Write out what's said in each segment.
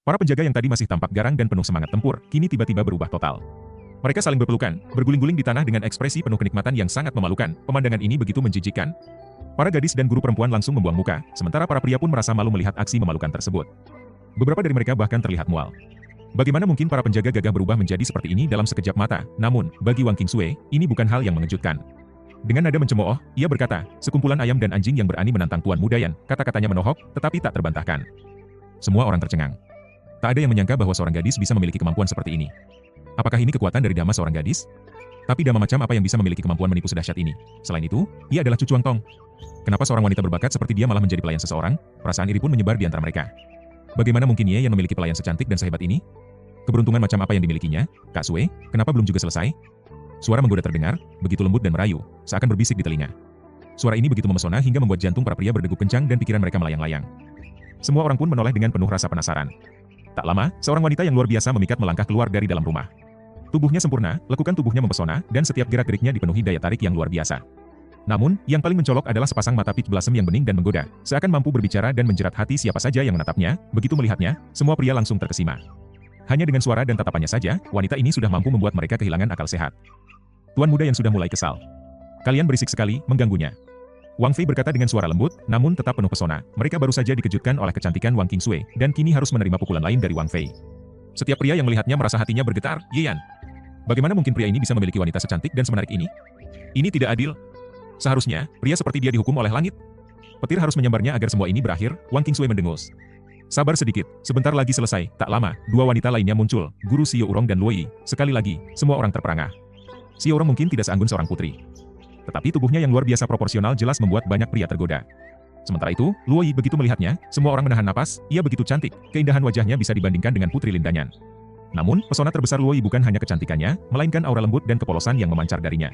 Para penjaga yang tadi masih tampak garang dan penuh semangat tempur, kini tiba-tiba berubah total. Mereka saling berpelukan, berguling-guling di tanah dengan ekspresi penuh kenikmatan yang sangat memalukan. Pemandangan ini begitu menjijikkan. Para gadis dan guru perempuan langsung membuang muka, sementara para pria pun merasa malu melihat aksi memalukan tersebut. Beberapa dari mereka bahkan terlihat mual. Bagaimana mungkin para penjaga gagah berubah menjadi seperti ini dalam sekejap mata? Namun, bagi Wang Qingsui, ini bukan hal yang mengejutkan. Dengan nada mencemooh, ia berkata, sekumpulan ayam dan anjing yang berani menantang Tuan Muda Yan. Kata-katanya menohok, tetapi tak terbantahkan. Semua orang tercengang. Tak ada yang menyangka bahwa seorang gadis bisa memiliki kemampuan seperti ini. Apakah ini kekuatan dari dama seorang gadis? Tapi dama macam apa yang bisa memiliki kemampuan menipu sedahsyat ini? Selain itu, ia adalah Chu Chuangtong. Kenapa seorang wanita berbakat seperti dia malah menjadi pelayan seseorang? Perasaan iri pun menyebar di antara mereka. Bagaimana mungkin Ye Yan memiliki pelayan secantik dan sehebat ini? Keberuntungan macam apa yang dimilikinya? Kak Sue, kenapa belum juga selesai? Suara menggoda terdengar, begitu lembut dan merayu, seakan berbisik di telinga. Suara ini begitu memesona hingga membuat jantung para pria berdegup kencang dan pikiran mereka melayang-layang. Semua orang pun menoleh dengan penuh rasa penasaran. Tak lama, seorang wanita yang luar biasa memikat melangkah keluar dari dalam rumah. Tubuhnya sempurna, lekukan tubuhnya mempesona, dan setiap gerak-geriknya dipenuhi daya tarik yang luar biasa. Namun, yang paling mencolok adalah sepasang mata peach blossom yang bening dan menggoda, seakan mampu berbicara dan menjerat hati siapa saja yang menatapnya. Begitu melihatnya, semua pria langsung terkesima. Hanya dengan suara dan tatapannya saja, wanita ini sudah mampu membuat mereka kehilangan akal sehat. Tuan Muda yang sudah mulai kesal. Kalian berisik sekali, mengganggunya. Wang Fei berkata dengan suara lembut, namun tetap penuh pesona. Mereka baru saja dikejutkan oleh kecantikan Wang Qingsui, dan kini harus menerima pukulan lain dari Wang Fei. Setiap pria yang melihatnya merasa hatinya bergetar. Ye Yan, bagaimana mungkin pria ini bisa memiliki wanita secantik dan semenarik ini? Ini tidak adil. Seharusnya, pria seperti dia dihukum oleh langit. Petir harus menyambarnya agar semua ini berakhir. Wang Qingsui mendengus. Sabar sedikit, sebentar lagi selesai. Tak lama, dua wanita lainnya muncul, Guru Xiao Urong dan Luo Yi. Sekali lagi, semua orang terperangah. Xiao Urong mungkin tidak seanggun seorang putri. Tetapi tubuhnya yang luar biasa proporsional jelas membuat banyak pria tergoda. Sementara itu, Luo Yi begitu melihatnya, semua orang menahan napas, ia begitu cantik, keindahan wajahnya bisa dibandingkan dengan Putri Lin Danyan. Namun, pesona terbesar Luo Yi bukan hanya kecantikannya, melainkan aura lembut dan kepolosan yang memancar darinya.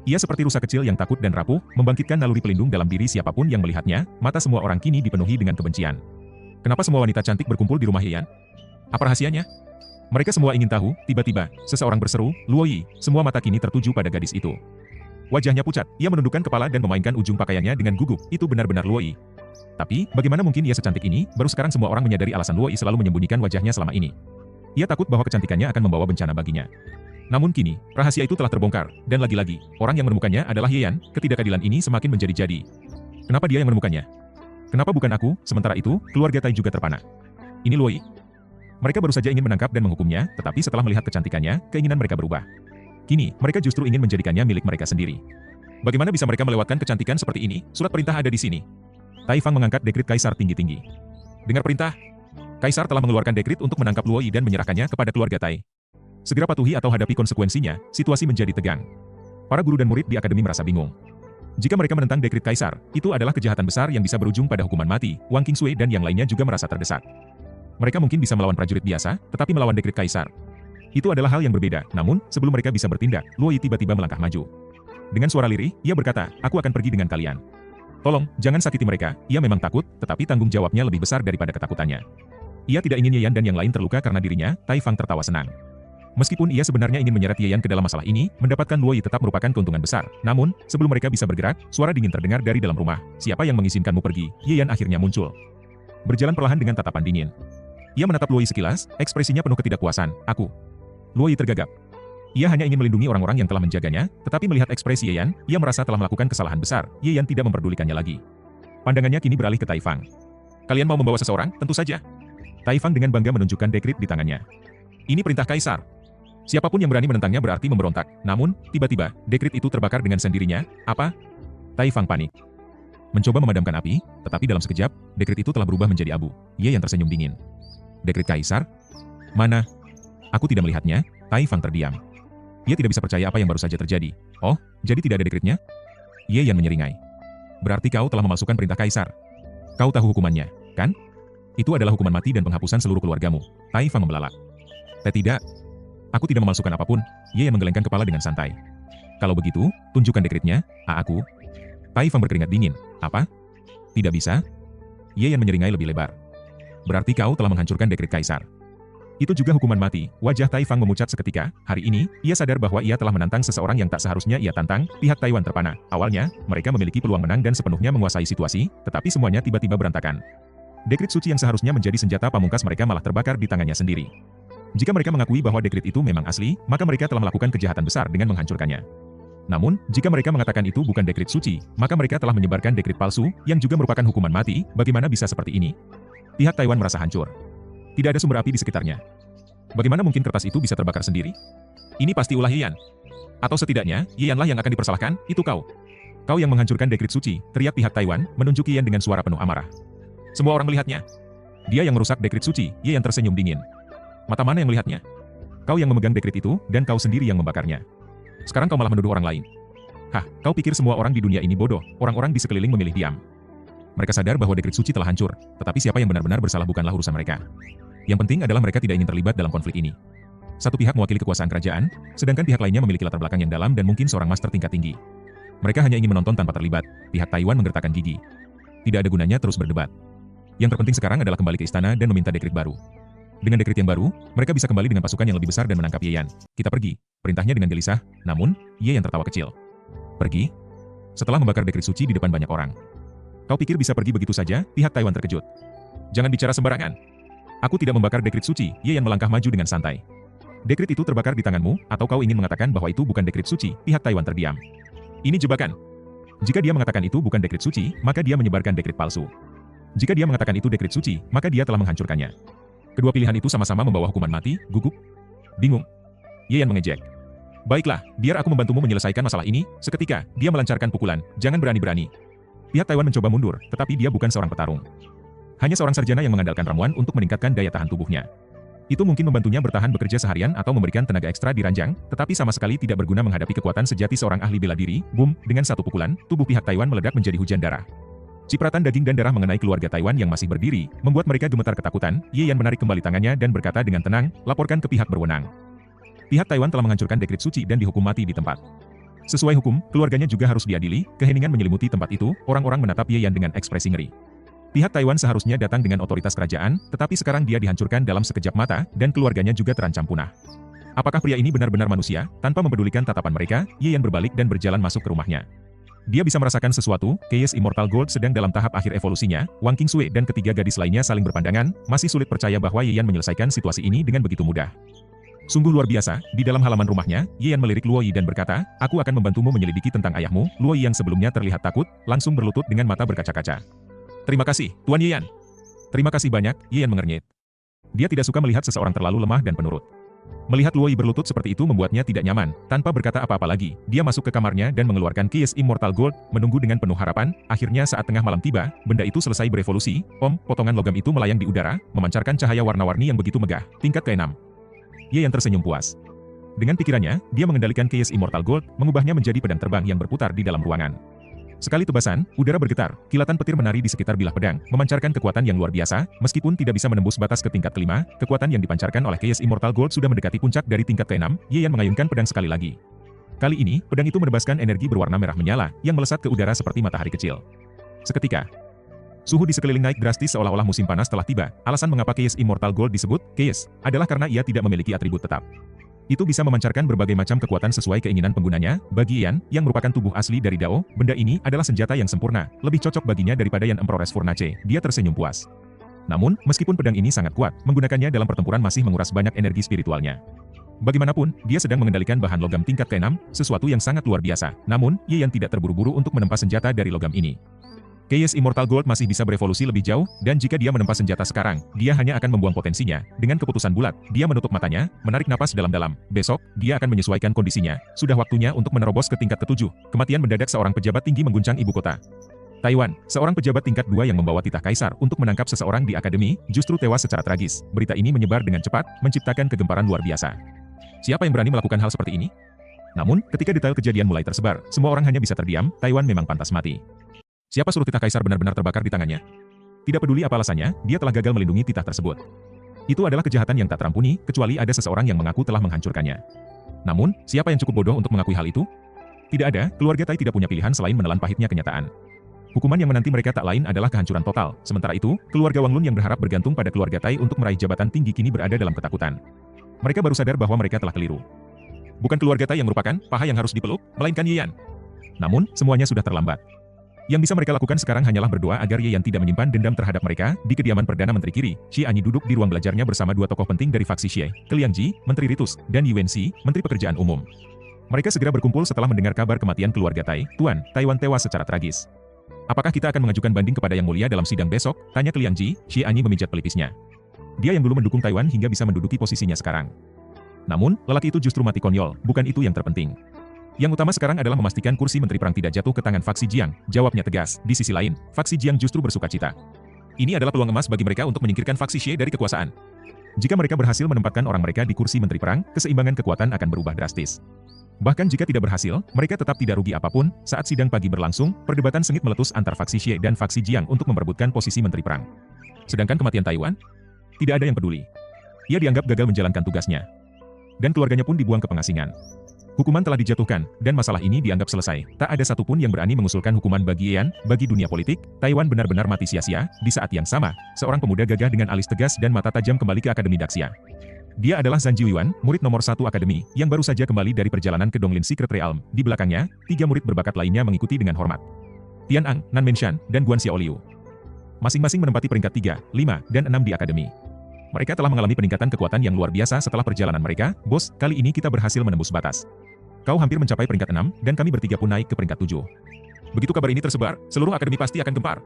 Ia seperti rusa kecil yang takut dan rapuh, membangkitkan naluri pelindung dalam diri siapapun yang melihatnya. Mata semua orang kini dipenuhi dengan kebencian. Kenapa semua wanita cantik berkumpul di rumah Ye Yan? Apa rahasianya? Mereka semua ingin tahu. Tiba-tiba, seseorang berseru, Luo Yi. Semua mata kini tertuju pada gadis itu. Wajahnya pucat, ia menundukkan kepala dan memainkan ujung pakaiannya dengan gugup. Itu benar-benar Luo Yi. Tapi, bagaimana mungkin ia secantik ini? Baru sekarang semua orang menyadari alasan Luo Yi selalu menyembunyikan wajahnya selama ini. Ia takut bahwa kecantikannya akan membawa bencana baginya. Namun kini, rahasia itu telah terbongkar, dan lagi-lagi, orang yang menemukannya adalah Ye Yan. Ketidakadilan ini semakin menjadi-jadi. Kenapa dia yang menemukannya? Kenapa bukan aku? Sementara itu, keluarga Tai juga terpana. Ini Luo Yi. Mereka baru saja ingin menangkap dan menghukumnya, tetapi setelah melihat kecantikannya, keinginan mereka berubah. Kini, mereka justru ingin menjadikannya milik mereka sendiri. Bagaimana bisa mereka melewatkan kecantikan seperti ini? Surat perintah ada di sini. Tai Fang mengangkat dekrit kaisar tinggi-tinggi. Dengar perintah. Kaisar telah mengeluarkan dekrit untuk menangkap Luo Yi dan menyerahkannya kepada keluarga Tai. Segera patuhi atau hadapi konsekuensinya. Situasi menjadi tegang. Para guru dan murid di akademi merasa bingung. Jika mereka menentang dekrit kaisar, itu adalah kejahatan besar yang bisa berujung pada hukuman mati. Wang Qingsui dan yang lainnya juga merasa terdesak. Mereka mungkin bisa melawan prajurit biasa, tetapi melawan dekrit kaisar. Itu adalah hal yang berbeda. Namun, sebelum mereka bisa bertindak, Luo Yi tiba-tiba melangkah maju. Dengan suara lirih, ia berkata, aku akan pergi dengan kalian. Tolong, jangan sakiti mereka. Ia memang takut, tetapi tanggung jawabnya lebih besar daripada ketakutannya. Ia tidak ingin Ye Yan dan yang lain terluka karena dirinya. Tai Fang tertawa senang. Meskipun ia sebenarnya ingin menyeret Ye Yan ke dalam masalah ini, mendapatkan Luo Yi tetap merupakan keuntungan besar. Namun, sebelum mereka bisa bergerak, suara dingin terdengar dari dalam rumah. Siapa yang mengizinkanmu pergi? Ye Yan akhirnya muncul. Berjalan perlahan dengan tatapan dingin. Ia menatap Luo Yi sekilas, ekspresinya penuh ketidakpuasan. Aku. Luo Yi tergagap. Ia hanya ingin melindungi orang-orang yang telah menjaganya, tetapi melihat ekspresi Ye Yan, ia merasa telah melakukan kesalahan besar. Ye Yan tidak memperdulikannya lagi. Pandangannya kini beralih ke Tai Fang. Kalian mau membawa seseorang? Tentu saja. Tai Fang dengan bangga menunjukkan dekrit di tangannya. Ini perintah kaisar. Siapapun yang berani menentangnya berarti memberontak. Namun, tiba-tiba, dekrit itu terbakar dengan sendirinya. Apa? Tai Fang panik. Mencoba memadamkan api, tetapi dalam sekejap, dekrit itu telah berubah menjadi abu. Ye Yan tersenyum dingin. Dekrit kaisar? Mana? Aku tidak melihatnya. Tai Fang terdiam. Ia tidak bisa percaya apa yang baru saja terjadi. Oh, jadi tidak ada dekritnya? Ye Yan menyeringai. Berarti kau telah memalsukan perintah kaisar. Kau tahu hukumannya, kan? Itu adalah hukuman mati dan penghapusan seluruh keluargamu. Tai Fang membelalak. Tidak. Aku tidak memalsukan apapun. Ye Yan menggelengkan kepala dengan santai. Kalau begitu, tunjukkan dekritnya. Aku. Tai Fang berkeringat dingin. Apa? Tidak bisa? Ye Yan menyeringai lebih lebar. Berarti kau telah menghancurkan dekrit kaisar. Itu juga hukuman mati. Wajah Tai Fang memucat seketika. Hari ini, ia sadar bahwa ia telah menantang seseorang yang tak seharusnya ia tantang. Pihak Taiwan terpana. Awalnya, mereka memiliki peluang menang dan sepenuhnya menguasai situasi, tetapi semuanya tiba-tiba berantakan. Dekrit suci yang seharusnya menjadi senjata pamungkas mereka malah terbakar di tangannya sendiri. Jika mereka mengakui bahwa dekrit itu memang asli, maka mereka telah melakukan kejahatan besar dengan menghancurkannya. Namun, jika mereka mengatakan itu bukan dekrit suci, maka mereka telah menyebarkan dekrit palsu, yang juga merupakan hukuman mati. Bagaimana bisa seperti ini? Pihak Taiwan merasa hancur. Tidak ada sumber api di sekitarnya. Bagaimana mungkin kertas itu bisa terbakar sendiri? Ini pasti ulah Yiyan. Atau setidaknya, Yiyanlah yang akan dipersalahkan, itu kau. Kau yang menghancurkan dekrit suci, teriak pihak Taiwan, menunjuk Yiyan dengan suara penuh amarah. Semua orang melihatnya. Dia yang merusak dekrit suci, Yiyan tersenyum dingin. Mata mana yang melihatnya? Kau yang memegang dekrit itu, dan kau sendiri yang membakarnya. Sekarang kau malah menuduh orang lain. Hah, kau pikir semua orang di dunia ini bodoh? Orang-orang di sekeliling memilih diam. Mereka sadar bahwa dekrit suci telah hancur, tetapi siapa yang benar-benar bersalah bukanlah urusan mereka. Yang penting adalah mereka tidak ingin terlibat dalam konflik ini. Satu pihak mewakili kekuasaan kerajaan, sedangkan pihak lainnya memiliki latar belakang yang dalam dan mungkin seorang master tingkat tinggi. Mereka hanya ingin menonton tanpa terlibat. Pihak Taiwan menggertakkan gigi. Tidak ada gunanya terus berdebat. Yang terpenting sekarang adalah kembali ke istana dan meminta dekrit baru. Dengan dekrit yang baru, mereka bisa kembali dengan pasukan yang lebih besar dan menangkap Yiyan. Kita pergi, perintahnya dengan gelisah, namun, Yiyan tertawa kecil. Pergi? Setelah membakar dekrit suci di depan banyak orang. Kau pikir bisa pergi begitu saja? Pihak Taiwan terkejut. Jangan bicara sembarangan. Aku tidak membakar dekrit suci, Yiyan melangkah maju dengan santai. Dekrit itu terbakar di tanganmu, atau kau ingin mengatakan bahwa itu bukan dekrit suci? Pihak Taiwan terdiam. Ini jebakan. Jika dia mengatakan itu bukan dekrit suci, maka dia menyebarkan dekrit palsu. Jika dia mengatakan itu dekrit suci, maka dia telah menghancurkannya. Kedua pilihan itu sama-sama membawa hukuman mati. Gugup. Bingung. Yiyan mengejek. Baiklah, biar aku membantumu menyelesaikan masalah ini. Seketika, dia melancarkan pukulan. Jangan berani-berani. Pihak Taiwan mencoba mundur, tetapi dia bukan seorang petarung. Hanya seorang sarjana yang mengandalkan ramuan untuk meningkatkan daya tahan tubuhnya. Itu mungkin membantunya bertahan bekerja seharian atau memberikan tenaga ekstra di ranjang, tetapi sama sekali tidak berguna menghadapi kekuatan sejati seorang ahli bela diri. Boom, dengan satu pukulan, tubuh pihak Taiwan meledak menjadi hujan darah. Cipratan daging dan darah mengenai keluarga Taiwan yang masih berdiri, membuat mereka gemetar ketakutan. Yiyan menarik kembali tangannya dan berkata dengan tenang, laporkan ke pihak berwenang. Pihak Taiwan telah menghancurkan dekrit suci dan dihukum mati di tempat. Sesuai hukum, keluarganya juga harus diadili. Keheningan menyelimuti tempat itu, orang-orang menatap Yiyan dengan ekspresi ngeri. Pihak Taiwan seharusnya datang dengan otoritas kerajaan, tetapi sekarang dia dihancurkan dalam sekejap mata, dan keluarganya juga terancam punah. Apakah pria ini benar-benar manusia? Tanpa mempedulikan tatapan mereka, Yiyan berbalik dan berjalan masuk ke rumahnya. Dia bisa merasakan sesuatu. Chaos Immortal Gold sedang dalam tahap akhir evolusinya. Wang Qingsui dan ketiga gadis lainnya saling berpandangan, masih sulit percaya bahwa Yiyan menyelesaikan situasi ini dengan begitu mudah. Sungguh luar biasa. Di dalam halaman rumahnya, Yiyan melirik Luo Yi dan berkata, aku akan membantumu menyelidiki tentang ayahmu. Luo Yi yang sebelumnya terlihat takut, langsung berlutut dengan mata berkaca-kaca. Terima kasih, Tuan Yiyan. Terima kasih banyak, Yiyan mengernyit. Dia tidak suka melihat seseorang terlalu lemah dan penurut. Melihat Luo Yi berlutut seperti itu membuatnya tidak nyaman. Tanpa berkata apa-apa lagi, dia masuk ke kamarnya dan mengeluarkan Chaos Immortal Gold, menunggu dengan penuh harapan. Akhirnya saat tengah malam tiba, benda itu selesai berevolusi. Potongan logam itu melayang di udara, memancarkan cahaya warna-warni yang begitu megah. Tingkat ke-6. Yiyan tersenyum puas. Dengan pikirannya, dia mengendalikan Chaos Immortal Gold, mengubahnya menjadi pedang terbang yang berputar di dalam ruangan. Sekali tebasan, udara bergetar, kilatan petir menari di sekitar bilah pedang, memancarkan kekuatan yang luar biasa. Meskipun tidak bisa menembus batas ke tingkat ke-5, kekuatan yang dipancarkan oleh Chaos Immortal Gold sudah mendekati puncak dari tingkat ke-6. Yiyan mengayunkan pedang sekali lagi. Kali ini, pedang itu menebaskan energi berwarna merah menyala, yang melesat ke udara seperti matahari kecil. Seketika, suhu di sekeliling naik drastis seolah-olah musim panas telah tiba. Alasan mengapa Chaos Immortal Gold disebut Chaos adalah karena ia tidak memiliki atribut tetap. Itu bisa memancarkan berbagai macam kekuatan sesuai keinginan penggunanya. Bagi Yiyan, yang merupakan tubuh asli dari Dao, benda ini adalah senjata yang sempurna, lebih cocok baginya daripada Yan Empress Furnace. Dia tersenyum puas. Namun, meskipun pedang ini sangat kuat, menggunakannya dalam pertempuran masih menguras banyak energi spiritualnya. Bagaimanapun, dia sedang mengendalikan bahan logam tingkat ke-6, sesuatu yang sangat luar biasa. Namun, Yiyan tidak terburu-buru untuk menempa senjata dari logam ini. Chaos Immortal Gold masih bisa berevolusi lebih jauh, dan jika dia menempa senjata sekarang, dia hanya akan membuang potensinya. Dengan keputusan bulat, dia menutup matanya, menarik napas dalam-dalam. Besok, dia akan menyesuaikan kondisinya. Sudah waktunya untuk menerobos ke tingkat ke-7. Kematian mendadak seorang pejabat tinggi mengguncang ibu kota Taiwan. Seorang pejabat tingkat 2 yang membawa titah kaisar untuk menangkap seseorang di akademi, justru tewas secara tragis. Berita ini menyebar dengan cepat, menciptakan kegemparan luar biasa. Siapa yang berani melakukan hal seperti ini? Namun, ketika detail kejadian mulai tersebar, semua orang hanya bisa terdiam. Taiwan memang pantas mati. Siapa suruh titah kaisar benar-benar terbakar di tangannya? Tidak peduli apa alasannya, dia telah gagal melindungi titah tersebut. Itu adalah kejahatan yang tak terampuni, kecuali ada seseorang yang mengaku telah menghancurkannya. Namun, siapa yang cukup bodoh untuk mengakui hal itu? Tidak ada, keluarga Tai tidak punya pilihan selain menelan pahitnya kenyataan. Hukuman yang menanti mereka tak lain adalah kehancuran total. Sementara itu, keluarga Wang Lun yang berharap bergantung pada keluarga Tai untuk meraih jabatan tinggi kini berada dalam ketakutan. Mereka baru sadar bahwa mereka telah keliru. Bukan keluarga Tai yang merupakan paha yang harus dipeluk, melainkan Yiyan. Namun, semuanya sudah terlambat. Yang bisa mereka lakukan sekarang hanyalah berdoa agar Ye Yan tidak menyimpan dendam terhadap mereka. Di kediaman Perdana Menteri Kiri, Xie Anyi duduk di ruang belajarnya bersama dua tokoh penting dari faksi Xie, Ke Liang Ji, Menteri Ritus, dan Yuan Xi, Menteri Pekerjaan Umum. Mereka segera berkumpul setelah mendengar kabar kematian keluarga Tai, Tuan, Taiwan tewas secara tragis. Apakah kita akan mengajukan banding kepada Yang Mulia dalam sidang besok? Tanya Ke Liang Ji. Xie Anyi memijat pelipisnya. Dia yang dulu mendukung Taiwan hingga bisa menduduki posisinya sekarang. Namun, lelaki itu justru mati konyol, bukan itu yang terpenting. Yang utama sekarang adalah memastikan kursi Menteri Perang tidak jatuh ke tangan faksi Jiang, jawabnya tegas. Di sisi lain, faksi Jiang justru bersuka cita. Ini adalah peluang emas bagi mereka untuk menyingkirkan faksi Xie dari kekuasaan. Jika mereka berhasil menempatkan orang mereka di kursi Menteri Perang, keseimbangan kekuatan akan berubah drastis. Bahkan jika tidak berhasil, mereka tetap tidak rugi apapun. Saat sidang pagi berlangsung, perdebatan sengit meletus antar faksi Xie dan faksi Jiang untuk memperebutkan posisi Menteri Perang. Sedangkan kematian Taiwan? Tidak ada yang peduli. Ia dianggap gagal menjalankan tugasnya. Dan keluarganya pun dibuang ke pengasingan. Hukuman telah dijatuhkan, dan masalah ini dianggap selesai. Tak ada satupun yang berani mengusulkan hukuman bagi Ye Yan. Bagi dunia politik, Taiwan benar-benar mati sia-sia. Di saat yang sama, seorang pemuda gagah dengan alis tegas dan mata tajam kembali ke Akademi Daxia. Dia adalah Zhan Jiuan, murid nomor 1 Akademi, yang baru saja kembali dari perjalanan ke Donglin Secret Realm. Di belakangnya, 3 murid berbakat lainnya mengikuti dengan hormat. Tian Ang, Nan Menshan, dan Guan Xiaoliu. Masing-masing menempati peringkat 3, 5, dan 6 di Akademi. Mereka telah mengalami peningkatan kekuatan yang luar biasa setelah perjalanan mereka. Bos, kali ini kita berhasil menembus batas. Kau hampir mencapai peringkat 6, dan kami bertiga pun naik ke peringkat 7. Begitu kabar ini tersebar, seluruh akademi pasti akan gempar.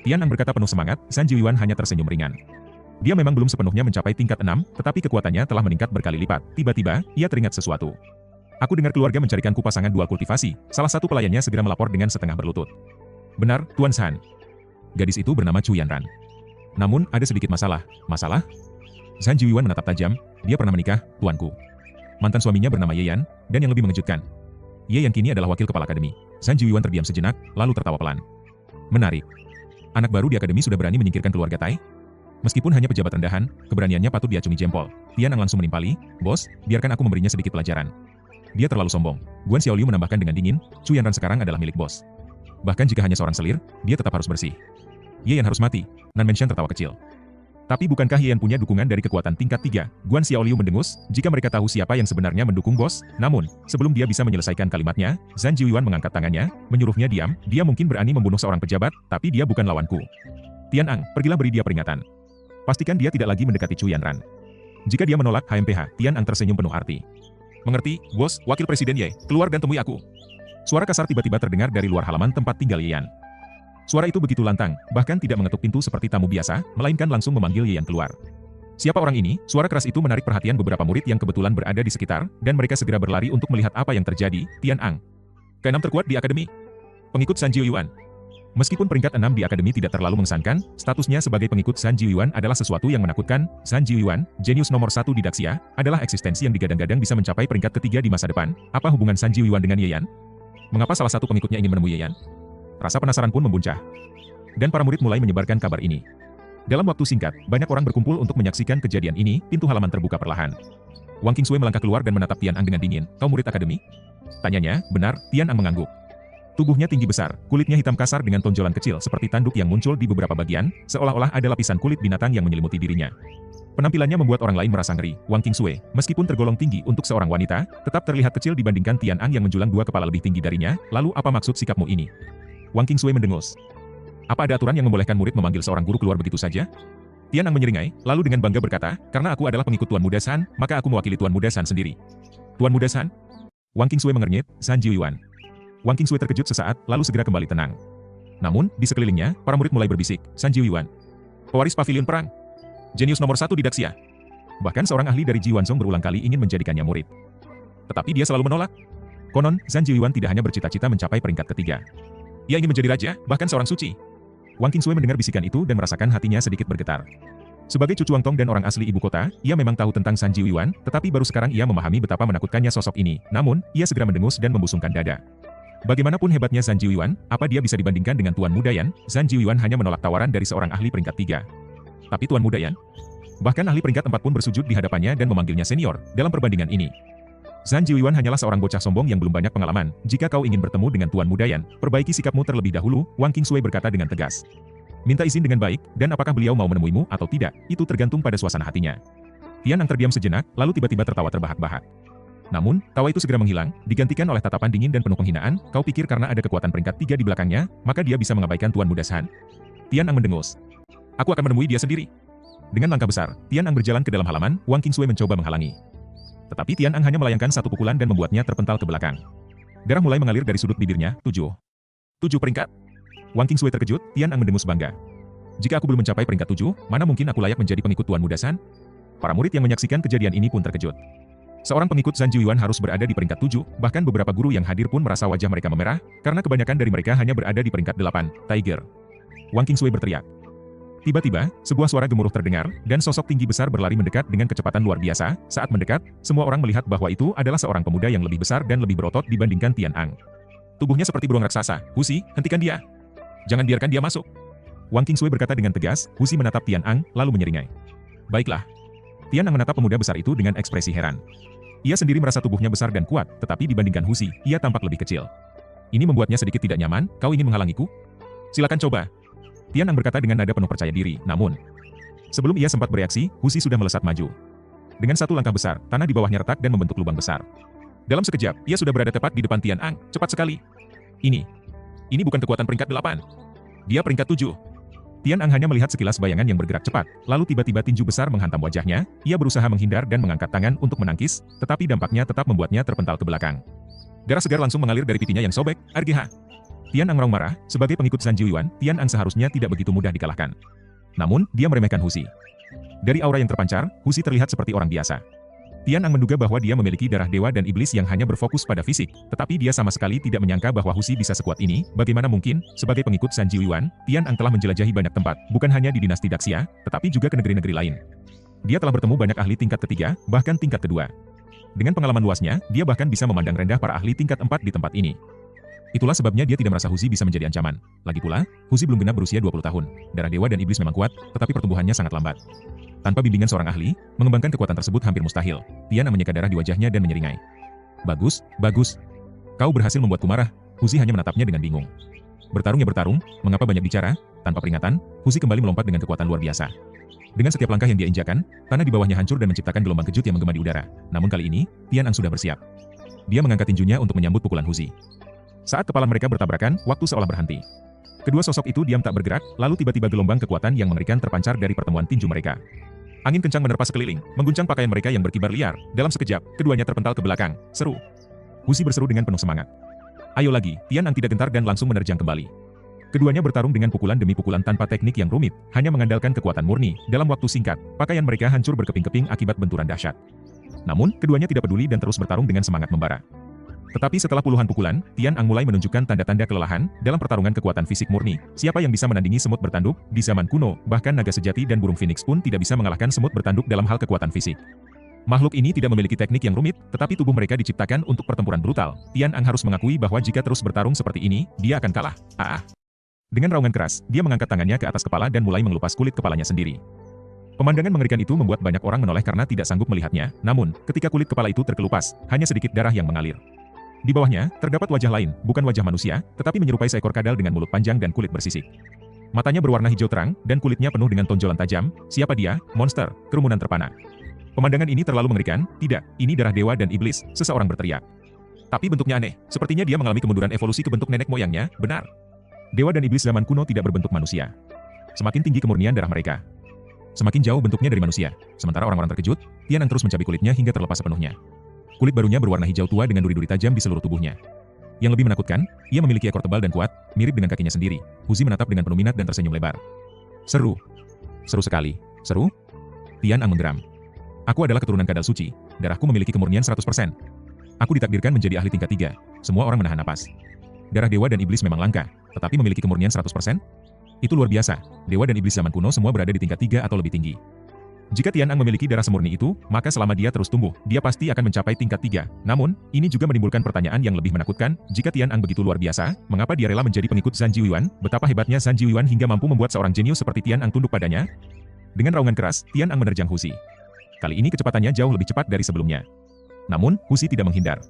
Tian Ang berkata penuh semangat. Zhan Jiuan hanya tersenyum ringan. Dia memang belum sepenuhnya mencapai tingkat 6, tetapi kekuatannya telah meningkat berkali lipat. Tiba-tiba, ia teringat sesuatu. Aku dengar keluarga mencarikanku pasangan dual kultivasi. Salah satu pelayannya segera melapor dengan setengah berlutut. Benar, Tuan Zhan. Gadis itu bernama Chu Yanran. Namun, ada sedikit masalah. Masalah? Zhan Jiuan menatap tajam. Dia pernah menikah, tuanku. Mantan suaminya bernama Ye Yan, dan yang lebih mengejutkan, Ye Yan kini adalah wakil kepala akademi. Zhan Jiuan terdiam sejenak, lalu tertawa pelan. Menarik. Anak baru di akademi sudah berani menyingkirkan keluarga Tai? Meskipun hanya pejabat rendahan, keberaniannya patut diacungi jempol. Tian Ang langsung menimpali. Bos, biarkan aku memberinya sedikit pelajaran. Dia terlalu sombong. Guan Xiaoliu menambahkan dengan dingin. Chu Yanran sekarang adalah milik bos. Bahkan jika hanya seorang selir, dia tetap harus bersih. Ye Yan harus mati. Nan Menshan tertawa kecil. Tapi bukankah Ye Yan punya dukungan dari kekuatan tingkat 3? Guan Xiaoliu mendengus. Jika mereka tahu siapa yang sebenarnya mendukung bos. Namun, sebelum dia bisa menyelesaikan kalimatnya, Zhan Jiuan mengangkat tangannya, menyuruhnya diam. Dia mungkin berani membunuh seorang pejabat, tapi dia bukan lawanku. Tian Ang, pergilah beri dia peringatan. Pastikan dia tidak lagi mendekati Chu Yanran. Jika dia menolak HMPH, Tian Ang tersenyum penuh arti. Mengerti, bos, wakil presiden Ye, keluar dan temui aku. Suara kasar tiba-tiba terdengar dari luar halaman tempat tinggal Ye Yan. Suara itu begitu lantang, bahkan tidak mengetuk pintu seperti tamu biasa, melainkan langsung memanggil Ye Yan keluar. Siapa orang ini? Suara keras itu menarik perhatian beberapa murid yang kebetulan berada di sekitar, dan mereka segera berlari untuk melihat apa yang terjadi. Tian Ang, ke-6 terkuat di akademi. Pengikut Zhan Jiuan. Meskipun peringkat 6 di akademi tidak terlalu mengesankan, statusnya sebagai pengikut Zhan Jiuan adalah sesuatu yang menakutkan. Zhan Jiuan, jenius nomor 1 di Daxia, adalah eksistensi yang digadang-gadang bisa mencapai peringkat ketiga di masa depan. Apa hubungan Zhan Jiuan dengan Ye Yan? Mengapa salah satu pengikutnya ingin menemui Ye Yan? Rasa penasaran pun membuncah. Dan para murid mulai menyebarkan kabar ini. Dalam waktu singkat, banyak orang berkumpul untuk menyaksikan kejadian ini. Pintu halaman terbuka perlahan. Wang Qingsui melangkah keluar dan menatap Tian Ang dengan dingin. Kau murid akademi? Tanyanya. Benar. Tian Ang mengangguk. Tubuhnya tinggi besar, kulitnya hitam kasar dengan tonjolan kecil seperti tanduk yang muncul di beberapa bagian, seolah-olah ada lapisan kulit binatang yang menyelimuti dirinya. Penampilannya membuat orang lain merasa ngeri. Wang Qingsui, meskipun tergolong tinggi untuk seorang wanita, tetap terlihat kecil dibandingkan Tian Ang yang menjulang 2 kepala lebih tinggi darinya. Lalu apa maksud sikapmu ini? Wang Qingsui mendengus. Apa ada aturan yang membolehkan murid memanggil seorang guru keluar begitu saja? Tian Ang menyeringai, lalu dengan bangga berkata, karena aku adalah pengikut Tuan Muda Zhan, maka aku mewakili Tuan Muda Zhan sendiri. Tuan Muda Zhan? Wang Qingsui mengernyit. Zhan Jiuan. Wang Qingsui terkejut sesaat, lalu segera kembali tenang. Namun, di sekelilingnya, para murid mulai berbisik. Zhan Jiuan, pewaris pavilion perang. Jenius nomor 1 di Daxia. Bahkan seorang ahli dari Jiwanzong berulang kali ingin menjadikannya murid. Tetapi dia selalu menolak. Konon, Zhan Jiuan tidak hanya bercita-cita mencapai peringkat ketiga. Ia ingin menjadi raja, bahkan seorang suci. Wang Qingsui mendengar bisikan itu dan merasakan hatinya sedikit bergetar. Sebagai cucu Wang Tong dan orang asli ibu kota, ia memang tahu tentang Zhan Jiuan, tetapi baru sekarang ia memahami betapa menakutkannya sosok ini. Namun, ia segera mendengus dan membusungkan dada. Bagaimanapun hebatnya Zhan Jiuan, apa dia bisa dibandingkan dengan Tuan Muda Yan? Zhan Jiuan hanya menolak tawaran dari seorang ahli peringkat 3. Tapi Tuan Muda Yan? Bahkan ahli peringkat 4 pun bersujud di hadapannya dan memanggilnya senior dalam perbandingan ini. Zhan Jiuan hanyalah seorang bocah sombong yang belum banyak pengalaman. Jika kau ingin bertemu dengan Tuan Muda Yan, perbaiki sikapmu terlebih dahulu, Wang Qingsui berkata dengan tegas. Minta izin dengan baik, dan apakah beliau mau menemuimu atau tidak, itu tergantung pada suasana hatinya. Tian Ang terdiam sejenak, lalu tiba-tiba tertawa terbahak-bahak. Namun, tawa itu segera menghilang, digantikan oleh tatapan dingin dan penuh penghinaan. Kau pikir karena ada kekuatan peringkat 3 di belakangnya, maka dia bisa mengabaikan Tuan Muda Shan? Tian Ang mendengus. Aku akan menemui dia sendiri. Dengan langkah besar, Tian Ang berjalan ke dalam halaman. Wang Qingsui mencoba menghalangi. Tetapi Tian Ang hanya melayangkan satu pukulan dan membuatnya terpental ke belakang. Darah mulai mengalir dari sudut bibirnya. 7 peringkat. Wang Qingsui terkejut. Tian Ang mendengus bangga. Jika aku belum mencapai peringkat 7, mana mungkin aku layak menjadi pengikut Tuan Muda Shan? Para murid yang menyaksikan kejadian ini pun terkejut. Seorang pengikut Zhan Jiuyuan harus berada di peringkat 7, bahkan beberapa guru yang hadir pun merasa wajah mereka memerah, karena kebanyakan dari mereka hanya berada di peringkat 8. Tiger! Wang Qingsui berteriak. Tiba-tiba, sebuah suara gemuruh terdengar, dan sosok tinggi besar berlari mendekat dengan kecepatan luar biasa. Saat mendekat, semua orang melihat bahwa itu adalah seorang pemuda yang lebih besar dan lebih berotot dibandingkan Tian Ang. Tubuhnya seperti beruang raksasa. Husi, hentikan dia! Jangan biarkan dia masuk! Wang Qingsui berkata dengan tegas. Husi menatap Tian Ang, lalu menyeringai. Baiklah. Tian Ang menatap pemuda besar itu dengan ekspresi heran. Ia sendiri merasa tubuhnya besar dan kuat, tetapi dibandingkan Husi, ia tampak lebih kecil. Ini membuatnya sedikit tidak nyaman. Kau ingin menghalangiku? Silakan coba. Tian Ang berkata dengan nada penuh percaya diri. Namun, sebelum ia sempat bereaksi, Husi sudah melesat maju. Dengan satu langkah besar, tanah di bawahnya retak dan membentuk lubang besar. Dalam sekejap, ia sudah berada tepat di depan Tian Ang. Cepat sekali. Ini bukan kekuatan peringkat 8. Dia peringkat 7. Tian Ang hanya melihat sekilas bayangan yang bergerak cepat, lalu tiba-tiba tinju besar menghantam wajahnya. Ia berusaha menghindar dan mengangkat tangan untuk menangkis, tetapi dampaknya tetap membuatnya terpental ke belakang. Darah segar langsung mengalir dari pipinya yang sobek. RGH. Tian Ang meraung marah. Sebagai pengikut Zhan Jiuyuan, Tian Ang seharusnya tidak begitu mudah dikalahkan. Namun, dia meremehkan Husi. Dari aura yang terpancar, Husi terlihat seperti orang biasa. Tian Ang menduga bahwa dia memiliki darah dewa dan iblis yang hanya berfokus pada fisik, tetapi dia sama sekali tidak menyangka bahwa Husi bisa sekuat ini. Bagaimana mungkin? Sebagai pengikut Zhan Jiuyuan, Tian Ang telah menjelajahi banyak tempat, bukan hanya di dinasti Daxia, tetapi juga ke negeri-negeri lain. Dia telah bertemu banyak ahli tingkat ketiga, bahkan tingkat kedua. Dengan pengalaman luasnya, dia bahkan bisa memandang rendah para ahli tingkat 4 di tempat ini. Itulah sebabnya dia tidak merasa Husi bisa menjadi ancaman. Lagi pula, Husi belum genap berusia 20 tahun. Darah dewa dan iblis memang kuat, tetapi pertumbuhannya sangat lambat. Tanpa bimbingan seorang ahli, mengembangkan kekuatan tersebut hampir mustahil. Tian Ang menyeka darah di wajahnya dan menyeringai. Bagus, bagus. Kau berhasil membuatku marah. Husi hanya menatapnya dengan bingung. Bertarung ya bertarung, mengapa banyak bicara? Tanpa peringatan, Husi kembali melompat dengan kekuatan luar biasa. Dengan setiap langkah yang dia injakan, tanah di bawahnya hancur dan menciptakan gelombang kejut yang menggema di udara. Namun kali ini, Tian Ang sudah bersiap. Dia mengangkat tinjunya untuk menyambut pukulan Husi. Saat kepala mereka bertabrakan, waktu seolah berhenti. Kedua sosok itu diam tak bergerak, lalu tiba-tiba gelombang kekuatan yang mengerikan terpancar dari pertemuan tinju mereka. Angin kencang menerpa sekeliling, mengguncang pakaian mereka yang berkibar liar. Dalam sekejap, keduanya terpental ke belakang. Seru. Husi berseru dengan penuh semangat. Ayo lagi, Tian Ang tidak gentar dan langsung menerjang kembali. Keduanya bertarung dengan pukulan demi pukulan tanpa teknik yang rumit, hanya mengandalkan kekuatan murni. Dalam waktu singkat, pakaian mereka hancur berkeping-keping akibat benturan dahsyat. Namun, keduanya tidak peduli dan terus bertarung dengan semangat membara. Tetapi setelah puluhan pukulan, Tian Ang mulai menunjukkan tanda-tanda kelelahan dalam pertarungan kekuatan fisik murni. Siapa yang bisa menandingi semut bertanduk? Di zaman kuno, bahkan naga sejati dan burung phoenix pun tidak bisa mengalahkan semut bertanduk dalam hal kekuatan fisik. Makhluk ini tidak memiliki teknik yang rumit, tetapi tubuh mereka diciptakan untuk pertempuran brutal. Tian Ang harus mengakui bahwa jika terus bertarung seperti ini, dia akan kalah. Dengan raungan keras, dia mengangkat tangannya ke atas kepala dan mulai mengelupas kulit kepalanya sendiri. Pemandangan mengerikan itu membuat banyak orang menoleh karena tidak sanggup melihatnya. Namun, ketika kulit kepala itu terkelupas, hanya sedikit darah yang mengalir. Di bawahnya, terdapat wajah lain, bukan wajah manusia, tetapi menyerupai seekor kadal dengan mulut panjang dan kulit bersisik. Matanya berwarna hijau terang, dan kulitnya penuh dengan tonjolan tajam. Siapa dia? Monster, kerumunan terpana. Pemandangan ini terlalu mengerikan. Tidak, ini darah dewa dan iblis, seseorang berteriak. Tapi bentuknya aneh, sepertinya dia mengalami kemunduran evolusi ke bentuk nenek moyangnya. Benar. Dewa dan iblis zaman kuno tidak berbentuk manusia. Semakin tinggi kemurnian darah mereka, semakin jauh bentuknya dari manusia. Sementara orang-orang terkejut, Tian Ang terus mencabik kulitnya hingga terlepas sepenuhnya. Kulit barunya berwarna hijau tua dengan duri-duri tajam di seluruh tubuhnya. Yang lebih menakutkan, ia memiliki ekor tebal dan kuat, mirip dengan kakinya sendiri. Husi menatap dengan penuh minat dan tersenyum lebar. Seru. Seru sekali. Seru? Tian Ang menggeram. Aku adalah keturunan kadal suci. Darahku memiliki kemurnian 100%. Aku ditakdirkan menjadi ahli tingkat 3. Semua orang menahan napas. Darah dewa dan iblis memang langka, tetapi memiliki kemurnian 100%? Itu luar biasa. Dewa dan iblis zaman kuno semua berada di tingkat 3 atau lebih tinggi. Jika Tian Ang memiliki darah semurni itu, maka selama dia terus tumbuh, dia pasti akan mencapai tingkat 3. Namun, ini juga menimbulkan pertanyaan yang lebih menakutkan. Jika Tian Ang begitu luar biasa, mengapa dia rela menjadi pengikut Zhan Jiuyuan? Betapa hebatnya Zhan Jiuyuan hingga mampu membuat seorang jenius seperti Tian Ang tunduk padanya? Dengan raungan keras, Tian Ang menerjang Husi. Kali ini kecepatannya jauh lebih cepat dari sebelumnya. Namun, Husi tidak menghindar.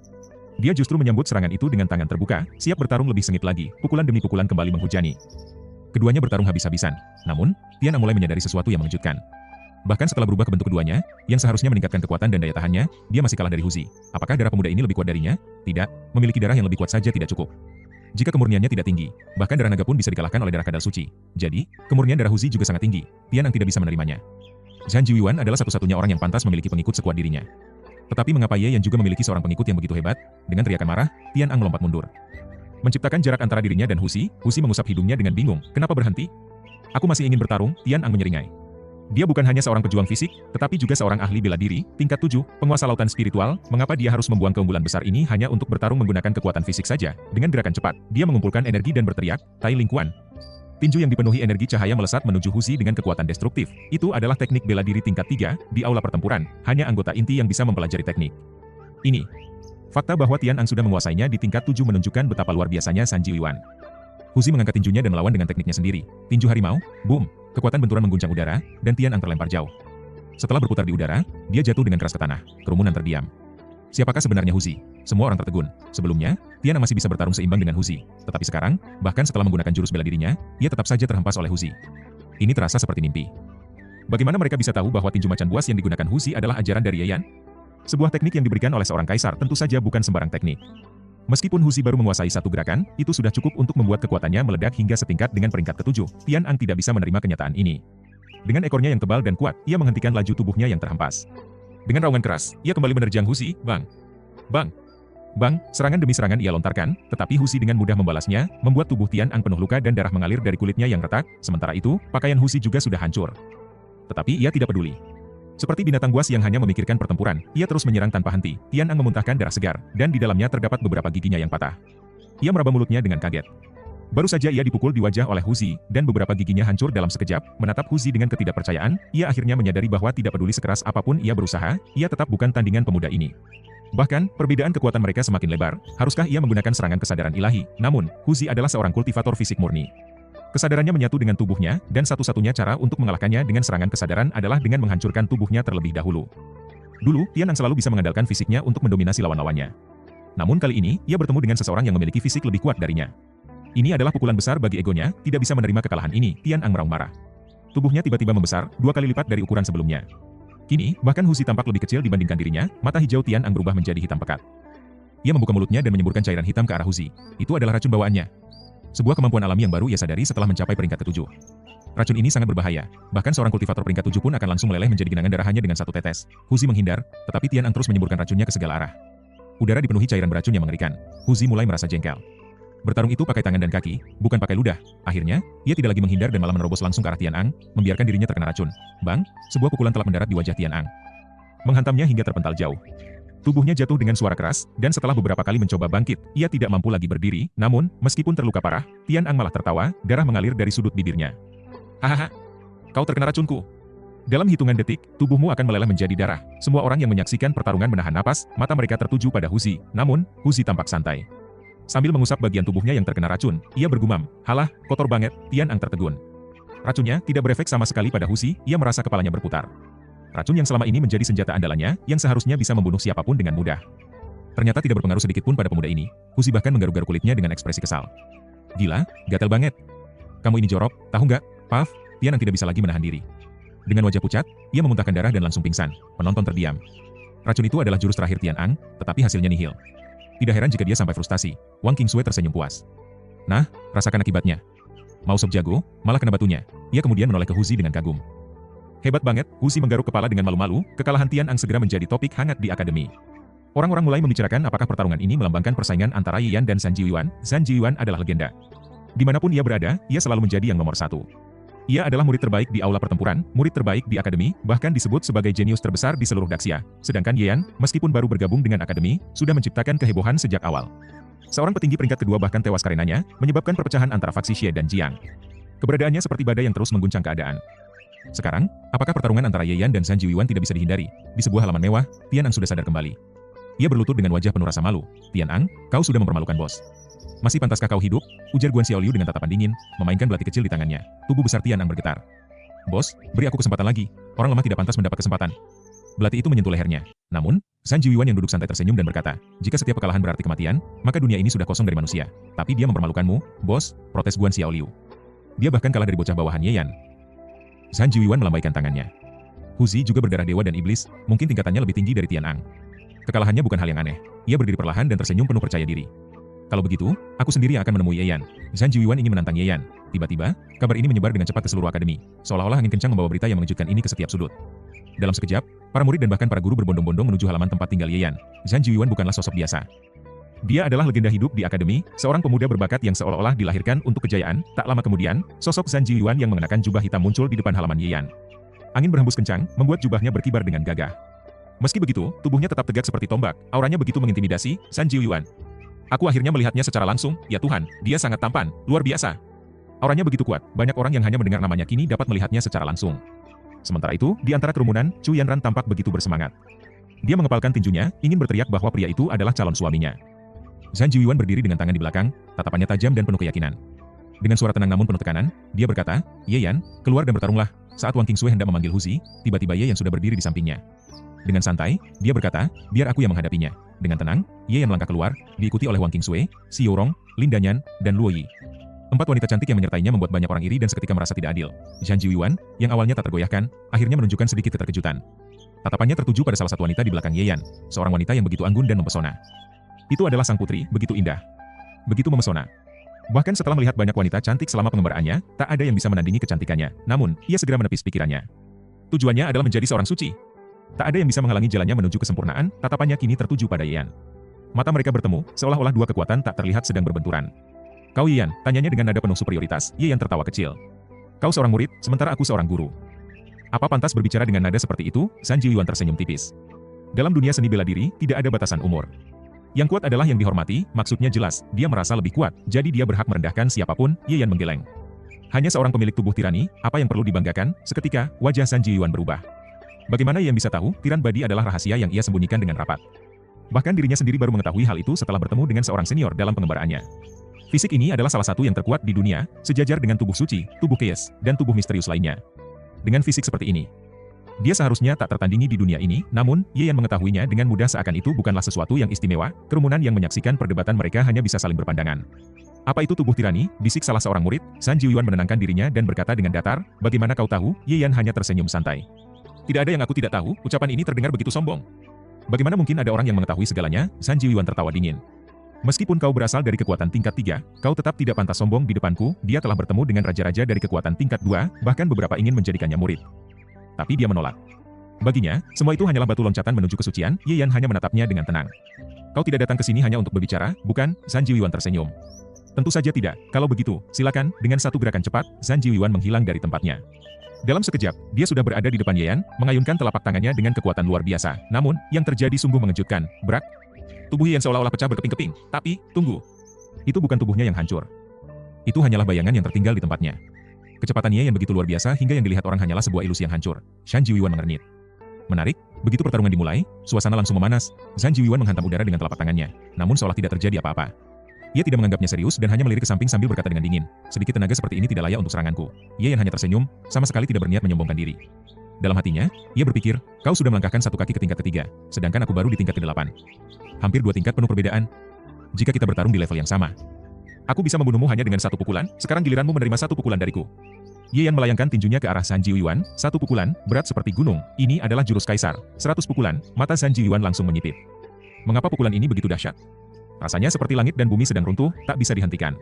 Dia justru menyambut serangan itu dengan tangan terbuka, siap bertarung lebih sengit lagi. Pukulan demi pukulan kembali menghujani. Keduanya bertarung habis-habisan. Namun, Tian Ang mulai menyadari sesuatu yang mengejutkan. Bahkan setelah berubah ke bentuk keduanya, yang seharusnya meningkatkan kekuatan dan daya tahannya, dia masih kalah dari Huzi. Apakah darah pemuda ini lebih kuat darinya? Tidak, memiliki darah yang lebih kuat saja tidak cukup. Jika kemurniannya tidak tinggi, bahkan darah naga pun bisa dikalahkan oleh darah kadal suci. Jadi, kemurnian darah Huzi juga sangat tinggi. Tian Ang tidak bisa menerimanya. Zhan Jiuan adalah satu-satunya orang yang pantas memiliki pengikut sekuat dirinya. Tetapi mengapa Ye Yan juga memiliki seorang pengikut yang begitu hebat? Dengan teriakan marah, Tian Ang melompat mundur. Menciptakan jarak antara dirinya dan Huzi mengusap hidungnya dengan bingung. Kenapa berhenti? Aku masih ingin bertarung, Tian Ang menyeringai. Dia bukan hanya seorang pejuang fisik, tetapi juga seorang ahli bela diri, tingkat 7, penguasa lautan spiritual. Mengapa dia harus membuang keunggulan besar ini hanya untuk bertarung menggunakan kekuatan fisik saja? Dengan gerakan cepat, dia mengumpulkan energi dan berteriak, Tai Ling Quan. Tinju yang dipenuhi energi cahaya melesat menuju Huzi dengan kekuatan destruktif. Itu adalah teknik bela diri tingkat 3, di aula pertempuran. Hanya anggota inti yang bisa mempelajari teknik ini. Fakta bahwa Tian Ang sudah menguasainya di tingkat 7 menunjukkan betapa luar biasanya Zhan Jiuan. Huzi mengangkat tinjunya dan melawan dengan tekniknya sendiri. Tinju harimau, boom. Kekuatan benturan mengguncang udara, dan Tian Ang terlempar jauh. Setelah berputar di udara, dia jatuh dengan keras ke tanah. Kerumunan terdiam. Siapakah sebenarnya Huzi? Semua orang tertegun. Sebelumnya, Tian Ang masih bisa bertarung seimbang dengan Huzi. Tetapi sekarang, bahkan setelah menggunakan jurus bela dirinya, ia tetap saja terhempas oleh Huzi. Ini terasa seperti mimpi. Bagaimana mereka bisa tahu bahwa tinju macan buas yang digunakan Huzi adalah ajaran dari Ye Yan? Sebuah teknik yang diberikan oleh seorang kaisar tentu saja bukan sembarang teknik. Meskipun Huzi baru menguasai satu gerakan, itu sudah cukup untuk membuat kekuatannya meledak hingga setingkat dengan peringkat ke-7. Tian Ang tidak bisa menerima kenyataan ini. Dengan ekornya yang tebal dan kuat, ia menghentikan laju tubuhnya yang terhempas. Dengan raungan keras, ia kembali menerjang Huzi. Bang! Bang! Bang! Serangan demi serangan ia lontarkan, tetapi Huzi dengan mudah membalasnya, membuat tubuh Tian Ang penuh luka dan darah mengalir dari kulitnya yang retak. Sementara itu, pakaian Huzi juga sudah hancur. Tetapi ia tidak peduli. Seperti binatang buas yang hanya memikirkan pertempuran, ia terus menyerang tanpa henti. Tian Ang memuntahkan darah segar, dan di dalamnya terdapat beberapa giginya yang patah. Ia meraba mulutnya dengan kaget. Baru saja ia dipukul di wajah oleh Huzi, dan beberapa giginya hancur dalam sekejap. Menatap Huzi dengan ketidakpercayaan, ia akhirnya menyadari bahwa tidak peduli sekeras apapun ia berusaha, ia tetap bukan tandingan pemuda ini. Bahkan, perbedaan kekuatan mereka semakin lebar. Haruskah ia menggunakan serangan kesadaran ilahi? Namun, Huzi adalah seorang kultivator fisik murni. Kesadarannya menyatu dengan tubuhnya, dan satu-satunya cara untuk mengalahkannya dengan serangan kesadaran adalah dengan menghancurkan tubuhnya terlebih dahulu. Dulu, Tian Ang selalu bisa mengandalkan fisiknya untuk mendominasi lawan-lawannya. Namun kali ini, ia bertemu dengan seseorang yang memiliki fisik lebih kuat darinya. Ini adalah pukulan besar bagi egonya, tidak bisa menerima kekalahan ini. Tian Ang meraung marah. Tubuhnya tiba-tiba membesar, 2 kali lipat dari ukuran sebelumnya. Kini, bahkan Huzi tampak lebih kecil dibandingkan dirinya, mata hijau Tian Ang berubah menjadi hitam pekat. Ia membuka mulutnya dan menyemburkan cairan hitam ke arah Huzi. Itu adalah racun bawaannya. Sebuah kemampuan alami yang baru ia sadari setelah mencapai peringkat ke-7. Racun ini sangat berbahaya, bahkan seorang kultivator peringkat 7 pun akan langsung meleleh menjadi genangan darah hanya dengan satu tetes. Huzi menghindar, tetapi Tian Ang terus menyemburkan racunnya ke segala arah. Udara dipenuhi cairan beracun yang mengerikan. Huzi mulai merasa jengkel. Bertarung itu pakai tangan dan kaki, bukan pakai ludah. Akhirnya, ia tidak lagi menghindar dan malah menerobos langsung ke arah Tian Ang, membiarkan dirinya terkena racun. Bang, sebuah pukulan telah mendarat di wajah Tian Ang. Menghantamnya hingga terpental jauh. Tubuhnya jatuh dengan suara keras, dan setelah beberapa kali mencoba bangkit, ia tidak mampu lagi berdiri. Namun, meskipun terluka parah, Tian Ang malah tertawa, darah mengalir dari sudut bibirnya. Hahaha, kau terkena racunku. Dalam hitungan detik, tubuhmu akan meleleh menjadi darah. Semua orang yang menyaksikan pertarungan menahan napas, mata mereka tertuju pada Huzi. Namun, Huzi tampak santai. Sambil mengusap bagian tubuhnya yang terkena racun, ia bergumam, halah, kotor banget. Tian Ang tertegun. Racunnya tidak berefek sama sekali pada Huzi, ia merasa kepalanya berputar. Racun yang selama ini menjadi senjata andalannya, yang seharusnya bisa membunuh siapapun dengan mudah. Ternyata tidak berpengaruh sedikit pun pada pemuda ini. Huzi bahkan menggaruk-garuk kulitnya dengan ekspresi kesal. Gila, gatal banget. Kamu ini jorok, tahu nggak? Paf, Tian Ang tidak bisa lagi menahan diri. Dengan wajah pucat, ia memuntahkan darah dan langsung pingsan. Penonton terdiam. Racun itu adalah jurus terakhir Tian Ang, tetapi hasilnya nihil. Tidak heran jika dia sampai frustasi. Wang Qingsui tersenyum puas. Nah, rasakan akibatnya. Mau sop jago, malah kena batunya. Ia kemudian menoleh ke Huzi dengan kagum. Hebat banget, Huzi menggaruk kepala dengan malu-malu. Kekalahan Tian Ang segera menjadi topik hangat di akademi. Orang-orang mulai membicarakan apakah pertarungan ini melambangkan persaingan antara Ye Yan dan Zhan Jiuan. Zhan Jiuan adalah legenda. Dimanapun ia berada, ia selalu menjadi yang nomor 1. Ia adalah murid terbaik di aula pertempuran, murid terbaik di akademi, bahkan disebut sebagai jenius terbesar di seluruh Daxia. Sedangkan Ye Yan, meskipun baru bergabung dengan akademi, sudah menciptakan kehebohan sejak awal. Seorang petinggi peringkat kedua bahkan tewas karenanya, menyebabkan perpecahan antara faksi Xie dan Jiang. Keberadaannya seperti badai yang terus mengguncang keadaan. Sekarang, apakah pertarungan antara Ye Yan dan Zhan Jiuan tidak bisa dihindari? Di sebuah halaman mewah, Tian Ang sudah sadar kembali. Ia berlutut dengan wajah penuh rasa malu. Tian Ang, kau sudah mempermalukan bos. Masih pantaskah kau hidup? Ujar Guan Xiaoliu dengan tatapan dingin, memainkan belati kecil di tangannya. Tubuh besar Tian Ang bergetar. Bos, beri aku kesempatan lagi. Orang lemah tidak pantas mendapat kesempatan. Belati itu menyentuh lehernya. Namun, Zhan Jiuan yang duduk santai tersenyum dan berkata, jika setiap kekalahan berarti kematian, maka dunia ini sudah kosong dari manusia. Tapi dia mempermalukanmu, bos, protes Guan Xiaoliu. Dia bahkan kalah dari bocah bawahan Ye Yan. Zhan Jiuan melambaikan tangannya. Huzi juga berdarah dewa dan iblis, mungkin tingkatannya lebih tinggi dari Tian Ang. Kekalahannya bukan hal yang aneh. Ia berdiri perlahan dan tersenyum penuh percaya diri. Kalau begitu, aku sendiri yang akan menemui Ye Yan. Zhan Jiuan ingin menantang Ye Yan. Tiba-tiba, kabar ini menyebar dengan cepat ke seluruh akademi, seolah-olah angin kencang membawa berita yang mengejutkan ini ke setiap sudut. Dalam sekejap, para murid dan bahkan para guru berbondong-bondong menuju halaman tempat tinggal Ye Yan. Zhan Jiuan bukanlah sosok biasa. Dia adalah legenda hidup di akademi, seorang pemuda berbakat yang seolah-olah dilahirkan untuk kejayaan. Tak lama kemudian, sosok Zhan Jiuan yang mengenakan jubah hitam muncul di depan halaman Ye Yan. Angin berhembus kencang, membuat jubahnya berkibar dengan gagah. Meski begitu, tubuhnya tetap tegak seperti tombak, auranya begitu mengintimidasi, Zhan Jiuan. Aku akhirnya melihatnya secara langsung, ya Tuhan, dia sangat tampan, luar biasa. Auranya begitu kuat, banyak orang yang hanya mendengar namanya kini dapat melihatnya secara langsung. Sementara itu, di antara kerumunan, Chu Yanran tampak begitu bersemangat. Dia mengepalkan tinjunya, ingin berteriak bahwa pria itu adalah calon suaminya. Zhan Jiuan berdiri dengan tangan di belakang, tatapannya tajam dan penuh keyakinan. Dengan suara tenang namun penuh tekanan, dia berkata, Ye Yan, keluar dan bertarunglah. Saat Wang Qingsui hendak memanggil Huzi, tiba-tiba Ye Yan sudah berdiri di sampingnya. Dengan santai, dia berkata, biar aku yang menghadapinya. Dengan tenang, Ye Yan melangkah keluar, diikuti oleh Wang Qingsui, Xiao Rong, Lin Danyan, dan Luo Yi. 4 wanita cantik yang menyertainya membuat banyak orang iri dan seketika merasa tidak adil. Zhan Jiuan, yang awalnya tak tergoyahkan, akhirnya menunjukkan sedikit keterkejutan. Tatapannya tertuju pada salah satu wanita di belakang Ye Yan, seorang wanita yang begitu anggun dan mempesona. Itu adalah sang putri, begitu indah. Begitu memesona. Bahkan setelah melihat banyak wanita cantik selama pengembaraannya, tak ada yang bisa menandingi kecantikannya. Namun, ia segera menepis pikirannya. Tujuannya adalah menjadi seorang suci. Tak ada yang bisa menghalangi jalannya menuju kesempurnaan, tatapannya kini tertuju pada Ye Yan. Mata mereka bertemu, seolah-olah dua kekuatan tak terlihat sedang berbenturan. Kau Ye Yan, tanyanya dengan nada penuh superioritas. Ye Yan tertawa kecil. Kau seorang murid, sementara aku seorang guru. Apa pantas berbicara dengan nada seperti itu? Zhan Jiuan tersenyum tipis. Dalam dunia seni bela diri, tidak ada batasan umur. Yang kuat adalah yang dihormati, maksudnya jelas, dia merasa lebih kuat, jadi dia berhak merendahkan siapapun. Ye Yan menggeleng. Hanya seorang pemilik tubuh tirani, apa yang perlu dibanggakan? Seketika, wajah Zhan Jiuan berubah. Bagaimana Ye Yan bisa tahu, tiran badi adalah rahasia yang ia sembunyikan dengan rapat. Bahkan dirinya sendiri baru mengetahui hal itu setelah bertemu dengan seorang senior dalam pengembaraannya. Fisik ini adalah salah satu yang terkuat di dunia, sejajar dengan tubuh suci, tubuh chaos, dan tubuh misterius lainnya. Dengan fisik seperti ini, dia seharusnya tak tertandingi di dunia ini, namun, Ye Yan mengetahuinya dengan mudah seakan itu bukanlah sesuatu yang istimewa. Kerumunan yang menyaksikan perdebatan mereka hanya bisa saling berpandangan. Apa itu tubuh tirani? Bisik salah seorang murid. Zhan Jiuan menenangkan dirinya dan berkata dengan datar, bagaimana kau tahu? Ye Yan hanya tersenyum santai. Tidak ada yang aku tidak tahu, ucapan ini terdengar begitu sombong. Bagaimana mungkin ada orang yang mengetahui segalanya? Zhan Jiuan tertawa dingin. Meskipun kau berasal dari kekuatan tingkat 3, kau tetap tidak pantas sombong di depanku. Dia telah bertemu dengan raja-raja dari kekuatan tingkat 2, bahkan beberapa ingin menjadikannya murid. Tapi dia menolak. Baginya, semua itu hanyalah batu loncatan menuju kesucian. Ye Yan hanya menatapnya dengan tenang. Kau tidak datang ke sini hanya untuk berbicara, bukan? Zhan Jiuan tersenyum. Tentu saja tidak. Kalau begitu, silakan. Dengan satu gerakan cepat, Zhan Jiuan menghilang dari tempatnya. Dalam sekejap, dia sudah berada di depan Ye Yan, mengayunkan telapak tangannya dengan kekuatan luar biasa. Namun, yang terjadi sungguh mengejutkan. Brak. Tubuh Ye Yan seolah-olah pecah berkeping-keping. Tapi, tunggu. Itu bukan tubuhnya yang hancur. Itu hanyalah bayangan yang tertinggal di tempatnya. Kecepatan Ye Yan begitu luar biasa hingga yang dilihat orang hanyalah sebuah ilusi yang hancur. Zhan Jiuan mengernyit. Menarik, begitu pertarungan dimulai, suasana langsung memanas. Zhan Jiuan menghantam udara dengan telapak tangannya, namun seolah tidak terjadi apa-apa. Ia tidak menganggapnya serius dan hanya melirik ke samping sambil berkata dengan dingin, sedikit tenaga seperti ini tidak layak untuk seranganku. Ye Yan hanya tersenyum, sama sekali tidak berniat menyombongkan diri. Dalam hatinya, ia berpikir, kau sudah melangkahkan satu kaki ke tingkat ketiga, sedangkan aku baru di tingkat ke-8. Hampir 2 tingkat penuh perbedaan. Jika kita bertarung di level yang sama, aku bisa membunuhmu hanya dengan satu pukulan. Sekarang giliranmu menerima satu pukulan dariku. Ye Yan melayangkan tinjunya ke arah Zhan Jiuan, satu pukulan, berat seperti gunung. Ini adalah jurus kaisar, 100 pukulan. Mata Zhan Jiuan langsung menyipit. Mengapa pukulan ini begitu dahsyat? Rasanya seperti langit dan bumi sedang runtuh, tak bisa dihentikan.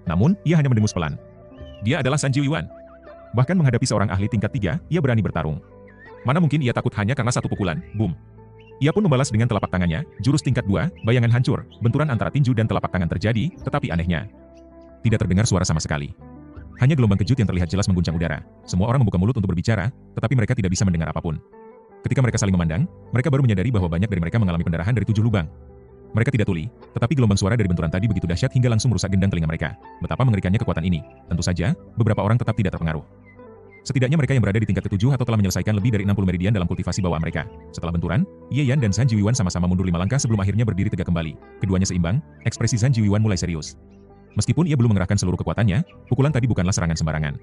Namun, ia hanya mendengus pelan. Dia adalah Zhan Jiuan. Bahkan menghadapi seorang ahli tingkat 3, ia berani bertarung. Mana mungkin ia takut hanya karena satu pukulan, boom. Ia pun membalas dengan telapak tangannya, jurus tingkat 2, bayangan hancur. Benturan antara tinju dan telapak tangan terjadi, tetapi anehnya, tidak terdengar suara sama sekali. Hanya gelombang kejut yang terlihat jelas mengguncang udara. Semua orang membuka mulut untuk berbicara, tetapi mereka tidak bisa mendengar apapun. Ketika mereka saling memandang, mereka baru menyadari bahwa banyak dari mereka mengalami pendarahan dari 7 lubang. Mereka tidak tuli, tetapi gelombang suara dari benturan tadi begitu dahsyat hingga langsung merusak gendang telinga mereka. Betapa mengerikannya kekuatan ini. Tentu saja, beberapa orang tetap tidak terpengaruh. Setidaknya mereka yang berada di tingkat ke-7 atau telah menyelesaikan lebih dari 60 meridian dalam kultivasi bawaan mereka. Setelah benturan, Ye Yan dan Zhan Jiuan sama-sama mundur 5 langkah sebelum akhirnya berdiri tegak kembali. Keduanya seimbang, ekspresi Zhan Jiuan mulai serius. Meskipun ia belum mengerahkan seluruh kekuatannya, pukulan tadi bukanlah serangan sembarangan.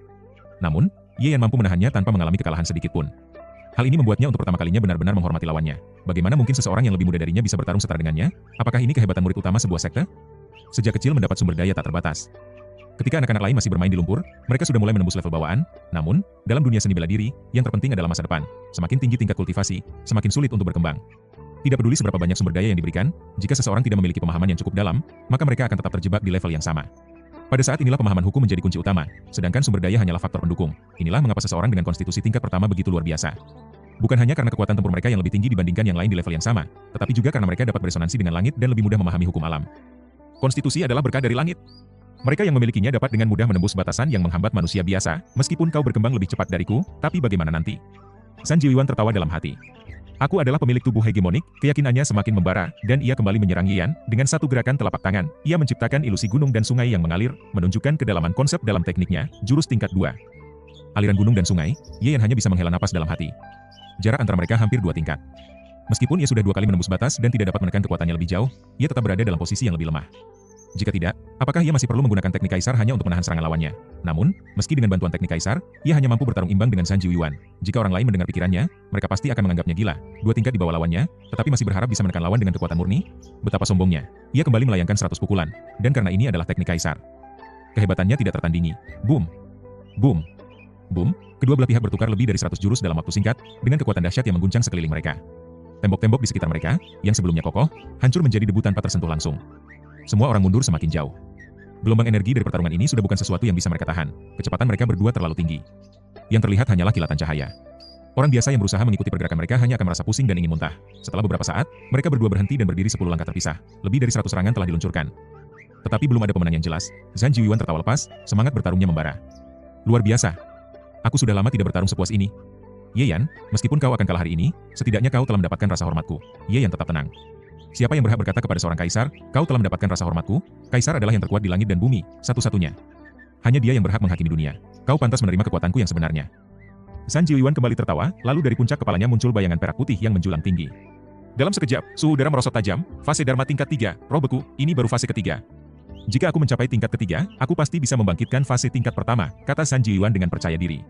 Namun, Ye Yan mampu menahannya tanpa mengalami kekalahan sedikit pun. Hal ini membuatnya untuk pertama kalinya benar-benar menghormati lawannya. Bagaimana mungkin seseorang yang lebih muda darinya bisa bertarung setara dengannya? Apakah ini kehebatan murid utama sebuah sekte? Sejak kecil mendapat sumber daya tak terbatas. Ketika anak-anak lain masih bermain di lumpur, mereka sudah mulai menembus level bawaan. Namun, dalam dunia seni bela diri, yang terpenting adalah masa depan. Semakin tinggi tingkat kultivasi, semakin sulit untuk berkembang. Tidak peduli seberapa banyak sumber daya yang diberikan, jika seseorang tidak memiliki pemahaman yang cukup dalam, maka mereka akan tetap terjebak di level yang sama. Pada saat inilah pemahaman hukum menjadi kunci utama, sedangkan sumber daya hanyalah faktor pendukung. Inilah mengapa seseorang dengan konstitusi tingkat pertama begitu luar biasa. Bukan hanya karena kekuatan tempur mereka yang lebih tinggi dibandingkan yang lain di level yang sama, tetapi juga karena mereka dapat beresonansi dengan langit dan lebih mudah memahami hukum alam. Konstitusi adalah berkah dari langit. Mereka yang memilikinya dapat dengan mudah menembus batasan yang menghambat manusia biasa, meskipun kau berkembang lebih cepat dariku, tapi bagaimana nanti? San Jiuan tertawa dalam hati. Aku adalah pemilik tubuh hegemonik, keyakinannya semakin membara, dan ia kembali menyerang Yan, dengan satu gerakan telapak tangan, ia menciptakan ilusi gunung dan sungai yang mengalir, menunjukkan kedalaman konsep dalam tekniknya, jurus tingkat 2. Aliran gunung dan sungai, Yan hanya bisa menghela napas dalam hati. Jarak antara mereka hampir 2 tingkat. Meskipun ia sudah 2 kali menembus batas dan tidak dapat menekan kekuatannya lebih jauh, ia tetap berada dalam posisi yang lebih lemah. Jika tidak, apakah ia masih perlu menggunakan teknik kaisar hanya untuk menahan serangan lawannya? Namun, meski dengan bantuan teknik kaisar, ia hanya mampu bertarung imbang dengan San Jiuan. Jika orang lain mendengar pikirannya, mereka pasti akan menganggapnya gila. 2 tingkat di bawah lawannya, tetapi masih berharap bisa menekan lawan dengan kekuatan murni? Betapa sombongnya. Ia kembali melayangkan 100 pukulan, dan karena ini adalah teknik kaisar. Kehebatannya tidak tertandingi. Boom! Boom! Boom! Kedua belah pihak bertukar lebih dari 100 jurus dalam waktu singkat, dengan kekuatan dahsyat yang mengguncang sekeliling mereka. Tembok-tembok di sekitar mereka, yang sebelumnya kokoh, hancur menjadi debu tanpa tersentuh langsung. Semua orang mundur semakin jauh. Gelombang energi dari pertarungan ini sudah bukan sesuatu yang bisa mereka tahan. Kecepatan mereka berdua terlalu tinggi. Yang terlihat hanyalah kilatan cahaya. Orang biasa yang berusaha mengikuti pergerakan mereka hanya akan merasa pusing dan ingin muntah. Setelah beberapa saat, mereka berdua berhenti dan berdiri 10 langkah terpisah. Lebih dari 100 serangan telah diluncurkan. Tetapi belum ada pemenang yang jelas. San Jiuan tertawa lepas, semangat bertarungnya membara. Luar biasa. Aku sudah lama tidak bertarung sepuas ini. Ye Yan, meskipun kau akan kalah hari ini, setidaknya kau telah mendapatkan rasa hormatku. Ye Yan tetap tenang. Siapa yang berhak berkata kepada seorang kaisar, kau telah mendapatkan rasa hormatku? Kaisar adalah yang terkuat di langit dan bumi, satu-satunya. Hanya dia yang berhak menghakimi dunia. Kau pantas menerima kekuatanku yang sebenarnya. San Jiuan kembali tertawa, lalu dari puncak kepalanya muncul bayangan perak putih yang menjulang tinggi. Dalam sekejap, suhu udara merosot tajam, fase Dharma tingkat 3, roh beku, ini baru fase ketiga. Jika aku mencapai tingkat ketiga, aku pasti bisa membangkitkan fase tingkat pertama, kata San Jiuan dengan percaya diri.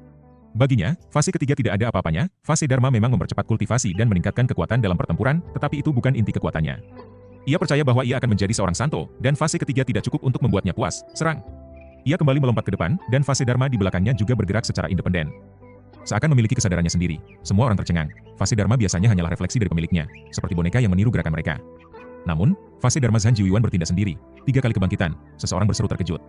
Baginya, fase ketiga tidak ada apa-apanya, fase Dharma memang mempercepat kultivasi dan meningkatkan kekuatan dalam pertempuran, tetapi itu bukan inti kekuatannya. Ia percaya bahwa ia akan menjadi seorang santo, dan fase ketiga tidak cukup untuk membuatnya puas. Serang! Ia kembali melompat ke depan, dan fase Dharma di belakangnya juga bergerak secara independen. Seakan memiliki kesadarannya sendiri, semua orang tercengang. Fase Dharma biasanya hanyalah refleksi dari pemiliknya, seperti boneka yang meniru gerakan mereka. Namun, fase Dharma San Jiuan bertindak sendiri. 3 kali kebangkitan, seseorang berseru terkejut.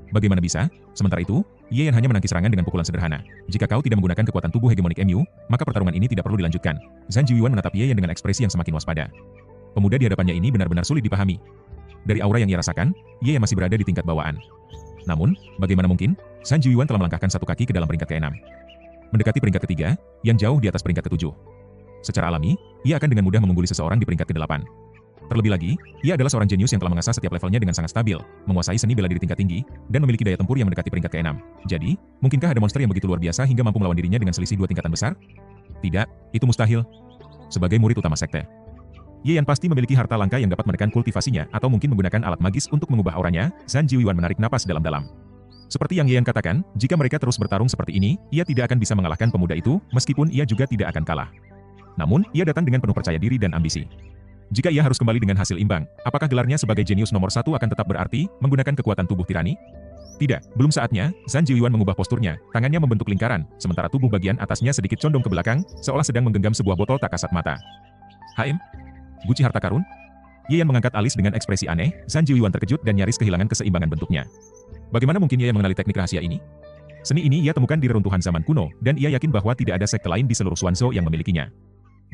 Bagaimana bisa? Sementara itu, Ye Yan hanya menangkis serangan dengan pukulan sederhana. Jika kau tidak menggunakan kekuatan tubuh hegemonik MU, maka pertarungan ini tidak perlu dilanjutkan. San Jiuan menatap Ye Yan dengan ekspresi yang semakin waspada. Pemuda di hadapannya ini benar-benar sulit dipahami. Dari aura yang ia rasakan, Ye Yan masih berada di tingkat bawaan. Namun, bagaimana mungkin? San Jiuan telah melangkahkan 1 kaki ke dalam peringkat ke-6. Mendekati peringkat ketiga, yang jauh di atas peringkat ke-7. Secara alami, ia akan dengan mudah mengungguli seseorang di peringkat ke-8. Terlebih lagi, ia adalah seorang jenius yang telah mengasah setiap levelnya dengan sangat stabil, menguasai seni bela diri tingkat tinggi, dan memiliki daya tempur yang mendekati peringkat ke-6. Jadi, mungkinkah ada monster yang begitu luar biasa hingga mampu melawan dirinya dengan selisih 2 tingkatan besar? Tidak, itu mustahil. Sebagai murid utama sekte, Ye Yan pasti memiliki harta langka yang dapat menekan kultivasinya atau mungkin menggunakan alat magis untuk mengubah auranya. San Jiuan menarik napas dalam-dalam. Seperti yang Ye Yan katakan, jika mereka terus bertarung seperti ini, ia tidak akan bisa mengalahkan pemuda itu, meskipun ia juga tidak akan kalah. Namun, ia datang dengan penuh percaya diri dan ambisi. Jika ia harus kembali dengan hasil imbang, apakah gelarnya sebagai jenius nomor 1 akan tetap berarti, menggunakan kekuatan tubuh tirani? Tidak, belum saatnya. San Jiuan mengubah posturnya, tangannya membentuk lingkaran, sementara tubuh bagian atasnya sedikit condong ke belakang, seolah sedang menggenggam sebuah botol tak kasat mata. HM? Guci harta karun? Ye Yan mengangkat alis dengan ekspresi aneh, San Jiuan terkejut dan nyaris kehilangan keseimbangan bentuknya. Bagaimana mungkin Ye Yan mengenali teknik rahasia ini? Seni ini ia temukan di reruntuhan zaman kuno, dan ia yakin bahwa tidak ada sekte lain di seluruh Xuanzhou yang memilikinya.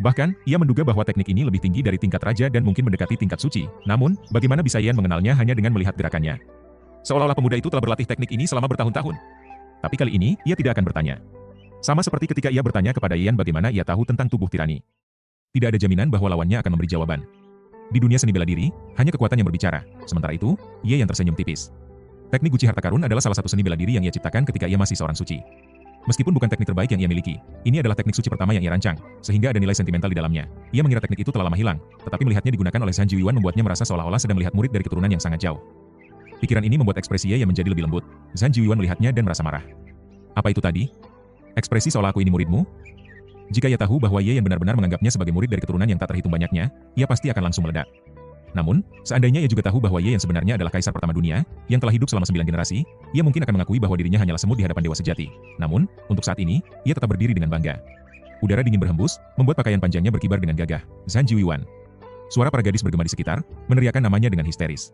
Bahkan, ia menduga bahwa teknik ini lebih tinggi dari tingkat raja dan mungkin mendekati tingkat suci. Namun, bagaimana bisa Yan mengenalnya hanya dengan melihat gerakannya? Seolah-olah pemuda itu telah berlatih teknik ini selama bertahun-tahun. Tapi kali ini, ia tidak akan bertanya. Sama seperti ketika ia bertanya kepada Yan bagaimana ia tahu tentang tubuh tirani. Tidak ada jaminan bahwa lawannya akan memberi jawaban. Di dunia seni bela diri, hanya kekuatan yang berbicara. Sementara itu, Ye Yan tersenyum tipis. Teknik Guci Harta Karun adalah salah satu seni bela diri yang ia ciptakan ketika ia masih seorang suci. Meskipun bukan teknik terbaik yang ia miliki, ini adalah teknik suci pertama yang ia rancang, sehingga ada nilai sentimental di dalamnya. Ia mengira teknik itu telah lama hilang, tetapi melihatnya digunakan oleh San Jiuan membuatnya merasa seolah-olah sedang melihat murid dari keturunan yang sangat jauh. Pikiran ini membuat ekspresi Ye Yan menjadi lebih lembut. San Jiuan melihatnya dan merasa marah. Apa itu tadi? Ekspresi seolah aku ini muridmu? Jika ia tahu bahwa Ye Yan benar-benar menganggapnya sebagai murid dari keturunan yang tak terhitung banyaknya, ia pasti akan langsung meledak. Namun, seandainya ia juga tahu bahwa Ye yang sebenarnya adalah kaisar pertama dunia, yang telah hidup selama 9 generasi, ia mungkin akan mengakui bahwa dirinya hanyalah semut di hadapan dewa sejati. Namun, untuk saat ini, ia tetap berdiri dengan bangga. Udara dingin berhembus, membuat pakaian panjangnya berkibar dengan gagah. Zhan Jiuyan. Suara para gadis bergema di sekitar, meneriakkan namanya dengan histeris.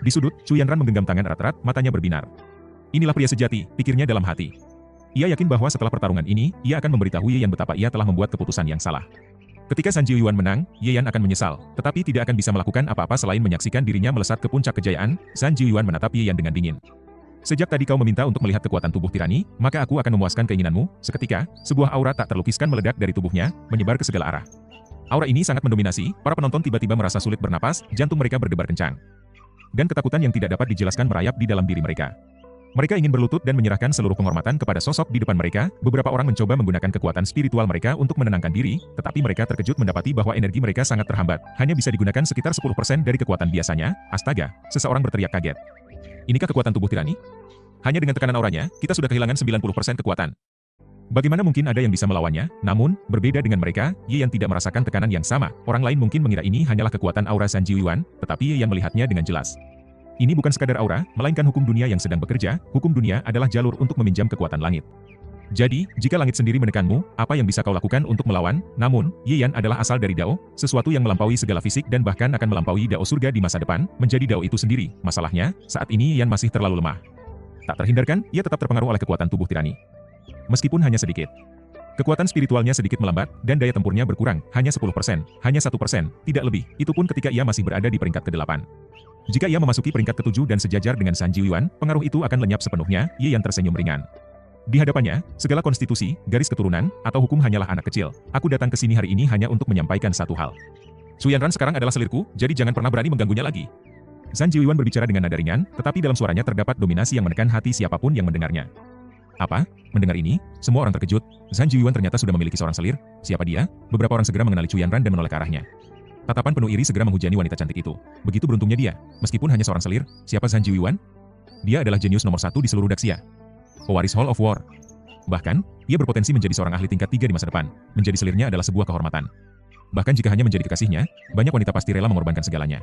Di sudut, Chu Yanran menggenggam tangan erat-erat, matanya berbinar. Inilah pria sejati, pikirnya dalam hati. Ia yakin bahwa setelah pertarungan ini, ia akan memberitahu Ye Yan betapa ia telah membuat keputusan yang salah. Ketika Zhan Jiuyan menang, Ye Yan akan menyesal, tetapi tidak akan bisa melakukan apa-apa selain menyaksikan dirinya melesat ke puncak kejayaan. Zhan Jiuyan menatap Ye Yan dengan dingin. Sejak tadi kau meminta untuk melihat kekuatan tubuh tirani, maka aku akan memuaskan keinginanmu. Seketika, sebuah aura tak terlukiskan meledak dari tubuhnya, menyebar ke segala arah. Aura ini sangat mendominasi, para penonton tiba-tiba merasa sulit bernapas, jantung mereka berdebar kencang. Dan ketakutan yang tidak dapat dijelaskan merayap di dalam diri mereka. Mereka ingin berlutut dan menyerahkan seluruh penghormatan kepada sosok di depan mereka. Beberapa orang mencoba menggunakan kekuatan spiritual mereka untuk menenangkan diri, tetapi mereka terkejut mendapati bahwa energi mereka sangat terhambat. Hanya bisa digunakan sekitar 10% dari kekuatan biasanya. Astaga, seseorang berteriak kaget. Inikah kekuatan tubuh tirani? Hanya dengan tekanan auranya, kita sudah kehilangan 90% kekuatan. Bagaimana mungkin ada yang bisa melawannya? Namun, berbeda dengan mereka, Ye Yan tidak merasakan tekanan yang sama. Orang lain mungkin mengira ini hanyalah kekuatan aura Zhan Jiuyan, tetapi Ye Yan melihatnya dengan jelas. Ini bukan sekadar aura, melainkan hukum dunia yang sedang bekerja. Hukum dunia adalah jalur untuk meminjam kekuatan langit. Jadi, jika langit sendiri menekanmu, apa yang bisa kau lakukan untuk melawan? Namun, Ye Yan adalah asal dari Dao, sesuatu yang melampaui segala fisik dan bahkan akan melampaui Dao surga di masa depan, menjadi Dao itu sendiri. Masalahnya, saat ini Ye Yan masih terlalu lemah. Tak terhindarkan, ia tetap terpengaruh oleh kekuatan tubuh tirani. Meskipun hanya sedikit. Kekuatan spiritualnya sedikit melambat, dan daya tempurnya berkurang, hanya 10%, hanya 1%, tidak lebih, itu pun ketika ia masih berada di peringkat ke-8. Jika ia memasuki peringkat ke-7 dan sejajar dengan Zhan Jiuyan, pengaruh itu akan lenyap sepenuhnya. Ye Yan tersenyum ringan. Di hadapannya, segala konstitusi, garis keturunan, atau hukum hanyalah anak kecil. Aku datang ke sini hari ini hanya untuk menyampaikan satu hal. Chu Yanran sekarang adalah selirku, jadi jangan pernah berani mengganggunya lagi. Zhan Jiuyan berbicara dengan nada ringan, tetapi dalam suaranya terdapat dominasi yang menekan hati siapapun yang mendengarnya. Apa? Mendengar ini, semua orang terkejut. Zhan Jiuyan ternyata sudah memiliki seorang selir. Siapa dia? Beberapa orang segera mengenali Chu Yanran dan menoleh ke arahnya. Tatapan penuh iri segera menghujani wanita cantik itu. Begitu beruntungnya dia. Meskipun hanya seorang selir, siapa Zhan Jiuyan? Dia adalah jenius nomor 1 di seluruh Daxia. Pewaris Hall of War. Bahkan, ia berpotensi menjadi seorang ahli tingkat 3 di masa depan. Menjadi selirnya adalah sebuah kehormatan. Bahkan jika hanya menjadi kekasihnya, banyak wanita pasti rela mengorbankan segalanya.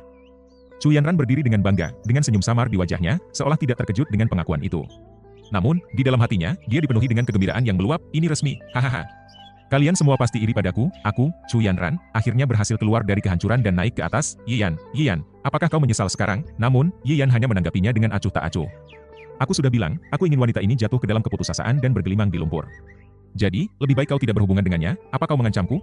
Chu Yanran berdiri dengan bangga, dengan senyum samar di wajahnya, seolah tidak terkejut dengan pengakuan itu. Namun, di dalam hatinya, dia dipenuhi dengan kegembiraan yang meluap. Ini resmi, hahaha. Kalian semua pasti iri padaku, aku, Chu Yanran, akhirnya berhasil keluar dari kehancuran dan naik ke atas. Ye Yan, apakah kau menyesal sekarang? Namun, Ye Yan hanya menanggapinya dengan acuh tak acuh. Aku sudah bilang, aku ingin wanita ini jatuh ke dalam keputusasaan dan bergelimang di lumpur. Jadi, lebih baik kau tidak berhubungan dengannya. Apa kau mengancamku?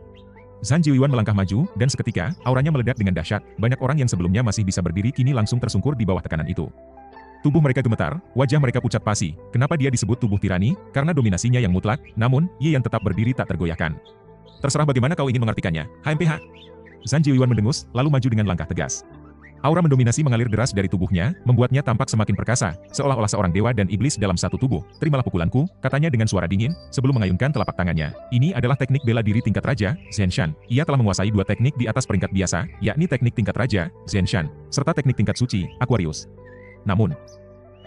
Zhan Jiuyan melangkah maju, dan seketika, auranya meledak dengan dahsyat. Banyak orang yang sebelumnya masih bisa berdiri kini langsung tersungkur di bawah tekanan itu. Tubuh mereka gemetar, wajah mereka pucat pasi. Kenapa dia disebut tubuh tirani? Karena dominasinya yang mutlak. Namun, Ye Yan tetap berdiri tak tergoyahkan. Terserah bagaimana kau ingin mengartikannya, HMPH. Zhan Jiuyan mendengus, lalu maju dengan langkah tegas. Aura mendominasi mengalir deras dari tubuhnya, membuatnya tampak semakin perkasa, seolah-olah seorang dewa dan iblis dalam satu tubuh. Terimalah pukulanku, katanya dengan suara dingin, sebelum mengayunkan telapak tangannya. Ini adalah teknik bela diri tingkat raja, Zhenshan. Ia telah menguasai 2 teknik di atas peringkat biasa, yakni teknik tingkat raja, Zhenshan, serta teknik tingkat suci, Aquarius. Namun,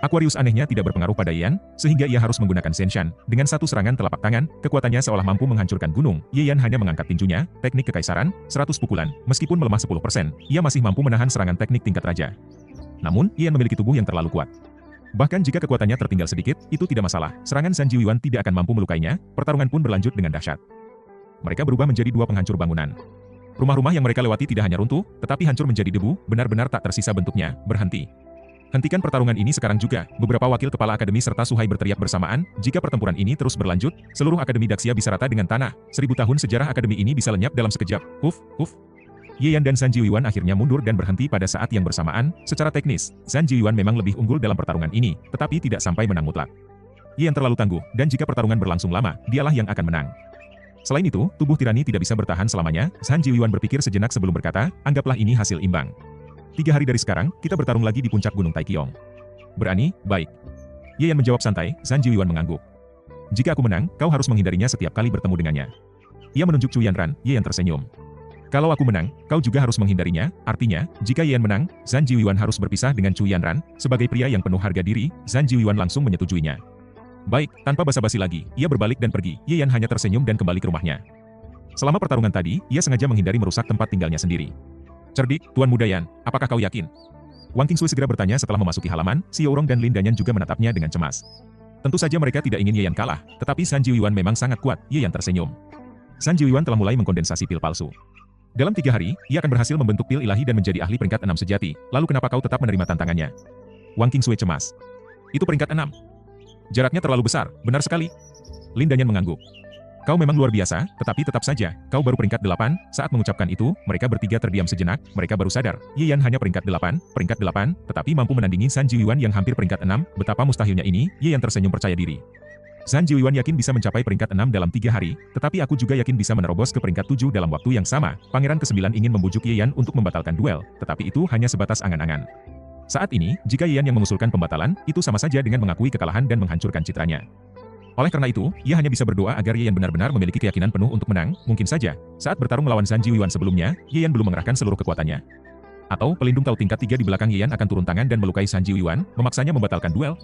Aquarius anehnya tidak berpengaruh pada Ye Yan, sehingga ia harus menggunakan Zhenshan. Dengan satu serangan telapak tangan, kekuatannya seolah mampu menghancurkan gunung. Ye Yan hanya mengangkat tinjunya, teknik kekaisaran, 100 pukulan. Meskipun melemah 10%, ia masih mampu menahan serangan teknik tingkat raja. Namun, Ye Yan memiliki tubuh yang terlalu kuat. Bahkan jika kekuatannya tertinggal sedikit, itu tidak masalah. Serangan Zhan Jiuyan tidak akan mampu melukainya, pertarungan pun berlanjut dengan dahsyat. Mereka berubah menjadi 2 penghancur bangunan. Rumah-rumah yang mereka lewati tidak hanya runtuh, tetapi hancur menjadi debu, benar-benar tak tersisa bentuknya. Berhenti. Hentikan pertarungan ini sekarang juga. Beberapa wakil kepala akademi serta Suhai berteriak bersamaan. Jika pertempuran ini terus berlanjut, seluruh akademi Daxia bisa rata dengan tanah. 1000 tahun sejarah akademi ini bisa lenyap dalam sekejap. Huf. Ye Yan dan Zhan Jiuyan akhirnya mundur dan berhenti pada saat yang bersamaan. Secara teknis, Zhan Jiuyan memang lebih unggul dalam pertarungan ini, tetapi tidak sampai menang mutlak. Ye Yan terlalu tangguh, dan jika pertarungan berlangsung lama, dialah yang akan menang. Selain itu, tubuh tirani tidak bisa bertahan selamanya. Zhan Jiuyan berpikir sejenak sebelum berkata, anggaplah ini hasil imbang. 3 hari dari sekarang, kita bertarung lagi di puncak Gunung Taiqiong. Berani? Baik. Ye Yan menjawab santai. Zhan Jiuyan mengangguk. Jika aku menang, kau harus menghindarinya setiap kali bertemu dengannya. Ia menunjuk Chu Yanran. Ye Yan tersenyum. Kalau aku menang, kau juga harus menghindarinya. Artinya, jika Ye Yan menang, Zhan Jiuyan harus berpisah dengan Chu Yanran. Sebagai pria yang penuh harga diri, Zhan Jiuyan langsung menyetujuinya. Baik, tanpa basa-basi lagi, ia berbalik dan pergi. Ye Yan hanya tersenyum dan kembali ke rumahnya. Selama pertarungan tadi, ia sengaja menghindari merusak tempat tinggalnya sendiri. Cerdik, Tuan Muda Yan, apakah kau yakin? Wang Qingsui segera bertanya setelah memasuki halaman, Xiao Rong dan Lin Danyan juga menatapnya dengan cemas. Tentu saja mereka tidak ingin Ye Yan kalah, tetapi San Jiuan memang sangat kuat, Ye Yan tersenyum. San Jiuan telah mulai mengkondensasi pil palsu. Dalam 3 hari, ia akan berhasil membentuk pil ilahi dan menjadi ahli peringkat 6 sejati, lalu kenapa kau tetap menerima tantangannya? Wang Qingsui cemas. Itu peringkat 6. Jaraknya terlalu besar, benar sekali. Lin Danyan mengangguk. Kau memang luar biasa, tetapi tetap saja, kau baru peringkat 8, saat mengucapkan itu, mereka bertiga terdiam sejenak, mereka baru sadar, Ye Yan hanya peringkat 8, tetapi mampu menandingi San Jiuan yang hampir peringkat 6, betapa mustahilnya ini, Ye Yan tersenyum percaya diri. San Jiuan yakin bisa mencapai peringkat 6 dalam 3 hari, tetapi aku juga yakin bisa menerobos ke peringkat 7 dalam waktu yang sama. Pangeran ke-9 ingin membujuk Ye Yan untuk membatalkan duel, tetapi itu hanya sebatas angan-angan. Saat ini, jika Ye Yan yang mengusulkan pembatalan, itu sama saja dengan mengakui kekalahan dan menghancurkan citranya. Oleh karena itu, ia hanya bisa berdoa agar Ye Yan benar-benar memiliki keyakinan penuh untuk menang. Mungkin saja, saat bertarung melawan San Jiuan sebelumnya, Ye Yan belum mengerahkan seluruh kekuatannya. Atau pelindung Tao tingkat 3 di belakang Ye Yan akan turun tangan dan melukai San Jiuan, memaksanya membatalkan duel.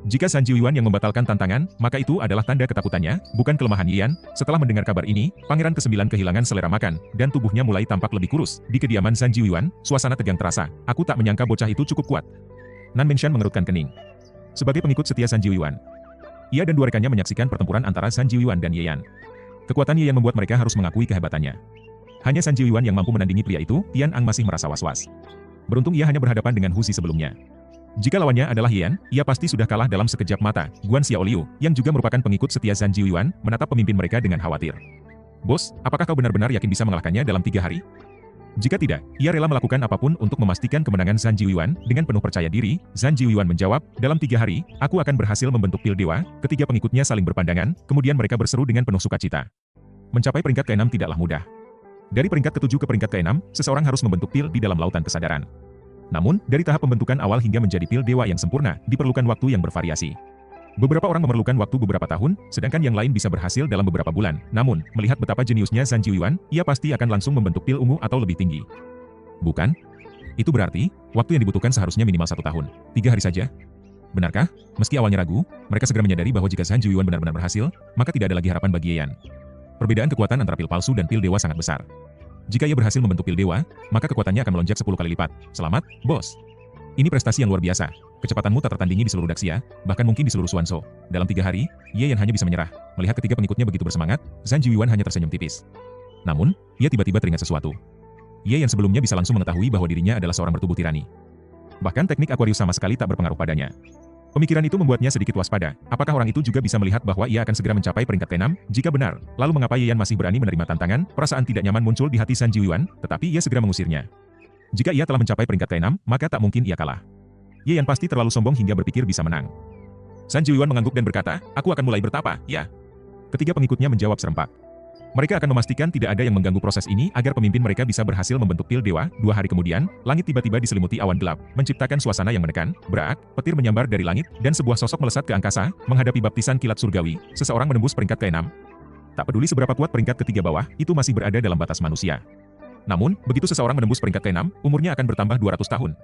Jika San Jiuan yang membatalkan tantangan, maka itu adalah tanda ketakutannya, bukan kelemahan Ye Yan. Setelah mendengar kabar ini, Pangeran ke-9 kehilangan selera makan, dan tubuhnya mulai tampak lebih kurus. Di kediaman San Jiuan, suasana tegang terasa. Aku tak menyangka bocah itu cukup kuat. Nan Menshan mengerutkan kening. Sebagai pengikut setia San Jiuan, ia dan 2 rekannya menyaksikan pertempuran antara San Jiuan dan Ye Yan. Kekuatan Ye Yan membuat mereka harus mengakui kehebatannya. Hanya San Jiuan yang mampu menandingi pria itu, Tian Ang masih merasa was-was. Beruntung ia hanya berhadapan dengan Hu Xi sebelumnya. Jika lawannya adalah Ye Yan, ia pasti sudah kalah dalam sekejap mata. Guan Xiaoliu, yang juga merupakan pengikut setia San Jiuan, menatap pemimpin mereka dengan khawatir. Bos, apakah kau benar-benar yakin bisa mengalahkannya dalam 3 hari? Jika tidak, ia rela melakukan apapun untuk memastikan kemenangan San Jiuan. Dengan penuh percaya diri, San Jiuan menjawab, dalam 3 hari, aku akan berhasil membentuk pil dewa. Ketiga pengikutnya saling berpandangan, kemudian mereka berseru dengan penuh sukacita. Mencapai peringkat ke-6 tidaklah mudah. Dari peringkat ke-7 ke peringkat ke-6, seseorang harus membentuk pil di dalam lautan kesadaran. Namun, dari tahap pembentukan awal hingga menjadi pil dewa yang sempurna, diperlukan waktu yang bervariasi. Beberapa orang memerlukan waktu beberapa tahun, sedangkan yang lain bisa berhasil dalam beberapa bulan. Namun, melihat betapa jeniusnya San Jiuan, ia pasti akan langsung membentuk pil ungu atau lebih tinggi. Bukan? Itu berarti, waktu yang dibutuhkan seharusnya minimal 1 tahun. 3 hari saja? Benarkah? Meski awalnya ragu, mereka segera menyadari bahwa jika San Jiuan benar-benar berhasil, maka tidak ada lagi harapan bagi Ye Yan. Perbedaan kekuatan antara pil palsu dan pil dewa sangat besar. Jika ia berhasil membentuk pil dewa, maka kekuatannya akan melonjak 10 kali lipat. Selamat, bos! Ini prestasi yang luar biasa. Kecepatanmu tak tertandingi di seluruh Daxia, bahkan mungkin di seluruh Suanzhou. Dalam 3 hari, Ye Yan hanya bisa menyerah. Melihat ketiga pengikutnya begitu bersemangat, San Jiuan hanya tersenyum tipis. Namun, ia tiba-tiba teringat sesuatu. Ye Yan sebelumnya bisa langsung mengetahui bahwa dirinya adalah seorang bertubuh tirani. Bahkan teknik Aquarius sama sekali tak berpengaruh padanya. Pemikiran itu membuatnya sedikit waspada. Apakah orang itu juga bisa melihat bahwa ia akan segera mencapai peringkat ke-6? Jika benar, lalu mengapa Ye Yan masih berani menerima tantangan? Perasaan tidak nyaman muncul di hati San Jiuan, tetapi ia segera mengusirnya. Jika ia telah mencapai peringkat ke-6, maka tak mungkin ia kalah. Ye Yan pasti terlalu sombong hingga berpikir bisa menang. San Jiuan mengangguk dan berkata, aku akan mulai bertapa, ya. Ketiga pengikutnya menjawab serempak. Mereka akan memastikan tidak ada yang mengganggu proses ini agar pemimpin mereka bisa berhasil membentuk pil dewa. 2 hari kemudian, langit tiba-tiba diselimuti awan gelap, menciptakan suasana yang menekan. Berak, petir menyambar dari langit, dan sebuah sosok melesat ke angkasa, menghadapi baptisan kilat surgawi. Seseorang menembus peringkat ke-6. Tak peduli seberapa kuat peringkat ketiga bawah, itu masih berada dalam batas manusia. Namun, begitu seseorang menembus peringkat ke-6, umurnya akan bertambah 200 tahun.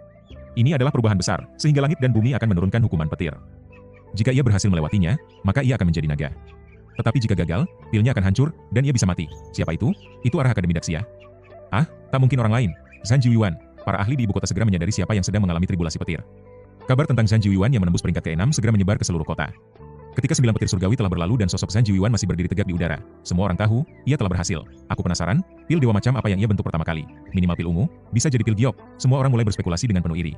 Ini adalah perubahan besar, sehingga langit dan bumi akan menurunkan hukuman petir. Jika ia berhasil melewatinya, maka ia akan menjadi naga. Tetapi jika gagal, pilnya akan hancur, dan ia bisa mati. Siapa itu? Itu arah Akademi Daxia. Ah, tak mungkin orang lain. San Jiuan. Para ahli di ibu kota segera menyadari siapa yang sedang mengalami tribulasi petir. Kabar tentang San Jiuan yang menembus peringkat ke-6 segera menyebar ke seluruh kota. Ketika 9 petir surgawi telah berlalu dan sosok San Jiuan masih berdiri tegak di udara, semua orang tahu, ia telah berhasil. Aku penasaran, pil dewa macam apa yang ia bentuk pertama kali? Minimal pil ungu, bisa jadi pil giok. Semua orang mulai berspekulasi dengan penuh iri.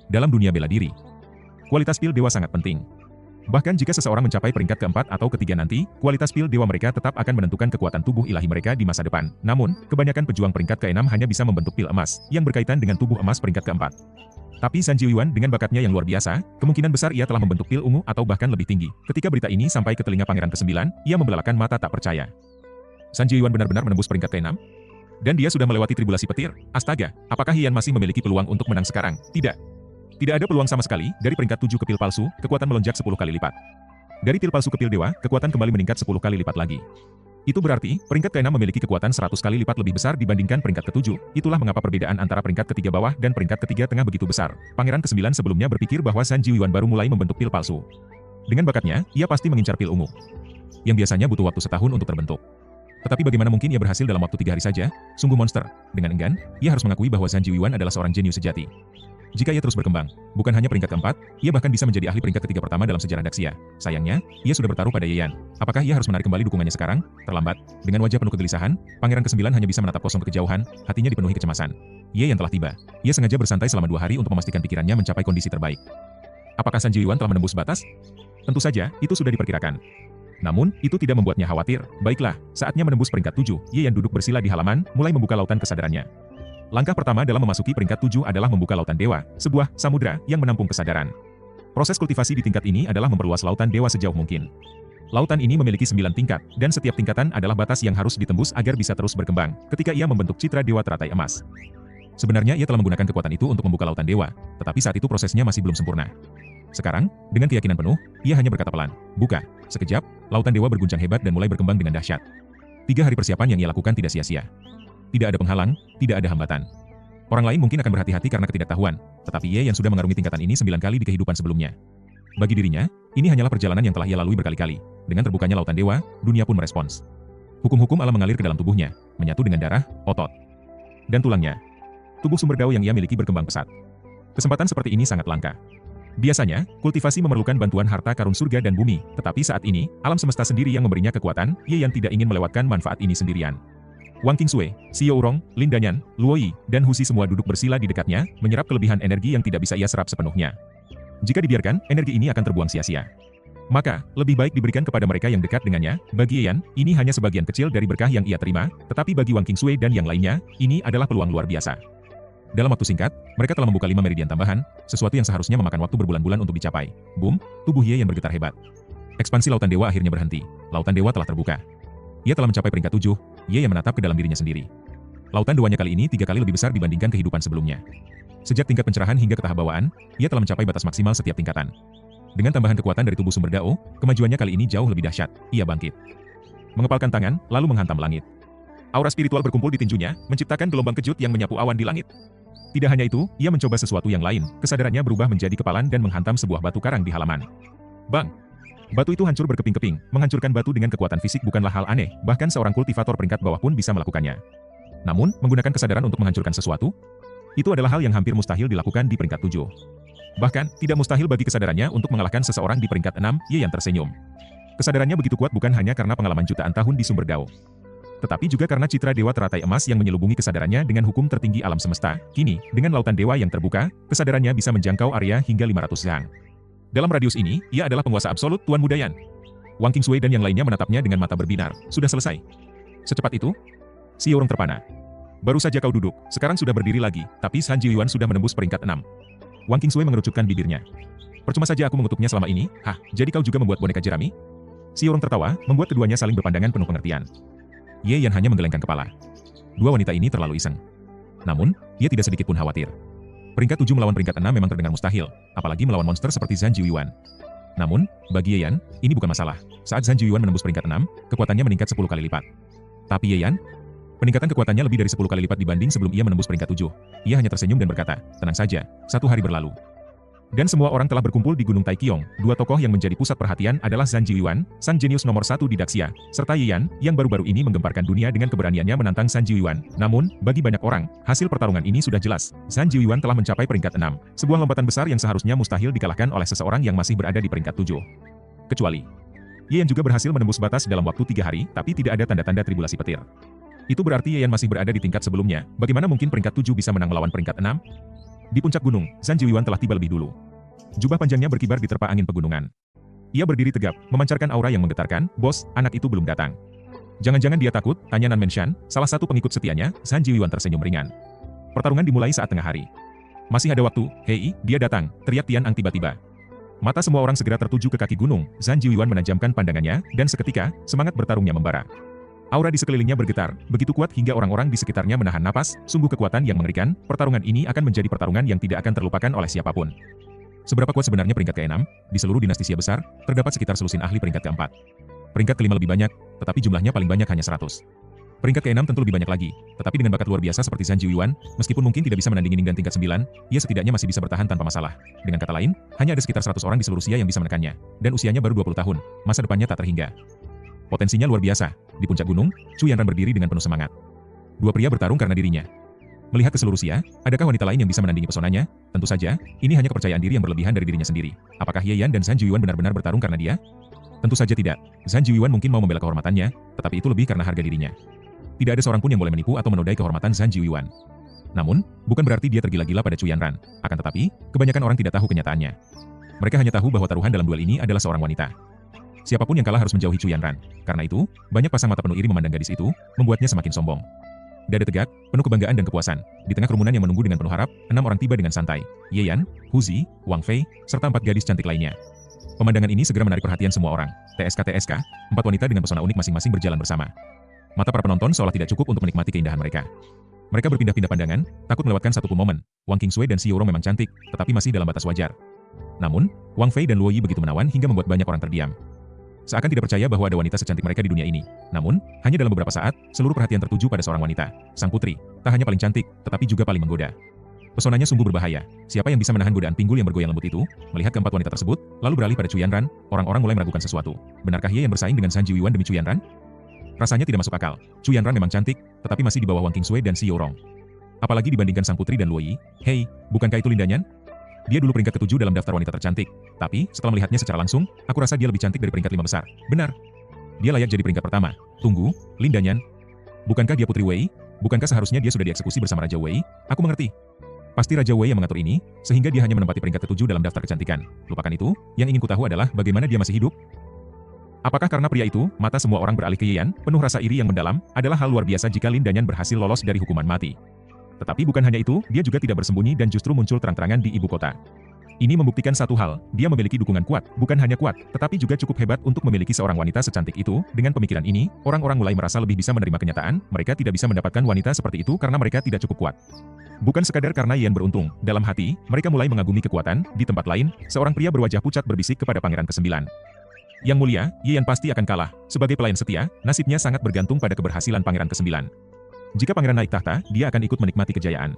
Dalam dunia bela diri, kualitas pil dewa sangat penting. Bahkan jika seseorang mencapai peringkat ke-4 atau ke-3 nanti, kualitas pil dewa mereka tetap akan menentukan kekuatan tubuh ilahi mereka di masa depan. Namun, kebanyakan pejuang peringkat ke-6 hanya bisa membentuk pil emas, yang berkaitan dengan tubuh emas peringkat ke-4. Tapi San Jiuan dengan bakatnya yang luar biasa, kemungkinan besar ia telah membentuk pil ungu atau bahkan lebih tinggi. Ketika berita ini sampai ke telinga Pangeran ke-9, ia membelalakan mata tak percaya. San Jiuan benar-benar menembus peringkat ke-6? Dan dia sudah melewati tribulasi petir? Astaga, apakah Yan masih memiliki peluang untuk menang sekarang? Tidak. Tidak ada peluang sama sekali. Dari peringkat 7 ke pil palsu, kekuatan melonjak 10 kali lipat. Dari pil palsu ke pil dewa, kekuatan kembali meningkat 10 kali lipat lagi. Itu berarti, peringkat ke-6 memiliki kekuatan 100 kali lipat lebih besar dibandingkan peringkat ke-7. Itulah mengapa perbedaan antara peringkat ketiga bawah dan peringkat ketiga tengah begitu besar. Pangeran ke-9 sebelumnya berpikir bahwa San Jiuan baru mulai membentuk pil palsu. Dengan bakatnya, ia pasti mengincar pil ungu, yang biasanya butuh waktu setahun untuk terbentuk. Tetapi bagaimana mungkin ia berhasil dalam waktu 3 hari saja? Sungguh monster. Dengan enggan, ia harus mengakui bahwa Zhang Jiuan adalah seorang jenius sejati. Jika ia terus berkembang, bukan hanya peringkat keempat, ia bahkan bisa menjadi ahli peringkat ketiga pertama dalam sejarah Daxia. Sayangnya, ia sudah bertaruh pada Ye Yan. Apakah ia harus menarik kembali dukungannya sekarang? Terlambat. Dengan wajah penuh kegelisahan, Pangeran ke-9 hanya bisa menatap kosong ke kejauhan, hatinya dipenuhi kecemasan. Ye Yan telah tiba. Ia sengaja bersantai selama 2 hari untuk memastikan pikirannya mencapai kondisi terbaik. Apakah Zhang Jiuan telah menembus batas? Tentu saja, itu sudah diperkirakan. Namun, itu tidak membuatnya khawatir. Baiklah, saatnya menembus peringkat 7. Ye Yan duduk bersila di halaman, mulai membuka lautan kesadarannya. Langkah pertama dalam memasuki peringkat 7 adalah membuka lautan dewa, sebuah samudra yang menampung kesadaran. Proses kultivasi di tingkat ini adalah memperluas lautan dewa sejauh mungkin. Lautan ini memiliki 9 tingkat, dan setiap tingkatan adalah batas yang harus ditembus agar bisa terus berkembang, ketika ia membentuk citra dewa teratai emas. Sebenarnya ia telah menggunakan kekuatan itu untuk membuka lautan dewa, tetapi saat itu prosesnya masih belum sempurna. Sekarang, dengan keyakinan penuh, ia hanya berkata pelan, "Buka." Sekejap, lautan dewa berguncang hebat dan mulai berkembang dengan dahsyat. 3 hari persiapan yang ia lakukan tidak sia-sia. Tidak ada penghalang, tidak ada hambatan. Orang lain mungkin akan berhati-hati karena ketidaktahuan, tetapi Ye yang sudah mengarungi tingkatan ini 9 kali di kehidupan sebelumnya. Bagi dirinya, ini hanyalah perjalanan yang telah ia lalui berkali-kali. Dengan terbukanya lautan dewa, dunia pun merespons. Hukum-hukum alam mengalir ke dalam tubuhnya, menyatu dengan darah, otot, dan tulangnya. Tubuh sumber dao yang ia miliki berkembang pesat. Kesempatan seperti ini sangat langka. Biasanya, kultivasi memerlukan bantuan harta karun surga dan bumi, tetapi saat ini, alam semesta sendiri yang memberinya kekuatan. Ye yang tidak ingin melewatkan manfaat ini sendirian. Wang Qingsui, Xiao Urong, Lin Danyan, Luo Yi, dan Husi semua duduk bersila di dekatnya, menyerap kelebihan energi yang tidak bisa ia serap sepenuhnya. Jika dibiarkan, energi ini akan terbuang sia-sia. Maka, lebih baik diberikan kepada mereka yang dekat dengannya. Bagi Ye Yan, ini hanya sebagian kecil dari berkah yang ia terima, tetapi bagi Wang Qingsui dan yang lainnya, ini adalah peluang luar biasa. Dalam waktu singkat, mereka telah membuka 5 meridian tambahan, sesuatu yang seharusnya memakan waktu berbulan-bulan untuk dicapai. Boom, tubuh Ye yang bergetar hebat. Ekspansi lautan dewa akhirnya berhenti. Lautan dewa telah terbuka. Ia telah mencapai peringkat 7, Ye yang menatap ke dalam dirinya sendiri. Lautan dewanya kali ini 3 kali lebih besar dibandingkan kehidupan sebelumnya. Sejak tingkat pencerahan hingga ketahabawaan, ia telah mencapai batas maksimal setiap tingkatan. Dengan tambahan kekuatan dari tubuh sumber dao, kemajuannya kali ini jauh lebih dahsyat. Ia bangkit. Mengepalkan tangan, lalu menghantam langit. Aura spiritual berkumpul di tinjunya, menciptakan gelombang kejut yang menyapu awan di langit. Tidak hanya itu, ia mencoba sesuatu yang lain. Kesadarannya berubah menjadi kepalan dan menghantam sebuah batu karang di halaman. Bang! Batu itu hancur berkeping-keping. Menghancurkan batu dengan kekuatan fisik bukanlah hal aneh, bahkan seorang kultivator peringkat bawah pun bisa melakukannya. Namun, menggunakan kesadaran untuk menghancurkan sesuatu, itu adalah hal yang hampir mustahil dilakukan di peringkat 7. Bahkan, tidak mustahil bagi kesadarannya untuk mengalahkan seseorang di peringkat 6, Ye yang tersenyum. Kesadarannya begitu kuat bukan hanya karena pengalaman jutaan tahun di sumber dao, tetapi juga karena citra dewa teratai emas yang menyelubungi kesadarannya dengan hukum tertinggi alam semesta. Kini, dengan lautan dewa yang terbuka, kesadarannya bisa menjangkau area hingga 500 zhang. Dalam radius ini, ia adalah penguasa absolut Tuan Muda Yan. Wang Qingsui dan yang lainnya menatapnya dengan mata berbinar. Sudah selesai. Secepat itu, Xiao Urong terpana. Baru saja kau duduk, sekarang sudah berdiri lagi, tapi Zhang Jiuan sudah menembus peringkat 6. Wang Qingsui mengerucutkan bibirnya. Percuma saja aku mengutuknya selama ini, hah, jadi kau juga membuat boneka jerami? Xiao Urong tertawa, membuat keduanya saling berpandangan penuh pengertian. Ye Yan hanya menggelengkan kepala. Dua wanita ini terlalu iseng. Namun, ia tidak sedikit pun khawatir. Peringkat 7 melawan peringkat 6 memang terdengar mustahil, apalagi melawan monster seperti Zhang Jiuan. Namun, bagi Ye Yan, ini bukan masalah. Saat Zhang Jiuan menembus peringkat 6, kekuatannya meningkat 10 kali lipat. Tapi Ye Yan, peningkatan kekuatannya lebih dari 10 kali lipat dibanding sebelum ia menembus peringkat 7. Ia hanya tersenyum dan berkata, tenang saja, 1 hari berlalu. Dan semua orang telah berkumpul di Gunung Taiqiong. Dua tokoh yang menjadi pusat perhatian adalah Zhang Jiuan, sang jenius nomor 1 di Daxia, serta Ye Yan, yang baru-baru ini menggemparkan dunia dengan keberaniannya menantang Zhang Jiuan. Namun, bagi banyak orang, hasil pertarungan ini sudah jelas. Zhang Jiuan telah mencapai peringkat 6, sebuah lompatan besar yang seharusnya mustahil dikalahkan oleh seseorang yang masih berada di peringkat 7. Kecuali, Ye Yan juga berhasil menembus batas dalam waktu 3 hari, tapi tidak ada tanda-tanda tribulasi petir. Itu berarti Ye Yan masih berada di tingkat sebelumnya. Bagaimana mungkin peringkat 7 bisa menang melawan peringkat 6? Di puncak gunung, Zhang Jiuan telah tiba lebih dulu. Jubah panjangnya berkibar di terpa angin pegunungan. Ia berdiri tegap, memancarkan aura yang menggetarkan. Bos, anak itu belum datang. Jangan-jangan dia takut, tanya Nan Menshan, salah satu pengikut setianya. Zhang Jiuan tersenyum ringan. Pertarungan dimulai saat tengah hari. Masih ada waktu, hei, dia datang, teriak Tian Ang tiba-tiba. Mata semua orang segera tertuju ke kaki gunung. Zhang Jiuan menajamkan pandangannya, dan seketika, semangat bertarungnya membara. Aura di sekelilingnya bergetar, begitu kuat hingga orang-orang di sekitarnya menahan napas. Sungguh kekuatan yang mengerikan. Pertarungan ini akan menjadi pertarungan yang tidak akan terlupakan oleh siapapun. Seberapa kuat sebenarnya peringkat ke-6? Di seluruh dinasti Xia besar, terdapat sekitar selusin ahli peringkat ke-4. Peringkat ke-5 lebih banyak, tetapi jumlahnya paling banyak hanya 100. Peringkat ke-6 tentu lebih banyak lagi, tetapi dengan bakat luar biasa seperti Zhang Jiuan, meskipun mungkin tidak bisa menandingi Ningdan tingkat 9, ia setidaknya masih bisa bertahan tanpa masalah. Dengan kata lain, hanya ada sekitar 100 orang di seluruh Xia yang bisa menekannya, dan usianya baru 20 tahun, masa depannya tak terhingga. Potensinya luar biasa. Di puncak gunung, Chu Yanran berdiri dengan penuh semangat. Dua pria bertarung karena dirinya. Melihat ke seluruh Xia, adakah wanita lain yang bisa menandingi pesonanya? Tentu saja, ini hanya kepercayaan diri yang berlebihan dari dirinya sendiri. Apakah Ye Yan dan Zhan Jiuan benar-benar bertarung karena dia? Tentu saja tidak. Zhan Jiuan mungkin mau membela kehormatannya, tetapi itu lebih karena harga dirinya. Tidak ada seorang pun yang boleh menipu atau menodai kehormatan Zhan Jiuan. Namun, bukan berarti dia tergila-gila pada Chu Yanran. Akan tetapi, kebanyakan orang tidak tahu kenyataannya. Mereka hanya tahu bahwa taruhan dalam duel ini adalah seorang wanita. Siapapun yang kalah harus menjauhi Chu Yanran. Karena itu, banyak pasang mata penuh iri memandang gadis itu, membuatnya semakin sombong. Dada tegak, penuh kebanggaan dan kepuasan. Di tengah kerumunan yang menunggu dengan penuh harap, 6 orang tiba dengan santai. Ye Yan, Hu Zi, Wang Fei, serta 4 gadis cantik lainnya. Pemandangan ini segera menarik perhatian semua orang. TSK, 4 wanita dengan pesona unik masing-masing berjalan bersama. Mata para penonton seolah tidak cukup untuk menikmati keindahan mereka. Mereka berpindah-pindah pandangan, takut melewatkan satu pun momen. Wang Qingsui dan Xiao Rong memang cantik, tetapi masih dalam batas wajar. Namun, Wang Fei dan Luo Yi begitu menawan hingga membuat banyak orang terdiam. Seakan tidak percaya bahwa ada wanita secantik mereka di dunia ini. Namun, hanya dalam beberapa saat, seluruh perhatian tertuju pada seorang wanita, sang putri, tak hanya paling cantik, tetapi juga paling menggoda. Pesonanya sungguh berbahaya. Siapa yang bisa menahan godaan pinggul yang bergoyang lembut itu? Melihat keempat wanita tersebut, lalu beralih pada Chu Yanran, orang-orang mulai meragukan sesuatu. Benarkah Ye yang bersaing dengan Zhan Jiuan demi Chu Yanran? Rasanya tidak masuk akal. Chu Yanran memang cantik, tetapi masih di bawah Wang Qingsui dan Xiao Rong. Apalagi dibandingkan sang putri dan Luo Yi. Hei, bukankah itu Lin Danyan? Dia dulu peringkat ke-7 dalam daftar wanita tercantik. Tapi, setelah melihatnya secara langsung, aku rasa dia lebih cantik dari peringkat 5 besar. Benar. Dia layak jadi peringkat pertama. Tunggu, Lin Danyan. Bukankah dia Putri Wei? Bukankah seharusnya dia sudah dieksekusi bersama Raja Wei? Aku mengerti. Pasti Raja Wei yang mengatur ini, sehingga dia hanya menempati peringkat ke-7 dalam daftar kecantikan. Lupakan itu, yang ingin kutahu adalah bagaimana dia masih hidup. Apakah karena pria itu, mata semua orang beralih ke Ye Yan, penuh rasa iri yang mendalam, adalah hal luar biasa jika Lin Danyan berhasil lolos dari hukuman mati. Tetapi bukan hanya itu, dia juga tidak bersembunyi dan justru muncul terang-terangan di ibu kota. Ini membuktikan satu hal, dia memiliki dukungan kuat, bukan hanya kuat, tetapi juga cukup hebat untuk memiliki seorang wanita secantik itu. Dengan pemikiran ini, orang-orang mulai merasa lebih bisa menerima kenyataan, mereka tidak bisa mendapatkan wanita seperti itu karena mereka tidak cukup kuat. Bukan sekadar karena Ye Yan beruntung, dalam hati, mereka mulai mengagumi kekuatan. Di tempat lain, seorang pria berwajah pucat berbisik kepada Pangeran ke-9. Yang mulia, Ye Yan pasti akan kalah. Sebagai pelayan setia, nasibnya sangat bergantung pada keberhasilan Pangeran ke-9. Jika Pangeran naik tahta, dia akan ikut menikmati kejayaan.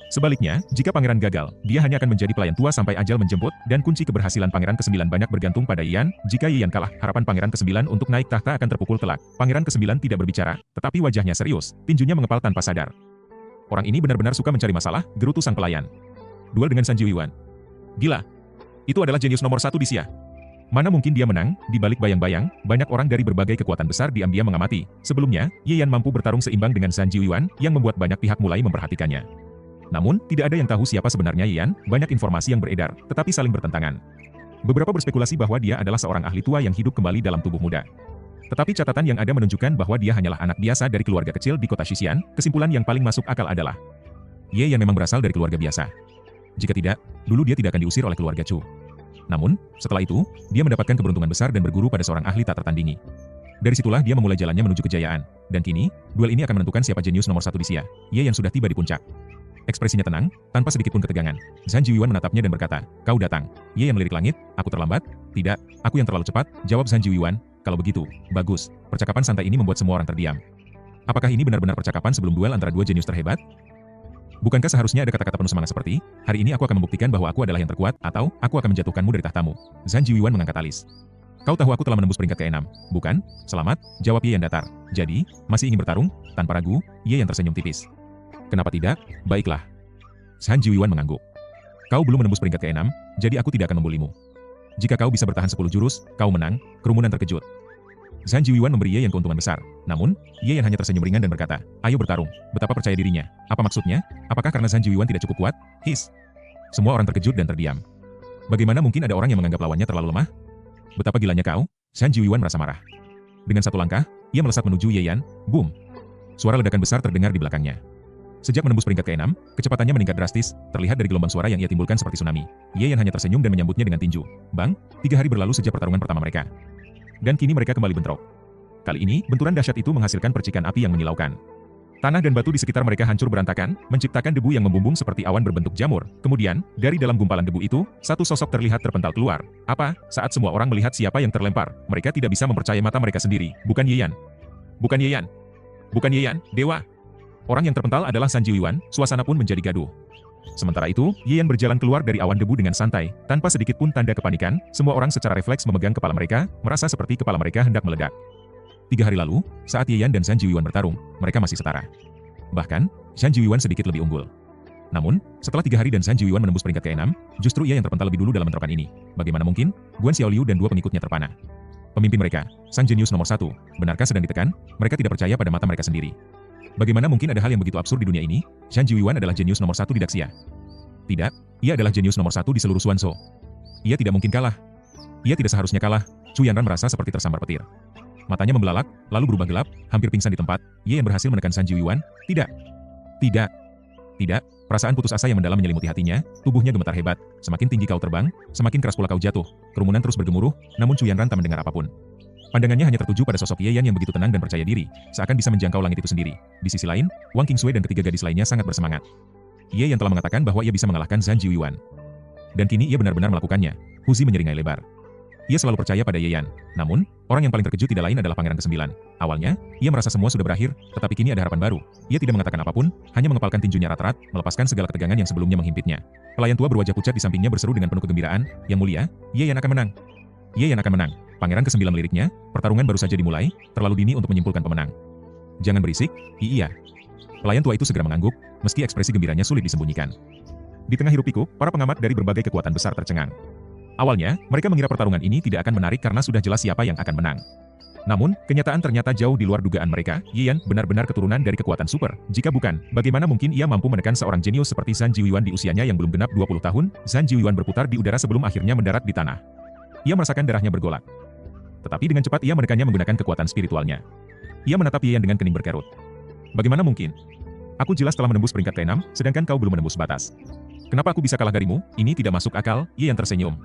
Sebaliknya, jika Pangeran gagal, dia hanya akan menjadi pelayan tua sampai ajal menjemput, dan kunci keberhasilan Pangeran ke-9 banyak bergantung pada Ye Yan. Jika Ye Yan kalah, harapan Pangeran ke-9 untuk naik tahta akan terpukul telak. Pangeran ke-9 tidak berbicara, tetapi wajahnya serius, tinjunya mengepal tanpa sadar. Orang ini benar-benar suka mencari masalah, gerutu sang pelayan. Duel dengan Zhan Jiuan. Gila. Itu adalah jenius nomor 1 di Xia. Mana mungkin dia menang? Di balik bayang-bayang, banyak orang dari berbagai kekuatan besar diam-diam mengamati. Sebelumnya, Ye Yan mampu bertarung seimbang dengan Zhan Jiuan, yang membuat banyak pihak mulai memperhatikannya. Namun, tidak ada yang tahu siapa sebenarnya Ye Yan, banyak informasi yang beredar, tetapi saling bertentangan. Beberapa berspekulasi bahwa dia adalah seorang ahli tua yang hidup kembali dalam tubuh muda. Tetapi catatan yang ada menunjukkan bahwa dia hanyalah anak biasa dari keluarga kecil di kota Xixian. Kesimpulan yang paling masuk akal adalah Ye Yan memang berasal dari keluarga biasa. Jika tidak, dulu dia tidak akan diusir oleh keluarga Chu. Namun, setelah itu, dia mendapatkan keberuntungan besar dan berguru pada seorang ahli tak tertandingi. Dari situlah dia memulai jalannya menuju kejayaan. Dan kini, duel ini akan menentukan siapa jenius nomor 1 di Xia. Ye Yan sudah tiba di puncak. Ekspresinya tenang, tanpa sedikit pun ketegangan. Zhan Jiuan menatapnya dan berkata, "Kau datang." Ye Yan melirik langit, "Aku terlambat?" "Tidak, aku yang terlalu cepat," jawab Zhan Jiuan. "Kalau begitu, bagus." Percakapan santai ini membuat semua orang terdiam. Apakah ini benar-benar percakapan sebelum duel antara dua jenius terhebat? Bukankah seharusnya ada kata-kata penuh semangat seperti, "Hari ini aku akan membuktikan bahwa aku adalah yang terkuat," atau "Aku akan menjatuhkanmu dari tahtamu." Zhan Jiuan mengangkat alis. "Kau tahu aku telah menembus peringkat ke-6, bukan?" "Selamat," jawab Ye Yan datar. "Jadi, masih ingin bertarung?" Tanpa ragu, Ye Yan tersenyum tipis. "Kenapa tidak? Baiklah." Zhan Jiuan mengangguk. "Kau belum menembus peringkat ke-6, jadi aku tidak akan membulimu. Jika kau bisa bertahan 10 jurus, kau menang." Kerumunan terkejut. Zhan Jiuan memberi Ye Yan keuntungan besar. Namun, Ye Yan hanya tersenyum ringan dan berkata, "Ayo bertarung." Betapa percaya dirinya. Apa maksudnya? Apakah karena Zhan Jiuan tidak cukup kuat? His. Semua orang terkejut dan terdiam. Bagaimana mungkin ada orang yang menganggap lawannya terlalu lemah? Betapa gilanya kau? Zhan Jiuan merasa marah. Dengan satu langkah, ia melesat menuju Ye Yan. Boom. Suara ledakan besar terdengar di belakangnya. Sejak menembus peringkat ke-6, kecepatannya meningkat drastis, terlihat dari gelombang suara yang ia timbulkan seperti tsunami. Ye Yan hanya tersenyum dan menyambutnya dengan tinju. Bang, 3 hari berlalu sejak pertarungan pertama mereka. Dan kini mereka kembali bentrok. Kali ini, benturan dahsyat itu menghasilkan percikan api yang menyilaukan. Tanah dan batu di sekitar mereka hancur berantakan, menciptakan debu yang membumbung seperti awan berbentuk jamur. Kemudian, dari dalam gumpalan debu itu, satu sosok terlihat terpental keluar. Apa? Saat semua orang melihat siapa yang terlempar, mereka tidak bisa mempercayai mata mereka sendiri. Bukan Ye Yan. Bukan Ye Yan. Bukan Ye Yan, dewa. Orang yang terpental adalah Zhan Jiuan, suasana pun menjadi gaduh. Sementara itu, Ye Yan berjalan keluar dari awan debu dengan santai, tanpa sedikit pun tanda kepanikan. Semua orang secara refleks memegang kepala mereka, merasa seperti kepala mereka hendak meledak. 3 hari lalu, saat Ye Yan dan Zhang Jiuyuan bertarung, mereka masih setara. Bahkan, Zhang Jiuyuan sedikit lebih unggul. Namun, setelah 3 hari dan Zhang Jiuyuan menembus peringkat ke-6, justru ia yang terpental lebih dulu dalam bentrokan ini. Bagaimana mungkin, Guan Xiaoliu dan 2 pengikutnya terpana? Pemimpin mereka, sang jenius nomor 1, benarkah sedang ditekan? Mereka tidak percaya pada mata mereka sendiri. Bagaimana mungkin ada hal yang begitu absurd di dunia ini? Zhang Jiuyuan adalah jenius nomor 1 di Daxia. Tidak, ia adalah jenius nomor 1 di seluruh Xuanzhou. Ia tidak mungkin kalah. Ia tidak seharusnya kalah. Chu Yanran merasa seperti tersambar petir. Matanya membelalak, lalu berubah gelap, hampir pingsan di tempat. Ia yang berhasil menekan Zhang Jiuyuan? Tidak. Tidak. Tidak. Perasaan putus asa yang mendalam menyelimuti hatinya, tubuhnya gemetar hebat. Semakin tinggi kau terbang, semakin keras pula kau jatuh. Kerumunan terus bergemuruh, namun Chu Yanran tak mendengar apapun. Pandangannya hanya tertuju pada sosok Ye Yan yang begitu tenang dan percaya diri, seakan bisa menjangkau langit itu sendiri. Di sisi lain, Wang Qingsui dan ketiga gadis lainnya sangat bersemangat. Ye Yan telah mengatakan bahwa ia bisa mengalahkan Zhang Jiuyuan. Dan kini ia benar-benar melakukannya. Huzi menyeringai lebar. Ia selalu percaya pada Ye Yan. Namun, orang yang paling terkejut tidak lain adalah Pangeran ke-9. Awalnya, ia merasa semua sudah berakhir, tetapi kini ada harapan baru. Ia tidak mengatakan apapun, hanya mengepalkan tinjunya rat-rat, melepaskan segala ketegangan yang sebelumnya menghimpitnya. Pelayan tua berwajah pucat di sampingnya berseru dengan penuh kegembiraan, "Yang mulia, Ye Yan akan menang. Ye Yan akan menang." Pangeran ke-9 meliriknya, pertarungan baru saja dimulai, terlalu dini untuk menyimpulkan pemenang. "Jangan berisik, iya." Pelayan tua itu segera mengangguk, meski ekspresi gembiranya sulit disembunyikan. Di tengah hiruk-pikuk, para pengamat dari berbagai kekuatan besar tercengang. Awalnya, mereka mengira pertarungan ini tidak akan menarik karena sudah jelas siapa yang akan menang. Namun, kenyataan ternyata jauh di luar dugaan mereka. Ye Yan benar-benar keturunan dari kekuatan super. Jika bukan, bagaimana mungkin ia mampu menekan seorang jenius seperti Zhang Jiuyuan di usianya yang belum genap 20 tahun? Zhang Jiuyuan berputar di udara sebelum akhirnya mendarat di tanah. Ia merasakan darahnya bergolak. Tetapi dengan cepat ia menekannya menggunakan kekuatan spiritualnya. Ia menatap Ye Yan dengan kening berkerut. "Bagaimana mungkin? Aku jelas telah menembus peringkat ke-6, sedangkan kau belum menembus batas. Kenapa aku bisa kalah darimu? Ini tidak masuk akal." Ye Yan tersenyum.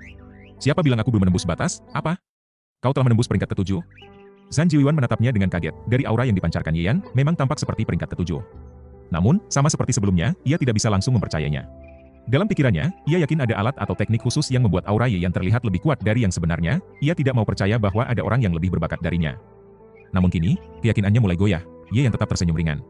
"Siapa bilang aku belum menembus batas? Apa? Kau telah menembus peringkat ke-7? Zhang Jiuyuan menatapnya dengan kaget. Dari aura yang dipancarkan Ye Yan, memang tampak seperti peringkat ke-7. Namun, sama seperti sebelumnya, ia tidak bisa langsung mempercayainya. Dalam pikirannya, ia yakin ada alat atau teknik khusus yang membuat aura Ye Yan terlihat lebih kuat dari yang sebenarnya. Ia tidak mau percaya bahwa ada orang yang lebih berbakat darinya. Namun kini, keyakinannya mulai goyah. Ye Yan tetap tersenyum ringan.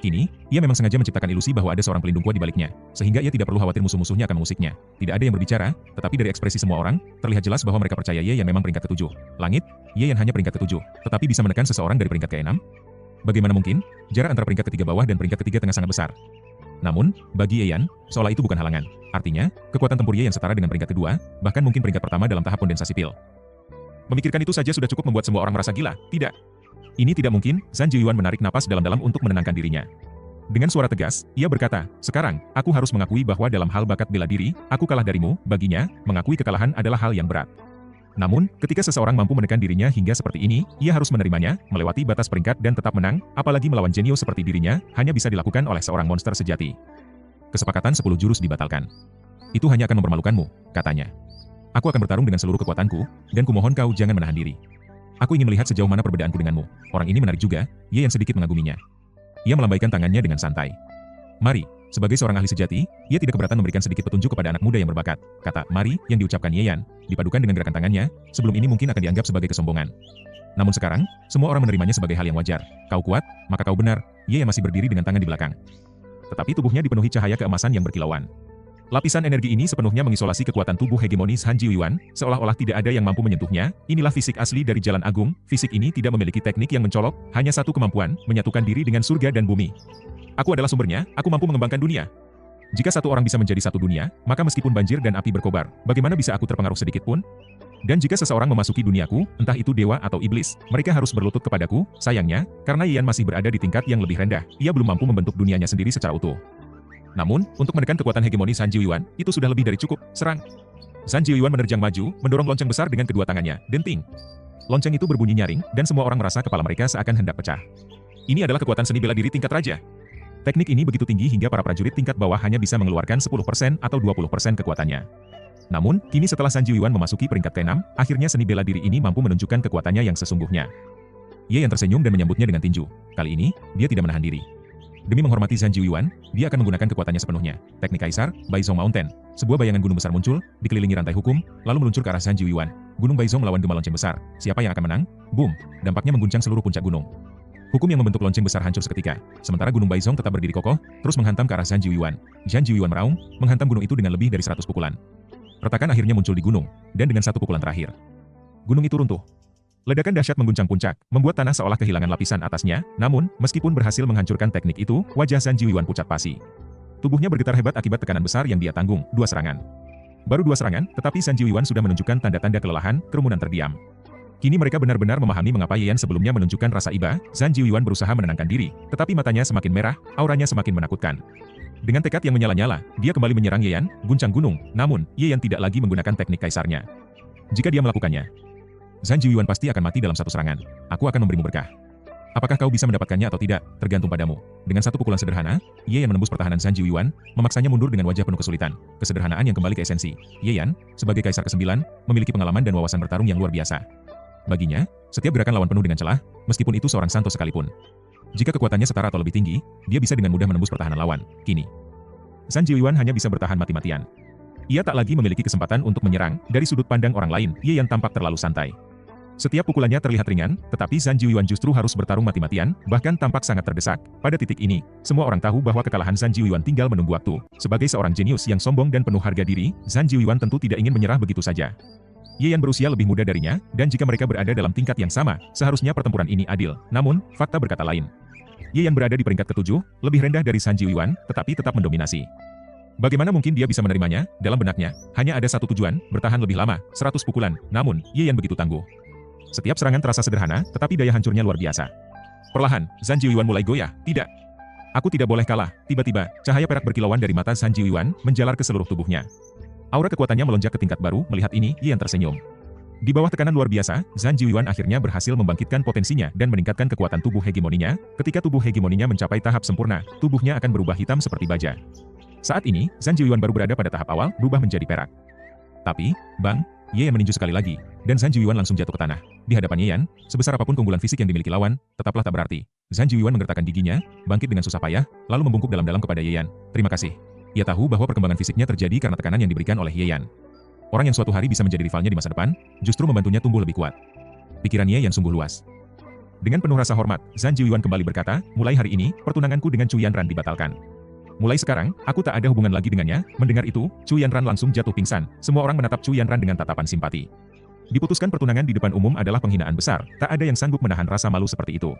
Kini, ia memang sengaja menciptakan ilusi bahwa ada seorang pelindung kuat di baliknya, sehingga ia tidak perlu khawatir musuh-musuhnya akan mengusiknya. Tidak ada yang berbicara, tetapi dari ekspresi semua orang, terlihat jelas bahwa mereka percaya Ye Yan memang peringkat ke-7. Langit, Ye Yan hanya peringkat ke-7, tetapi bisa menekan seseorang dari peringkat ke-6? Bagaimana mungkin? Jarak antara peringkat ketiga bawah dan peringkat ketiga tengah sangat besar. Namun, bagi Ye Yan, seolah itu bukan halangan. Artinya, kekuatan tempur Ye Yan setara dengan peringkat kedua, bahkan mungkin peringkat pertama dalam tahap kondensasi pil. Memikirkan itu saja sudah cukup membuat semua orang merasa gila, tidak? Ini tidak mungkin. Zhang Jiuyuan menarik napas dalam-dalam untuk menenangkan dirinya. Dengan suara tegas, ia berkata, "Sekarang, aku harus mengakui bahwa dalam hal bakat bela diri, aku kalah darimu." Baginya, mengakui kekalahan adalah hal yang berat. Namun, ketika seseorang mampu menekan dirinya hingga seperti ini, ia harus menerimanya, melewati batas peringkat dan tetap menang, apalagi melawan jenius seperti dirinya, hanya bisa dilakukan oleh seorang monster sejati. Kesepakatan 10 jurus dibatalkan. "Itu hanya akan mempermalukanmu," katanya. "Aku akan bertarung dengan seluruh kekuatanku, dan kumohon kau jangan menahan diri. Aku ingin melihat sejauh mana perbedaanku denganmu." Orang ini menarik juga, Ye Yan sedikit mengaguminya. Ia melambaikan tangannya dengan santai. "Mari." Sebagai seorang ahli sejati, ia tidak keberatan memberikan sedikit petunjuk kepada anak muda yang berbakat. Kata "mari" yang diucapkan Ye Yan, dipadukan dengan gerakan tangannya, sebelum ini mungkin akan dianggap sebagai kesombongan. Namun sekarang, semua orang menerimanya sebagai hal yang wajar. "Kau kuat, maka kau benar." Ye Yan masih berdiri dengan tangan di belakang. Tetapi tubuhnya dipenuhi cahaya keemasan yang berkilauan. Lapisan energi ini sepenuhnya mengisolasi kekuatan tubuh hegemoni Zhang Jiuyuan, seolah-olah tidak ada yang mampu menyentuhnya. Inilah fisik asli dari Jalan Agung. Fisik ini tidak memiliki teknik yang mencolok, hanya satu kemampuan, menyatukan diri dengan surga dan bumi. "Aku adalah sumbernya, aku mampu mengembangkan dunia." Jika satu orang bisa menjadi satu dunia, maka meskipun banjir dan api berkobar, bagaimana bisa aku terpengaruh sedikit pun? Dan jika seseorang memasuki duniaku, entah itu dewa atau iblis, mereka harus berlutut kepadaku. Sayangnya, karena Ye Yan masih berada di tingkat yang lebih rendah, ia belum mampu membentuk dunianya sendiri secara utuh. Namun, untuk menekan kekuatan hegemoni Zhang Jiuyuan, itu sudah lebih dari cukup. Serang! Zhang Jiuyuan menerjang maju, mendorong lonceng besar dengan kedua tangannya. Denting! Lonceng itu berbunyi nyaring, dan semua orang merasa kepala mereka seakan hendak pecah. Ini adalah kekuatan seni bela diri tingkat raja. Teknik ini begitu tinggi hingga para prajurit tingkat bawah hanya bisa mengeluarkan 10% atau 20% kekuatannya. Namun, kini setelah Zhang Jiuyuan memasuki peringkat ke-6, akhirnya seni bela diri ini mampu menunjukkan kekuatannya yang sesungguhnya. Ye Yan tersenyum dan menyambutnya dengan tinju. Kali ini, dia tidak menahan diri. Demi menghormati Zhang Jiuyuan, dia akan menggunakan kekuatannya sepenuhnya. Teknik Kaisar, Baizhou Mountain. Sebuah bayangan gunung besar muncul, dikelilingi rantai hukum, lalu meluncur ke arah Zhang Jiuyuan. Gunung Baizhou melawan gema lonceng besar. Siapa yang akan menang? Boom! Dampaknya mengguncang seluruh puncak gunung. Hukum yang membentuk lonceng besar hancur seketika. Sementara gunung Baizhou tetap berdiri kokoh, terus menghantam ke arah Zhang Jiuyuan. Zhang Jiuyuan meraung, menghantam gunung itu dengan lebih dari 100 pukulan. Retakan akhirnya muncul di gunung, dan dengan satu pukulan terakhir, gunung itu runtuh. Ledakan dahsyat mengguncang puncak, membuat tanah seolah kehilangan lapisan atasnya, namun, meskipun berhasil menghancurkan teknik itu, wajah Zhang Jiuan pucat pasi. Tubuhnya bergetar hebat akibat tekanan besar yang dia tanggung, 2 serangan. Baru 2 serangan, tetapi Zhang Jiuan sudah menunjukkan tanda-tanda kelelahan, kerumunan terdiam. Kini mereka benar-benar memahami mengapa Ye Yan sebelumnya menunjukkan rasa iba. Zhang Jiuan berusaha menenangkan diri, tetapi matanya semakin merah, auranya semakin menakutkan. Dengan tekad yang menyala-nyala, dia kembali menyerang Ye Yan, guncang gunung, namun, Ye Yan tidak lagi menggunakan teknik kaisarnya. Jika dia melakukannya, Zhang Jiuan pasti akan mati dalam 1 serangan. Aku akan memberimu berkah. Apakah kau bisa mendapatkannya atau tidak, tergantung padamu. Dengan 1 pukulan sederhana, Ye Yan menembus pertahanan Zhang Jiuan, memaksanya mundur dengan wajah penuh kesulitan. Kesederhanaan yang kembali ke esensi. Ye Yan, sebagai kaisar ke-9, memiliki pengalaman dan wawasan bertarung yang luar biasa. Baginya, setiap gerakan lawan penuh dengan celah, meskipun itu seorang santo sekalipun. Jika kekuatannya setara atau lebih tinggi, dia bisa dengan mudah menembus pertahanan lawan. Kini, Zhang Jiuan hanya bisa bertahan mati-matian. Ia tak lagi memiliki kesempatan untuk menyerang. Dari sudut pandang orang lain, Ye Yan tampak terlalu santai. Setiap pukulannya terlihat ringan, tetapi Zhang Jiuan justru harus bertarung mati-matian, bahkan tampak sangat terdesak. Pada titik ini, semua orang tahu bahwa kekalahan Zhang Jiuan tinggal menunggu waktu. Sebagai seorang jenius yang sombong dan penuh harga diri, Zhang Jiuan tentu tidak ingin menyerah begitu saja. Ye Yan berusia lebih muda darinya, dan jika mereka berada dalam tingkat yang sama, seharusnya pertempuran ini adil. Namun, fakta berkata lain. Ye Yan berada di peringkat ke-7, lebih rendah dari Zhang Jiuan, tetapi tetap mendominasi. Bagaimana mungkin dia bisa menerimanya? Dalam benaknya, hanya ada satu tujuan, bertahan lebih lama, 100 pukulan. Namun, Ye Yan begitu tangguh. Setiap serangan terasa sederhana, tetapi daya hancurnya luar biasa. Perlahan, Zhang Jiuan mulai goyah. Tidak. Aku tidak boleh kalah. Tiba-tiba, cahaya perak berkilauan dari mata Zhang Jiuan, menjalar ke seluruh tubuhnya. Aura kekuatannya melonjak ke tingkat baru. Melihat ini, Ye Yan tersenyum. Di bawah tekanan luar biasa, Zhang Jiuan akhirnya berhasil membangkitkan potensinya dan meningkatkan kekuatan tubuh hegemoninya. Ketika tubuh hegemoninya mencapai tahap sempurna, tubuhnya akan berubah hitam seperti baja. Saat ini, Zhang Jiuan baru berada pada tahap awal, berubah menjadi perak. Tapi, Bang, Ye Yan meninju sekali lagi, dan Zhang Jiuan langsung jatuh ke tanah. Di hadapan Ye Yan, sebesar apapun keunggulan fisik yang dimiliki lawan, tetaplah tak berarti. Zhang Jiuan menggertakkan giginya, bangkit dengan susah payah, lalu membungkuk dalam-dalam kepada Ye Yan. Terima kasih. Ia tahu bahwa perkembangan fisiknya terjadi karena tekanan yang diberikan oleh Ye Yan. Orang yang suatu hari bisa menjadi rivalnya di masa depan, justru membantunya tumbuh lebih kuat. Pikiran Ye Yan sungguh luas. Dengan penuh rasa hormat, Zhang Jiuan kembali berkata, mulai hari ini, pertunanganku dengan Chu Yanran dibatalkan. Mulai sekarang, aku tak ada hubungan lagi dengannya. Mendengar itu, Chu Yanran langsung jatuh pingsan. Semua orang menatap Chu Yanran dengan tatapan simpati. Diputuskan pertunangan di depan umum adalah penghinaan besar. Tak ada yang sanggup menahan rasa malu seperti itu.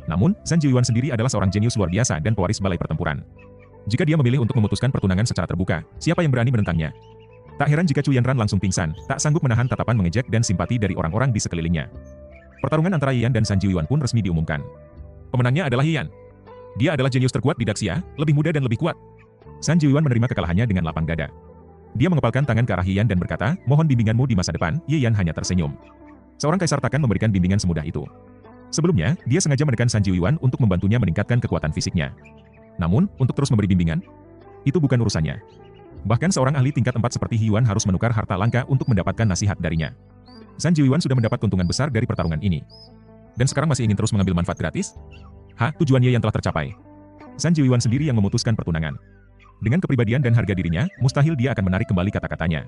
Namun, Zhang Jiuan sendiri adalah seorang jenius luar biasa dan pewaris balai pertempuran. Jika dia memilih untuk memutuskan pertunangan secara terbuka, siapa yang berani menentangnya? Tak heran jika Chu Yanran langsung pingsan, tak sanggup menahan tatapan mengejek dan simpati dari orang-orang di sekelilingnya. Pertarungan antara Ye Yan dan Zhang Jiuan pun resmi diumumkan. Pemenangnya adalah Ye Yan. Dia adalah jenius terkuat di Daxia, lebih muda dan lebih kuat. Zhang Jiuan menerima kekalahannya dengan lapang dada. Dia mengepalkan tangan ke arah Ye Yan dan berkata, mohon bimbinganmu di masa depan. Ye Yan hanya tersenyum. Seorang kaisar takkan memberikan bimbingan semudah itu. Sebelumnya, dia sengaja menekan Zhang Jiuan untuk membantunya meningkatkan kekuatan fisiknya. Namun, untuk terus memberi bimbingan, itu bukan urusannya. Bahkan seorang ahli tingkat 4 seperti Hyuan harus menukar harta langka untuk mendapatkan nasihat darinya. Zhang Jiuan sudah mendapat keuntungan besar dari pertarungan ini. Dan sekarang masih ingin terus mengambil manfaat gratis? Tujuan Ye Yan telah tercapai. Zhang Jiuan sendiri yang memutuskan pertunangan. Dengan kepribadian dan harga dirinya, mustahil dia akan menarik kembali kata-katanya.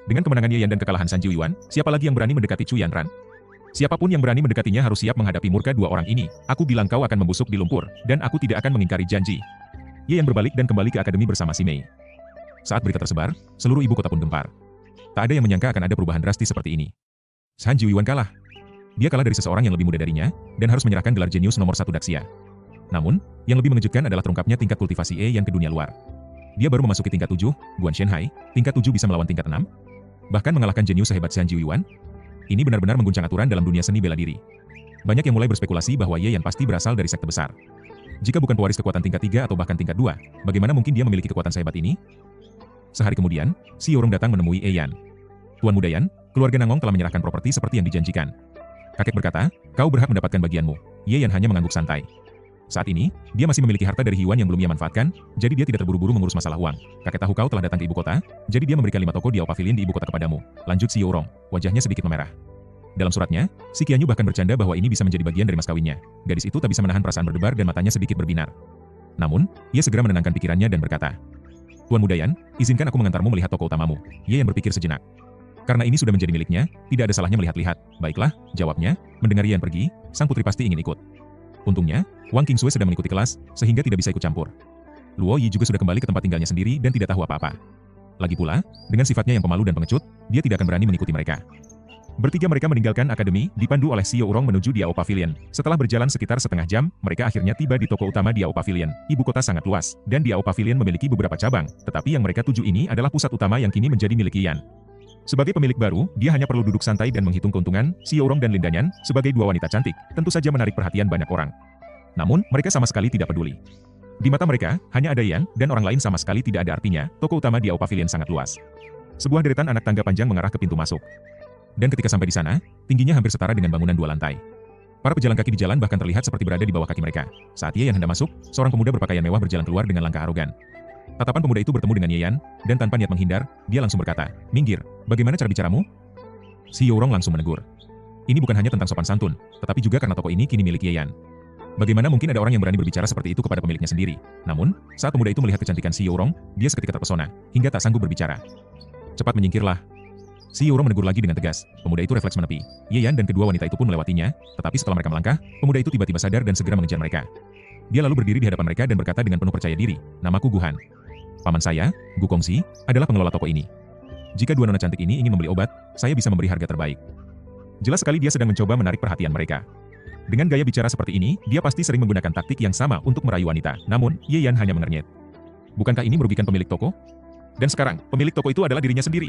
Dengan kemenangan Ye Yan dan kekalahan Zhang Jiuan, siapa lagi yang berani mendekati Chu Yanran? Siapapun yang berani mendekatinya harus siap menghadapi murka dua orang ini. Aku bilang kau akan membusuk di lumpur, dan aku tidak akan mengingkari janji. Ye Yan berbalik dan kembali ke akademi bersama si Mei. Saat berita tersebar, seluruh ibu kota pun gempar. Tak ada yang menyangka akan ada perubahan drastis seperti ini. Zhang Jiuan kalah. Dia kalah dari seseorang yang lebih muda darinya, dan harus menyerahkan gelar jenius nomor 1 Daxia. Namun, yang lebih mengejutkan adalah terungkapnya tingkat kultivasi Ye Yan ke dunia luar. Dia baru memasuki tingkat 7, Guan Shenhai, tingkat 7 bisa melawan tingkat 6. Bahkan mengalahkan jenius sehebat Zhang Jiuan. Ini benar-benar mengguncang aturan dalam dunia seni bela diri. Banyak yang mulai berspekulasi bahwa Ye Yan pasti berasal dari sekte besar. Jika bukan pewaris kekuatan tingkat 3 atau bahkan tingkat 2, bagaimana mungkin dia memiliki kekuatan sehebat ini? Sehari kemudian, Si Yorong datang menemui Ye Yan. Tuan Muda Yan, keluarga Nangong telah menyerahkan properti seperti yang dijanjikan. Kakek berkata, kau berhak mendapatkan bagianmu. Ye Yan hanya mengangguk santai. Saat ini, dia masih memiliki harta dari Hyuan yang belum ia manfaatkan, jadi dia tidak terburu-buru mengurus masalah uang. Kakek tahu kau telah datang ke ibu kota, jadi dia memberikan 5 toko di Pavilion di ibu kota kepadamu. Lanjut Si Yorong, wajahnya sedikit memerah. Dalam suratnya, si Qianyu bahkan bercanda bahwa ini bisa menjadi bagian dari mas kawinnya. Gadis itu tak bisa menahan perasaan berdebar dan matanya sedikit berbinar. Namun, ia segera menenangkan pikirannya dan berkata, Tuan Muda Yan, izinkan aku mengantarmu melihat toko utamamu. Ye Yan berpikir sejenak. Karena ini sudah menjadi miliknya, tidak ada salahnya melihat-lihat. Baiklah, jawabnya. Mendengar Ye Yan pergi, sang putri pasti ingin ikut. Untungnya, Wang Qingsui sedang mengikuti kelas, sehingga tidak bisa ikut campur. Luo Yi juga sudah kembali ke tempat tinggalnya sendiri dan tidak tahu apa-apa. Lagi pula, dengan sifatnya yang pemalu dan pengecut, dia tidak akan berani mengikuti mereka. Bertiga mereka meninggalkan akademi, dipandu oleh Xiao Urong menuju Diao Pavilion. Setelah berjalan sekitar setengah jam, mereka akhirnya tiba di toko utama Diao Pavilion. Ibu kota sangat luas, dan Diao Pavilion memiliki beberapa cabang, tetapi yang mereka tuju ini adalah pusat utama yang kini menjadi milik Yan. Sebagai pemilik baru, dia hanya perlu duduk santai dan menghitung keuntungan. Xiao Urong dan Lin Danyan, sebagai dua wanita cantik, tentu saja menarik perhatian banyak orang. Namun, mereka sama sekali tidak peduli. Di mata mereka, hanya ada Yan, dan orang lain sama sekali tidak ada artinya. Toko utama Diao Pavilion sangat luas. Sebuah deretan anak tangga panjang mengarah ke pintu masuk. Dan ketika sampai di sana, tingginya hampir setara dengan bangunan 2 lantai. Para pejalan kaki di jalan bahkan terlihat seperti berada di bawah kaki mereka. Saat Ye Yan hendak masuk, seorang pemuda berpakaian mewah berjalan keluar dengan langkah arogan. Tatapan pemuda itu bertemu dengan Ye Yan, dan tanpa niat menghindar, dia langsung berkata, "Minggir, bagaimana cara bicaramu?" Xiao Urong langsung menegur. Ini bukan hanya tentang sopan santun, tetapi juga karena toko ini kini milik Ye Yan. Bagaimana mungkin ada orang yang berani berbicara seperti itu kepada pemiliknya sendiri? Namun, saat pemuda itu melihat kecantikan Xiao Urong, dia seketika terpesona, hingga tak sanggup berbicara. "Cepat menyingkirlah." Xiao Urong menegur lagi dengan tegas. Pemuda itu refleks menepi. Ye Yan dan kedua wanita itu pun melewatinya, tetapi setelah mereka melangkah, pemuda itu tiba-tiba sadar dan segera mengejar mereka. Dia lalu berdiri di hadapan mereka dan berkata dengan penuh percaya diri, "Namaku Guhan. Paman saya, Gu Kongxi, adalah pengelola toko ini. Jika dua nona cantik ini ingin membeli obat, saya bisa memberi harga terbaik." Jelas sekali dia sedang mencoba menarik perhatian mereka. Dengan gaya bicara seperti ini, dia pasti sering menggunakan taktik yang sama untuk merayu wanita. Namun, Ye Yan hanya mengernyit. Bukankah ini merugikan pemilik toko? Dan sekarang, pemilik toko itu adalah dirinya sendiri.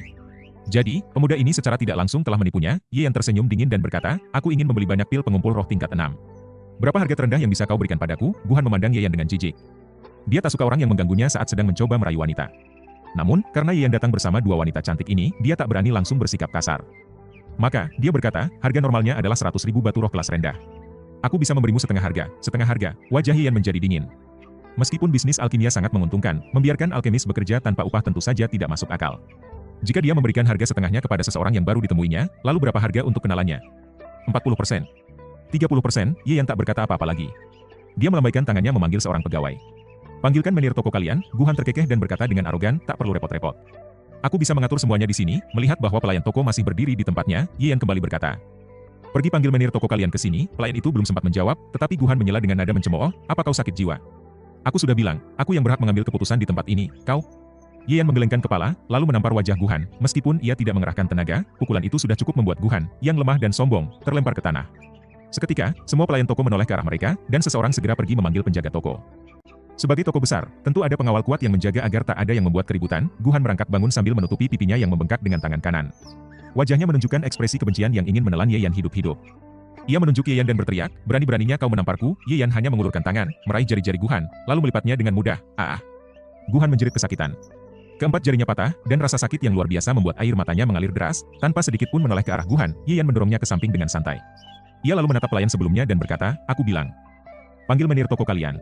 Jadi, pemuda ini secara tidak langsung telah menipunya. Ye Yan tersenyum dingin dan berkata, "Aku ingin membeli banyak pil pengumpul roh tingkat 6. Berapa harga terendah yang bisa kau berikan padaku?" Guhan memandang Ye Yan dengan jijik. Dia tak suka orang yang mengganggunya saat sedang mencoba merayu wanita. Namun, karena Ye Yan datang bersama dua wanita cantik ini, dia tak berani langsung bersikap kasar. Maka, dia berkata, "Harga normalnya adalah 100.000 batu roh kelas rendah. Aku bisa memberimu setengah harga." Setengah harga, wajah Ye Yan menjadi dingin. Meskipun bisnis alkimia sangat menguntungkan, membiarkan alkemis bekerja tanpa upah tentu saja tidak masuk akal. Jika dia memberikan harga setengahnya kepada seseorang yang baru ditemuinya, lalu berapa harga untuk kenalannya? 40%. 30%, Ye Yan tak berkata apa-apa lagi. Dia melambaikan tangannya memanggil seorang pegawai. "Panggilkan menir toko kalian." Guhan terkekeh dan berkata dengan arogan, "Tak perlu repot-repot. Aku bisa mengatur semuanya di sini." Melihat bahwa pelayan toko masih berdiri di tempatnya, Ye Yan kembali berkata, "Pergi panggil menir toko kalian ke sini." Pelayan itu belum sempat menjawab, tetapi Guhan menyela dengan nada mencemooh, "Apa kau sakit jiwa? Aku sudah bilang, aku yang berhak mengambil keputusan di tempat ini, kau?" Ye Yan menggelengkan kepala, lalu menampar wajah Guhan. Meskipun ia tidak mengerahkan tenaga, pukulan itu sudah cukup membuat Guhan, yang lemah dan sombong, terlempar ke tanah. Seketika, semua pelayan toko menoleh ke arah mereka, dan seseorang segera pergi memanggil penjaga toko. Sebagai toko besar, tentu ada pengawal kuat yang menjaga agar tak ada yang membuat keributan. Guhan merangkak bangun sambil menutupi pipinya yang membengkak dengan tangan kanan. Wajahnya menunjukkan ekspresi kebencian yang ingin menelan Ye Yan hidup-hidup. Ia menunjuk Ye Yan dan berteriak, "Berani-beraninya kau menamparku?" Ye Yan hanya mengulurkan tangan, meraih jari-jari Guhan, lalu melipatnya dengan mudah. "Ah!" Guhan menjerit kesakitan. Keempat jarinya patah, dan rasa sakit yang luar biasa membuat air matanya mengalir deras. Tanpa sedikit pun menoleh ke arah Guhan, Ye Yan mendorongnya ke samping dengan santai. Ia lalu menatap pelayan sebelumnya dan berkata, "Aku bilang, panggil menir toko kalian."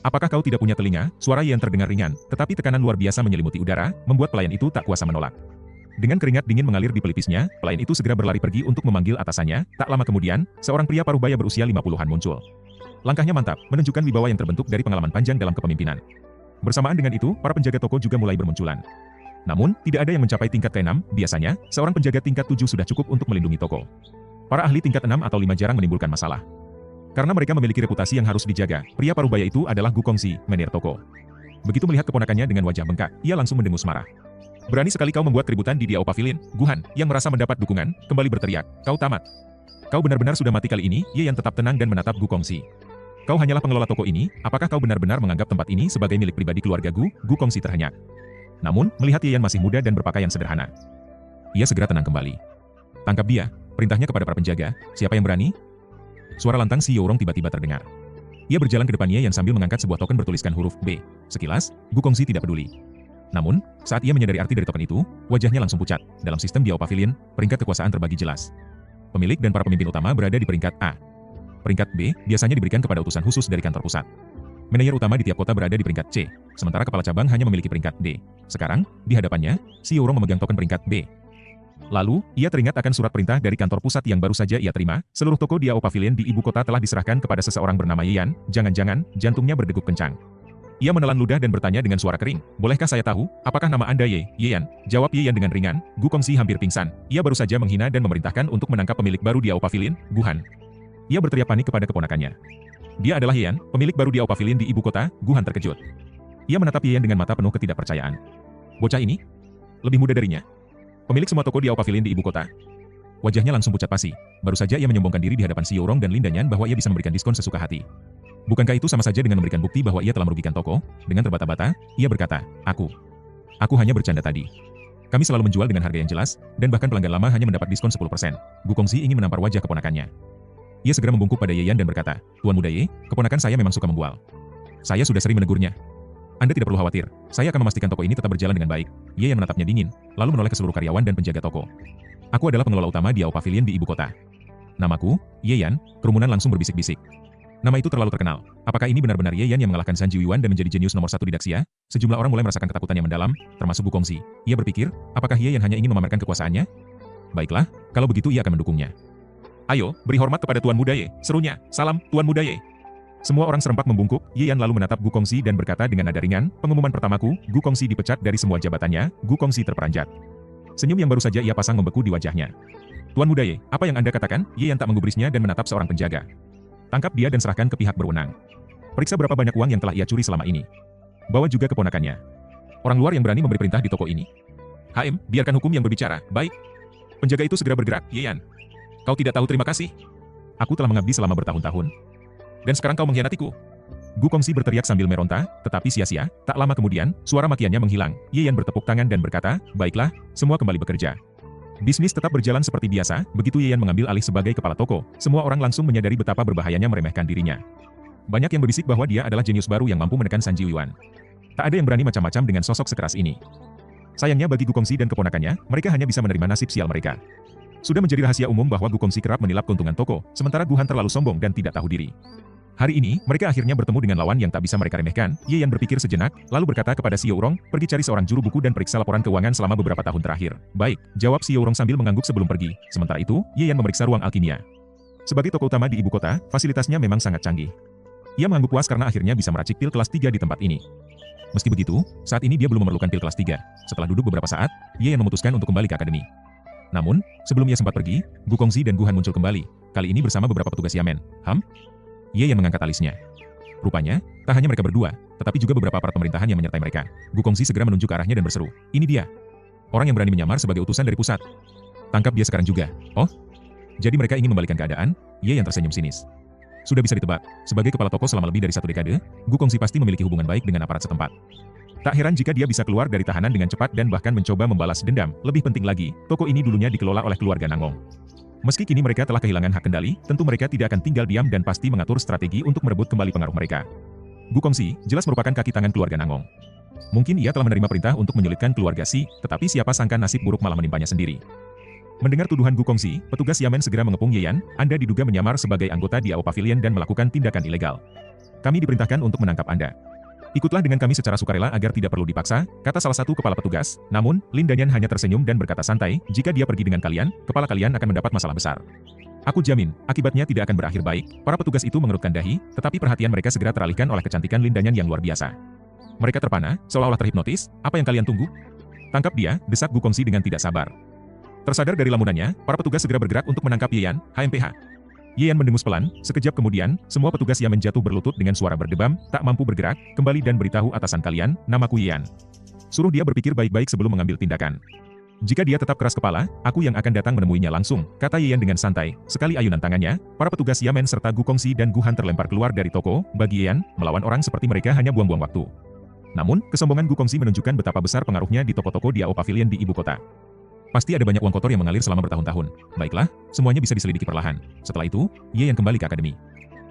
"Apakah kau tidak punya telinga?" Suara Ye Yan terdengar ringan, tetapi tekanan luar biasa menyelimuti udara, membuat pelayan itu tak kuasa menolak. Dengan keringat dingin mengalir di pelipisnya, pelayan itu segera berlari pergi untuk memanggil atasannya. Tak lama kemudian, seorang pria paruh baya berusia 50-an muncul. Langkahnya mantap, menunjukkan wibawa yang terbentuk dari pengalaman panjang dalam kepemimpinan. Bersamaan dengan itu, para penjaga toko juga mulai bermunculan. Namun, tidak ada yang mencapai tingkat ke-6, biasanya, seorang penjaga tingkat 7 sudah cukup untuk melindungi toko. Para ahli tingkat 6 atau 5 jarang menimbulkan masalah. Karena mereka memiliki reputasi yang harus dijaga, pria paruh baya itu adalah Gu Kongxi, menir toko. Begitu melihat keponakannya dengan wajah bengkak, ia langsung mendengus marah. "Berani sekali kau membuat keributan di Diao Pavilion." Guhan, yang merasa mendapat dukungan, kembali berteriak, "Kau tamat. Kau benar-benar sudah mati kali ini." Ye Yan tetap tenang dan menatap Gu Kongxi. "Kau hanyalah pengelola toko ini, apakah kau benar-benar menganggap tempat ini sebagai milik pribadi keluarga Gu?" Gu Kongxi terhenyak. Namun, melihat Ye Yan masih muda dan berpakaian sederhana, ia segera tenang kembali. "Tangkap dia," perintahnya kepada para penjaga. "Siapa yang berani?" Suara lantang Xiao Urong tiba-tiba terdengar. Ia berjalan ke depan Ye Yan sambil mengangkat sebuah token bertuliskan huruf B. Sekilas, Gu Kongxi tidak peduli. Namun, saat ia menyadari arti dari token itu, wajahnya langsung pucat. Dalam sistem Diao Pavilion, peringkat kekuasaan terbagi jelas. Pemilik dan para pemimpin utama berada di peringkat A. Peringkat B biasanya diberikan kepada utusan khusus dari kantor pusat. Manajer utama di tiap kota berada di peringkat C, sementara kepala cabang hanya memiliki peringkat D. Sekarang, di hadapannya, Xiao Urong memegang token peringkat B. Lalu, ia teringat akan surat perintah dari kantor pusat yang baru saja ia terima. Seluruh toko Diao Pavilion di ibu kota telah diserahkan kepada seseorang bernama Ye Yan. Jangan-jangan, jantungnya berdegup kencang. Ia menelan ludah dan bertanya dengan suara kering, "Bolehkah saya tahu, apakah nama Anda Ye Yan?" Jawab Ye Yan dengan ringan. Gu Kongxi hampir pingsan. Ia baru saja menghina dan memerintahkan untuk menangkap pemilik baru Diao Pavilion, Guhan. Ia berteriak panik kepada keponakannya. Dia adalah Ye Yan, pemilik baru Diao Pavilion di ibu kota. Guhan terkejut. Ia menatap Ye Yan dengan mata penuh ketidakpercayaan. Bocah ini lebih muda darinya. Pemilik semua toko Diao Pavilion di ibu kota. Wajahnya langsung pucat pasi. Baru saja ia menyombongkan diri di hadapan Si Yourong dan Lin Danyan bahwa ia bisa memberikan diskon sesuka hati. Bukankah itu sama saja dengan memberikan bukti bahwa ia telah merugikan toko? Dengan terbata-bata, ia berkata, Aku hanya bercanda tadi. Kami selalu menjual dengan harga yang jelas, dan bahkan pelanggan lama hanya mendapat diskon 10%. Gu Kongxi ingin menampar wajah keponakannya. Ia segera membungkuk pada Ye Yan dan berkata, Tuan Muda Ye, keponakan saya memang suka membual. Saya sudah sering menegurnya. Anda tidak perlu khawatir, saya akan memastikan toko ini tetap berjalan dengan baik. Ye Yan menatapnya dingin, lalu menoleh ke seluruh karyawan dan penjaga toko. Aku adalah pengelola utama di Ao Pavilion di ibu kota. Namaku, Ye Yan. Kerumunan langsung berbisik-bisik. Nama itu terlalu terkenal. Apakah ini benar-benar Ye Yan yang mengalahkan San Jiuan dan menjadi jenius nomor 1 di Daxia? Sejumlah orang mulai merasakan ketakutan yang mendalam, termasuk Gu Kongxi. Ia berpikir, apakah Ye Yan hanya ingin memamerkan kekuasaannya? Baiklah, kalau begitu ia akan mendukungnya. Ayo, beri hormat kepada Tuan Muda Ye, serunya. Salam, Tuan Muda Ye. Semua orang serempak membungkuk. Ye Yan lalu menatap Gu Kongxi dan berkata dengan nada ringan, pengumuman pertamaku, Gu Kongxi dipecat dari semua jabatannya. Gu Kongxi terperanjat. Senyum yang baru saja ia pasang membeku di wajahnya. Tuan Muda Ye, apa yang Anda katakan? Ye Yan tak menggubrisnya dan menatap seorang penjaga. Tangkap dia dan serahkan ke pihak berwenang. Periksa berapa banyak uang yang telah ia curi selama ini. Bawa juga keponakannya. Orang luar yang berani memberi perintah di toko ini. HM, biarkan hukum yang berbicara. Baik. Penjaga itu segera bergerak. Ye Yan, kau tidak tahu terima kasih. Aku telah mengabdi selama bertahun-tahun. Dan sekarang kau mengkhianatiku. Gu Kongxi berteriak sambil meronta, tetapi sia-sia. Tak lama kemudian, suara makiannya menghilang. Ye Yan bertepuk tangan dan berkata, baiklah, semua kembali bekerja. Bisnis tetap berjalan seperti biasa. Begitu Ye Yan mengambil alih sebagai kepala toko, semua orang langsung menyadari betapa berbahayanya meremehkan dirinya. Banyak yang berbisik bahwa dia adalah jenius baru yang mampu menekan San Jiuan. Tak ada yang berani macam-macam dengan sosok sekeras ini. Sayangnya bagi Gu Kongxi dan keponakannya, mereka hanya bisa menerima nasib sial mereka. Sudah menjadi rahasia umum bahwa Gu Kongxi kerap menilap keuntungan toko, sementara Gu Han terlalu sombong dan tidak tahu diri. Hari ini, mereka akhirnya bertemu dengan lawan yang tak bisa mereka remehkan. Ye Yan berpikir sejenak, lalu berkata kepada Si Yourong, pergi cari seorang juru buku dan periksa laporan keuangan selama beberapa tahun terakhir. Baik, jawab Si Yourong sambil mengangguk sebelum pergi. Sementara itu, Ye Yan memeriksa ruang alkimia. Sebagai toko utama di ibu kota, fasilitasnya memang sangat canggih. Ia mengangguk puas karena akhirnya bisa meracik pil kelas 3 di tempat ini. Meski begitu, saat ini dia belum memerlukan pil kelas 3. Setelah duduk beberapa saat, Ye Yan memutuskan untuk kembali ke akademi. Namun, sebelum ia sempat pergi, Gu Kongxi dan Gu Han muncul kembali. Kali ini bersama beberapa petugas Yamen. Ye Yan mengangkat alisnya. Rupanya, tak hanya mereka berdua, tetapi juga beberapa aparat pemerintahan yang menyertai mereka. Gu Kongxi segera menunjuk ke arahnya dan berseru, ini dia. Orang yang berani menyamar sebagai utusan dari pusat. Tangkap dia sekarang juga. Oh? Jadi mereka ingin membalikan keadaan? Ye Yan tersenyum sinis. Sudah bisa ditebak, sebagai kepala toko selama lebih dari 1 dekade, Gu Kongxi pasti memiliki hubungan baik dengan aparat setempat. Tak heran jika dia bisa keluar dari tahanan dengan cepat dan bahkan mencoba membalas dendam. Lebih penting lagi, toko ini dulunya dikelola oleh keluarga Nangong. Meski kini mereka telah kehilangan hak kendali, tentu mereka tidak akan tinggal diam dan pasti mengatur strategi untuk merebut kembali pengaruh mereka. Gu Kongxi jelas merupakan kaki tangan keluarga Nangong. Mungkin ia telah menerima perintah untuk menyulitkan keluarga Si, tetapi siapa sangka nasib buruk malah menimpanya sendiri. Mendengar tuduhan Gu Kongxi, petugas Yamen segera mengepung Ye Yan. Anda diduga menyamar sebagai anggota di Ao Pavilion dan melakukan tindakan ilegal. Kami diperintahkan untuk menangkap Anda. Ikutlah dengan kami secara sukarela agar tidak perlu dipaksa, kata salah satu kepala petugas. Namun, Lin Danyan hanya tersenyum dan berkata santai, jika dia pergi dengan kalian, kepala kalian akan mendapat masalah besar. Aku jamin, akibatnya tidak akan berakhir baik. Para petugas itu mengerutkan dahi, tetapi perhatian mereka segera teralihkan oleh kecantikan Lin Danyan yang luar biasa. Mereka terpana, seolah-olah terhipnotis. Apa yang kalian tunggu? Tangkap dia, desak Gu Kongxi dengan tidak sabar. Tersadar dari lamunannya, para petugas segera bergerak untuk menangkap Ye Yan, HMPH. Ye Yan mendengus pelan, sekejap kemudian, semua petugas Yamen jatuh berlutut dengan suara berdebam, tak mampu bergerak, kembali dan beritahu atasan kalian, namaku Ye Yan. Suruh dia berpikir baik-baik sebelum mengambil tindakan. Jika dia tetap keras kepala, aku yang akan datang menemuinya langsung, kata Ye Yan dengan santai. Sekali ayunan tangannya, para petugas Yamen serta Gu Kongxi dan Gu Han terlempar keluar dari toko. Bagi Ye Yan, melawan orang seperti mereka hanya buang-buang waktu. Namun, kesombongan Gu Kongxi menunjukkan betapa besar pengaruhnya di toko-toko di Ao Pavilion di ibu kota. Pasti ada banyak uang kotor yang mengalir selama bertahun-tahun. Baiklah, semuanya bisa diselidiki perlahan. Setelah itu, Ye Yan kembali ke akademi.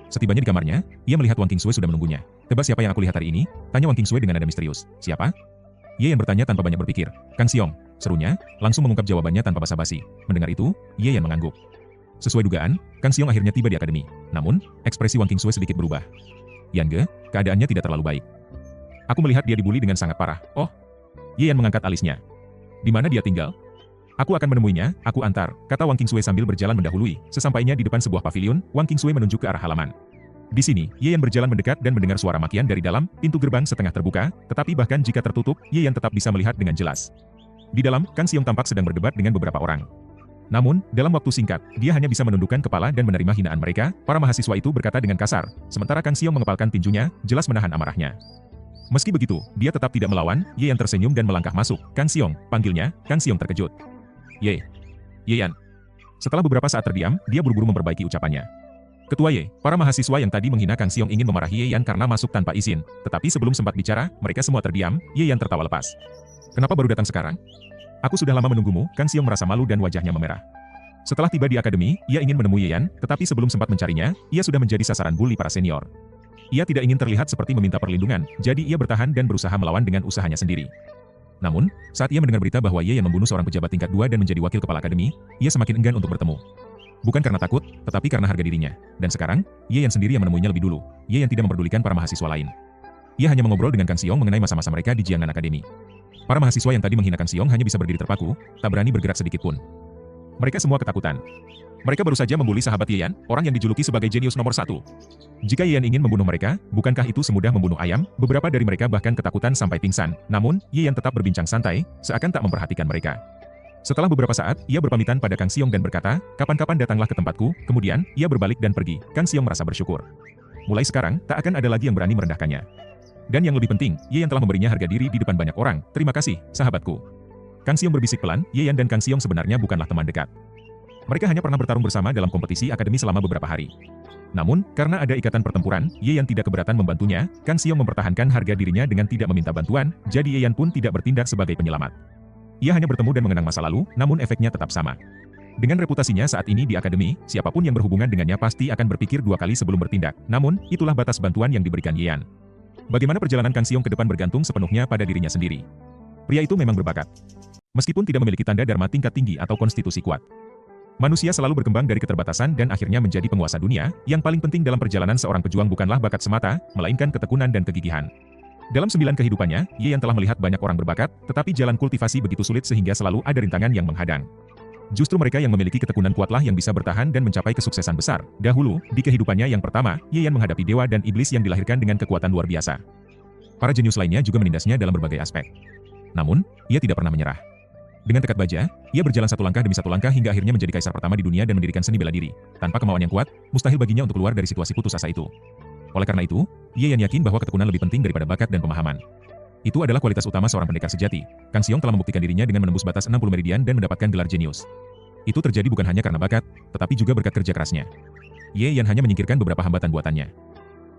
Setibanya di kamarnya, ia melihat Wang Qingsui sudah menunggunya. Tebak siapa yang aku lihat hari ini? Tanya Wang Qingsui dengan nada misterius. Siapa? Ye Yan bertanya tanpa banyak berpikir. Kang Xiong, serunya, langsung mengungkap jawabannya tanpa basa-basi. Mendengar itu, Ye Yan mengangguk. Sesuai dugaan, Kang Xiong akhirnya tiba di akademi. Namun, ekspresi Wang Qingsui sedikit berubah. Yan Ge, keadaannya tidak terlalu baik. Aku melihat dia dibully dengan sangat parah. Oh. Ye Yan mengangkat alisnya. Di mana dia tinggal? Aku akan menemuinya, aku antar, kata Wang Qingsui sambil berjalan mendahului. Sesampainya di depan sebuah pavilion, Wang Qingsui menunjuk ke arah halaman. Di sini, Ye Yan berjalan mendekat dan mendengar suara makian dari dalam. Pintu gerbang setengah terbuka, tetapi bahkan jika tertutup, Ye Yan tetap bisa melihat dengan jelas. Di dalam, Kang Xiong tampak sedang berdebat dengan beberapa orang. Namun, dalam waktu singkat, dia hanya bisa menundukkan kepala dan menerima hinaan mereka. Para mahasiswa itu berkata dengan kasar, sementara Kang Xiong mengepalkan tinjunya, jelas menahan amarahnya. Meski begitu, dia tetap tidak melawan. Ye Yan tersenyum dan melangkah masuk. Kang Xiong, panggilnya. Kang Xiong terkejut. Ye Yan. Setelah beberapa saat terdiam, dia buru-buru memperbaiki ucapannya. Ketua Ye, para mahasiswa yang tadi menghina Kang Xiong ingin memarahi Ye Yan karena masuk tanpa izin. Tetapi sebelum sempat bicara, mereka semua terdiam. Ye Yan tertawa lepas. Kenapa baru datang sekarang? Aku sudah lama menunggumu. Kang Xiong merasa malu dan wajahnya memerah. Setelah tiba di akademi, ia ingin menemui Ye Yan, tetapi sebelum sempat mencarinya, ia sudah menjadi sasaran bully para senior. Ia tidak ingin terlihat seperti meminta perlindungan, jadi ia bertahan dan berusaha melawan dengan usahanya sendiri. Namun, saat ia mendengar berita bahwa Ye Yan membunuh seorang pejabat tingkat 2 dan menjadi wakil kepala akademi, ia semakin enggan untuk bertemu. Bukan karena takut, tetapi karena harga dirinya. Dan sekarang, Ye Yan sendiri yang menemuinya lebih dulu. Ye Yan tidak memperdulikan para mahasiswa lain. Ia hanya mengobrol dengan Kang Xiong mengenai masa-masa mereka di Jiangnan Akademi. Para mahasiswa yang tadi menghina Kang Xiong hanya bisa berdiri terpaku, tak berani bergerak sedikit pun. Mereka semua ketakutan. Mereka baru saja membuli sahabat Ye Yan, orang yang dijuluki sebagai jenius nomor 1. Jika Ye Yan ingin membunuh mereka, bukankah itu semudah membunuh ayam? Beberapa dari mereka bahkan ketakutan sampai pingsan. Namun, Ye Yan tetap berbincang santai, seakan tak memperhatikan mereka. Setelah beberapa saat, ia berpamitan pada Kang Xiong dan berkata, kapan-kapan datanglah ke tempatku. Kemudian, ia berbalik dan pergi. Kang Xiong merasa bersyukur. Mulai sekarang, tak akan ada lagi yang berani merendahkannya. Dan yang lebih penting, Ye Yan telah memberinya harga diri di depan banyak orang. Terima kasih, sahabatku. Kang Xiong berbisik pelan, Ye Yan dan Kang Xiong sebenarnya bukanlah teman dekat. Mereka hanya pernah bertarung bersama dalam kompetisi akademi selama beberapa hari. Namun, karena ada ikatan pertempuran, Ye Yan tidak keberatan membantunya. Kang Xiong mempertahankan harga dirinya dengan tidak meminta bantuan, jadi Ye Yan pun tidak bertindak sebagai penyelamat. Ia hanya bertemu dan mengenang masa lalu, namun efeknya tetap sama. Dengan reputasinya saat ini di akademi, siapapun yang berhubungan dengannya pasti akan berpikir 2 kali sebelum bertindak. Namun, itulah batas bantuan yang diberikan Ye Yan. Bagaimana perjalanan Kang Xiong ke depan bergantung sepenuhnya pada dirinya sendiri. Pria itu memang berbakat. Meskipun tidak memiliki tanda dharma tingkat tinggi atau konstitusi kuat. Manusia selalu berkembang dari keterbatasan dan akhirnya menjadi penguasa dunia. Yang paling penting dalam perjalanan seorang pejuang bukanlah bakat semata, melainkan ketekunan dan kegigihan. Dalam 9 kehidupannya, Ye Yan telah melihat banyak orang berbakat, tetapi jalan kultivasi begitu sulit sehingga selalu ada rintangan yang menghadang. Justru mereka yang memiliki ketekunan kuatlah yang bisa bertahan dan mencapai kesuksesan besar. Dahulu, di kehidupannya yang pertama, Ye Yan menghadapi dewa dan iblis yang dilahirkan dengan kekuatan luar biasa. Para jenius lainnya juga menindasnya dalam berbagai aspek. Namun, ia tidak pernah menyerah. Dengan tekad baja, ia berjalan satu langkah demi satu langkah hingga akhirnya menjadi kaisar pertama di dunia dan mendirikan seni bela diri. Tanpa kemauan yang kuat, mustahil baginya untuk keluar dari situasi putus asa itu. Oleh karena itu, Ye Yan yakin bahwa ketekunan lebih penting daripada bakat dan pemahaman. Itu adalah kualitas utama seorang pendekar sejati. Kang Xiong telah membuktikan dirinya dengan menembus batas 60 meridian dan mendapatkan gelar jenius. Itu terjadi bukan hanya karena bakat, tetapi juga berkat kerja kerasnya. Ye Yan hanya menyingkirkan beberapa hambatan buatannya.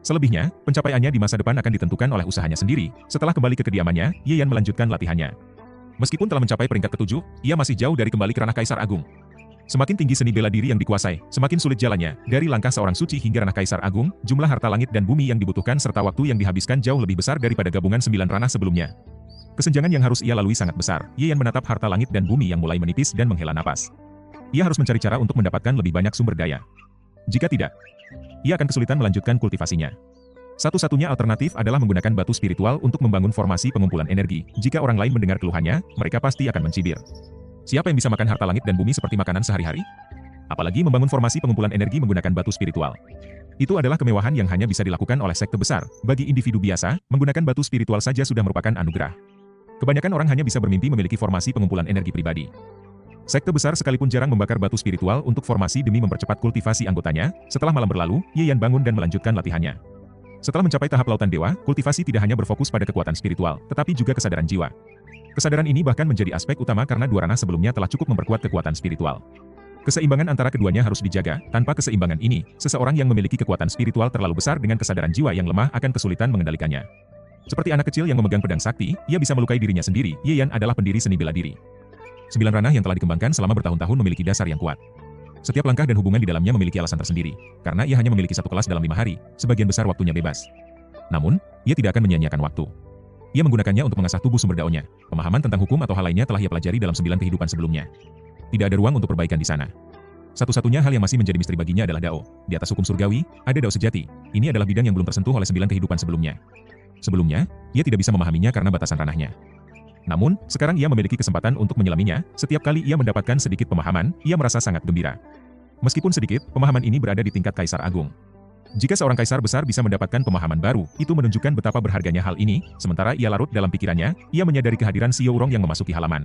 Selebihnya, pencapaiannya di masa depan akan ditentukan oleh usahanya sendiri. Setelah kembali ke kediamannya, Ye Yan melanjutkan latihannya. Meskipun telah mencapai peringkat ke-7, ia masih jauh dari kembali ke ranah Kaisar Agung. Semakin tinggi seni bela diri yang dikuasai, semakin sulit jalannya. Dari langkah seorang suci hingga ranah Kaisar Agung, jumlah harta langit dan bumi yang dibutuhkan serta waktu yang dihabiskan jauh lebih besar daripada gabungan 9 ranah sebelumnya. Kesenjangan yang harus ia lalui sangat besar. Ye Yan menatap harta langit dan bumi yang mulai menipis dan menghela napas. Ia harus mencari cara untuk mendapatkan lebih banyak sumber daya. Jika tidak, ia akan kesulitan melanjutkan kultivasinya. Satu-satunya alternatif adalah menggunakan batu spiritual untuk membangun formasi pengumpulan energi. Jika orang lain mendengar keluhannya, mereka pasti akan mencibir. Siapa yang bisa makan harta langit dan bumi seperti makanan sehari-hari? Apalagi membangun formasi pengumpulan energi menggunakan batu spiritual. Itu adalah kemewahan yang hanya bisa dilakukan oleh sekte besar. Bagi individu biasa, menggunakan batu spiritual saja sudah merupakan anugerah. Kebanyakan orang hanya bisa bermimpi memiliki formasi pengumpulan energi pribadi. Sekte besar sekalipun jarang membakar batu spiritual untuk formasi demi mempercepat kultivasi anggotanya. Setelah malam berlalu, Ye Yan bangun dan melanjutkan latihannya. Setelah mencapai tahap lautan dewa, kultivasi tidak hanya berfokus pada kekuatan spiritual, tetapi juga kesadaran jiwa. Kesadaran ini bahkan menjadi aspek utama karena 2 ranah sebelumnya telah cukup memperkuat kekuatan spiritual. Keseimbangan antara keduanya harus dijaga. Tanpa keseimbangan ini, seseorang yang memiliki kekuatan spiritual terlalu besar dengan kesadaran jiwa yang lemah akan kesulitan mengendalikannya. Seperti anak kecil yang memegang pedang sakti, ia bisa melukai dirinya sendiri. Ye Yan adalah pendiri seni bela diri. 9 ranah yang telah dikembangkan selama bertahun-tahun memiliki dasar yang kuat. Setiap langkah dan hubungan di dalamnya memiliki alasan tersendiri. Karena ia hanya memiliki 1 kelas dalam 5 hari, sebagian besar waktunya bebas. Namun, ia tidak akan menyia-nyiakan waktu. Ia menggunakannya untuk mengasah tubuh sumber daonya. Pemahaman tentang hukum atau hal lainnya telah ia pelajari dalam 9 kehidupan sebelumnya. Tidak ada ruang untuk perbaikan di sana. Satu-satunya hal yang masih menjadi misteri baginya adalah dao. Di atas hukum surgawi, ada dao sejati. Ini adalah bidang yang belum tersentuh oleh 9 kehidupan sebelumnya. Sebelumnya, ia tidak bisa memahaminya karena batasan ranahnya. Namun, sekarang ia memiliki kesempatan untuk menyelaminya. Setiap kali ia mendapatkan sedikit pemahaman, ia merasa sangat gembira. Meskipun sedikit, pemahaman ini berada di tingkat Kaisar Agung. Jika seorang kaisar besar bisa mendapatkan pemahaman baru, itu menunjukkan betapa berharganya hal ini. Sementara ia larut dalam pikirannya, ia menyadari kehadiran Xiao Rong yang memasuki halaman.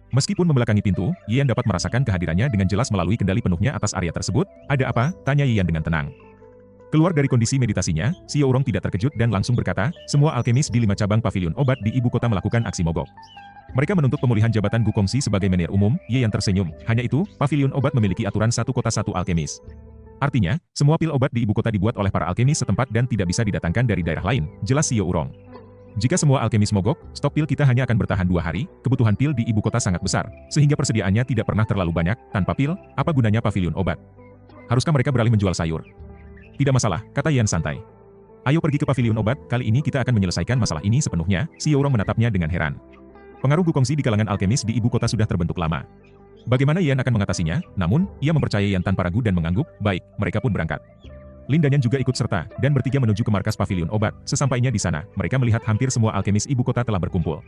Meskipun membelakangi pintu, Ye Yan dapat merasakan kehadirannya dengan jelas melalui kendali penuhnya atas area tersebut. Ada apa? Tanya Ye Yan dengan tenang. Keluar dari kondisi meditasinya, Xiao Rong tidak terkejut dan langsung berkata, semua alkemis di 5 cabang pavilion obat di ibu kota melakukan aksi mogok. Mereka menuntut pemulihan jabatan Gu Kongxi sebagai menir umum. Ye Yan tersenyum. Hanya itu, pavilion obat memiliki aturan satu kota satu alkemis. Artinya, semua pil obat di ibu kota dibuat oleh para alkemis setempat dan tidak bisa didatangkan dari daerah lain, jelas Xiao Urong. Jika semua alkemis mogok, stok pil kita hanya akan bertahan 2 hari. Kebutuhan pil di ibu kota sangat besar, sehingga persediaannya tidak pernah terlalu banyak. Tanpa pil, apa gunanya pavilion obat? Haruskah mereka beralih menjual sayur? Tidak masalah, kata Yan santai. Ayo pergi ke pavilion obat, kali ini kita akan menyelesaikan masalah ini sepenuhnya. Xiao Urong menatapnya dengan heran. Pengaruh Gu Kongxi di kalangan alkemis di ibu kota sudah terbentuk lama. Bagaimana Yan akan mengatasinya? Namun, ia mempercayai Yan tanpa ragu dan mengangguk. Baik, mereka pun berangkat. Lin dan Yan juga ikut serta, dan bertiga menuju ke markas pavilion obat. Sesampainya di sana, mereka melihat hampir semua alkemis ibu kota telah berkumpul.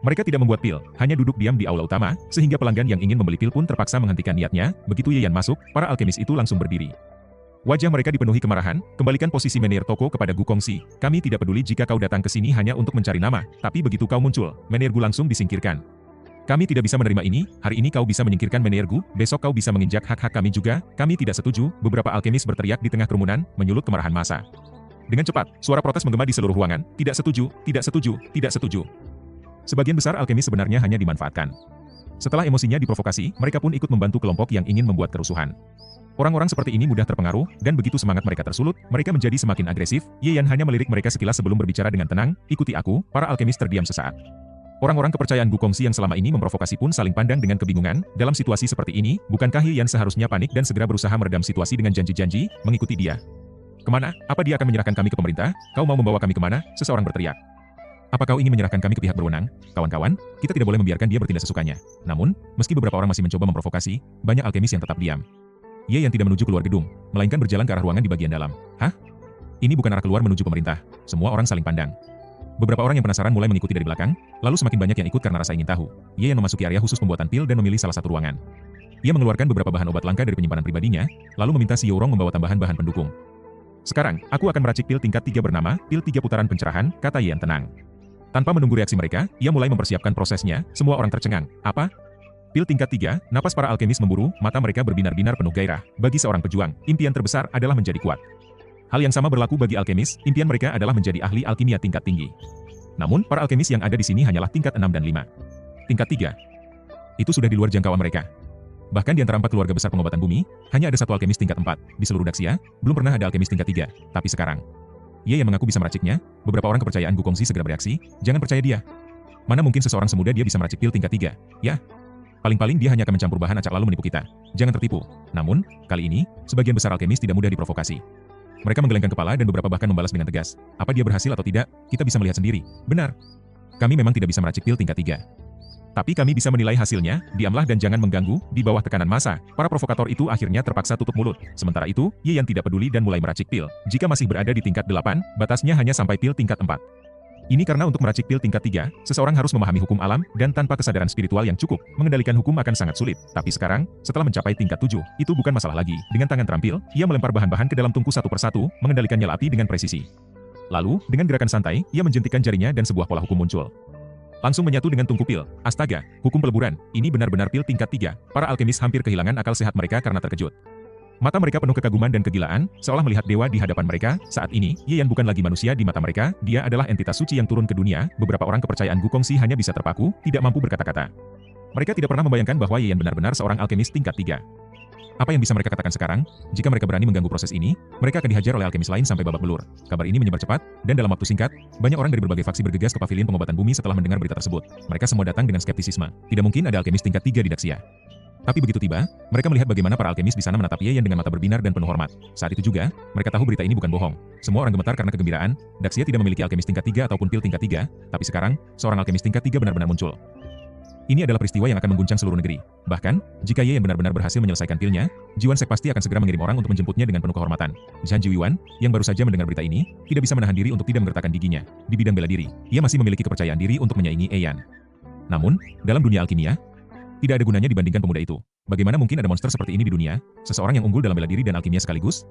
Mereka tidak membuat pil, hanya duduk diam di aula utama, sehingga pelanggan yang ingin membeli pil pun terpaksa menghentikan niatnya. Begitu Yan masuk, para alkemis itu langsung berdiri. Wajah mereka dipenuhi kemarahan. Kembalikan posisi menir toko kepada Gu Kongxi. Kami tidak peduli jika kau datang ke sini hanya untuk mencari nama, tapi begitu kau muncul, menir Gu langsung disingkirkan. Kami tidak bisa menerima ini. Hari ini kau bisa menyingkirkan menir Gu, besok kau bisa menginjak hak-hak kami juga. Kami tidak setuju. Beberapa alkemis berteriak di tengah kerumunan, menyulut kemarahan massa. Dengan cepat, suara protes menggema di seluruh ruangan. Tidak setuju, tidak setuju, tidak setuju. Sebagian besar alkemis sebenarnya hanya dimanfaatkan. Setelah emosinya diprovokasi, mereka pun ikut membantu kelompok yang ingin membuat kerusuhan. Orang-orang seperti ini mudah terpengaruh, dan begitu semangat mereka tersulut, mereka menjadi semakin agresif. Ye Yan hanya melirik mereka sekilas sebelum berbicara dengan tenang. Ikuti aku. Para alkemis terdiam sesaat. Orang-orang kepercayaan Gu Kongxi yang selama ini memprovokasi pun saling pandang dengan kebingungan. Dalam situasi seperti ini, bukankah Ye Yan seharusnya panik dan segera berusaha meredam situasi dengan janji-janji, mengikuti dia? Kemana? Apa dia akan menyerahkan kami ke pemerintah? Kau mau membawa kami kemana? Seseorang berteriak. Apa kau ingin menyerahkan kami ke pihak berwenang? Kawan-kawan, kita tidak boleh membiarkan dia bertindak sesukanya. Namun, meski beberapa orang masih mencoba memprovokasi, banyak alkemis yang tetap diam. Ye Yan tidak menuju keluar gedung, melainkan berjalan ke arah ruangan di bagian dalam. Hah? Ini bukan arah keluar menuju pemerintah. Semua orang saling pandang. Beberapa orang yang penasaran mulai mengikuti dari belakang, lalu semakin banyak yang ikut karena rasa ingin tahu. Ye Yan memasuki area khusus pembuatan pil dan memilih salah satu ruangan. Ia mengeluarkan beberapa bahan obat langka dari penyimpanan pribadinya, lalu meminta Xiao Urong membawa tambahan bahan pendukung. Sekarang, aku akan meracik pil tingkat 3 bernama, pil 3 putaran pencerahan, kata Ye Yan tenang. Tanpa menunggu reaksi mereka, ia mulai mempersiapkan prosesnya. Semua orang tercengang. Apa? Pil tingkat 3, napas para alkemis memburu, mata mereka berbinar-binar penuh gairah. Bagi seorang pejuang, impian terbesar adalah menjadi kuat. Hal yang sama berlaku bagi alkemis, impian mereka adalah menjadi ahli alkimia tingkat tinggi. Namun, para alkemis yang ada di sini hanyalah tingkat 6 dan 5. Tingkat 3. Itu sudah di luar jangkauan mereka. Bahkan di antara 4 keluarga besar pengobatan bumi, hanya ada satu alkemis tingkat 4. Di seluruh Daxia, belum pernah ada alkemis tingkat 3. Tapi sekarang, Ye yang mengaku bisa meraciknya. Beberapa orang kepercayaan Gu Kongxi segera bereaksi. Jangan percaya dia. Mana mungkin seseorang semuda dia bisa meracik pil tingkat 3? Ya. Paling-paling dia hanya akan mencampur bahan acak lalu menipu kita. Jangan tertipu. Namun, kali ini, sebagian besar alkemis tidak mudah diprovokasi. Mereka menggelengkan kepala dan beberapa bahkan membalas dengan tegas. Apa dia berhasil atau tidak, kita bisa melihat sendiri. Benar. Kami memang tidak bisa meracik pil tingkat 3. Tapi kami bisa menilai hasilnya. Diamlah dan jangan mengganggu. Di bawah tekanan massa, para provokator itu akhirnya terpaksa tutup mulut. Sementara itu, Ye Yan tidak peduli dan mulai meracik pil. Jika masih berada di tingkat 8, batasnya hanya sampai pil tingkat 4. Ini karena untuk meracik pil tingkat 3, seseorang harus memahami hukum alam, dan tanpa kesadaran spiritual yang cukup, mengendalikan hukum akan sangat sulit. Tapi sekarang, setelah mencapai tingkat 7, itu bukan masalah lagi. Dengan tangan terampil, ia melempar bahan-bahan ke dalam tungku satu persatu, mengendalikan nyala api dengan presisi. Lalu, dengan gerakan santai, ia menjentikkan jarinya dan sebuah pola hukum muncul. Langsung menyatu dengan tungku pil. Astaga, hukum peleburan. Ini benar-benar pil tingkat 3. Para alkemis hampir kehilangan akal sehat mereka karena terkejut. Mata mereka penuh kekaguman dan kegilaan, seolah melihat dewa di hadapan mereka. Saat ini, Ye Yan bukan lagi manusia di mata mereka, dia adalah entitas suci yang turun ke dunia. Beberapa orang kepercayaan Gu Kongxi hanya bisa terpaku, tidak mampu berkata-kata. Mereka tidak pernah membayangkan bahwa Ye Yan benar-benar seorang alkemis tingkat 3. Apa yang bisa mereka katakan sekarang? Jika mereka berani mengganggu proses ini, mereka akan dihajar oleh alkemis lain sampai babak belur. Kabar ini menyebar cepat, dan dalam waktu singkat, banyak orang dari berbagai faksi bergegas ke pavilion pengobatan bumi setelah mendengar berita tersebut. Mereka semua datang dengan skeptisisme. Tidak mungkin ada alkemis tingkat 3 di Daxia. Tapi begitu tiba, mereka melihat bagaimana para alkemis di sana menatap Ye Yan dengan mata berbinar dan penuh hormat. Saat itu juga, mereka tahu berita ini bukan bohong. Semua orang gemetar karena kegembiraan. Daxia tidak memiliki alkemis tingkat 3 ataupun pil tingkat 3, tapi sekarang, seorang alkemis tingkat 3 benar-benar muncul. Ini adalah peristiwa yang akan mengguncang seluruh negeri. Bahkan, jika Ye Yan benar-benar berhasil menyelesaikan pilnya, Jiwan Sek pasti akan segera mengirim orang untuk menjemputnya dengan penuh kehormatan. Zhan Jiwan, yang baru saja mendengar berita ini, tidak bisa menahan diri untuk tidak menggertakkan giginya. Di bidang bela diri, ia masih memiliki kepercayaan diri untuk menyaingi Ye Yan. Namun, dalam dunia alkimia, tidak ada gunanya dibandingkan pemuda itu. Bagaimana mungkin ada monster seperti ini di dunia? Seseorang yang unggul dalam bela diri dan alkimia sekaligus?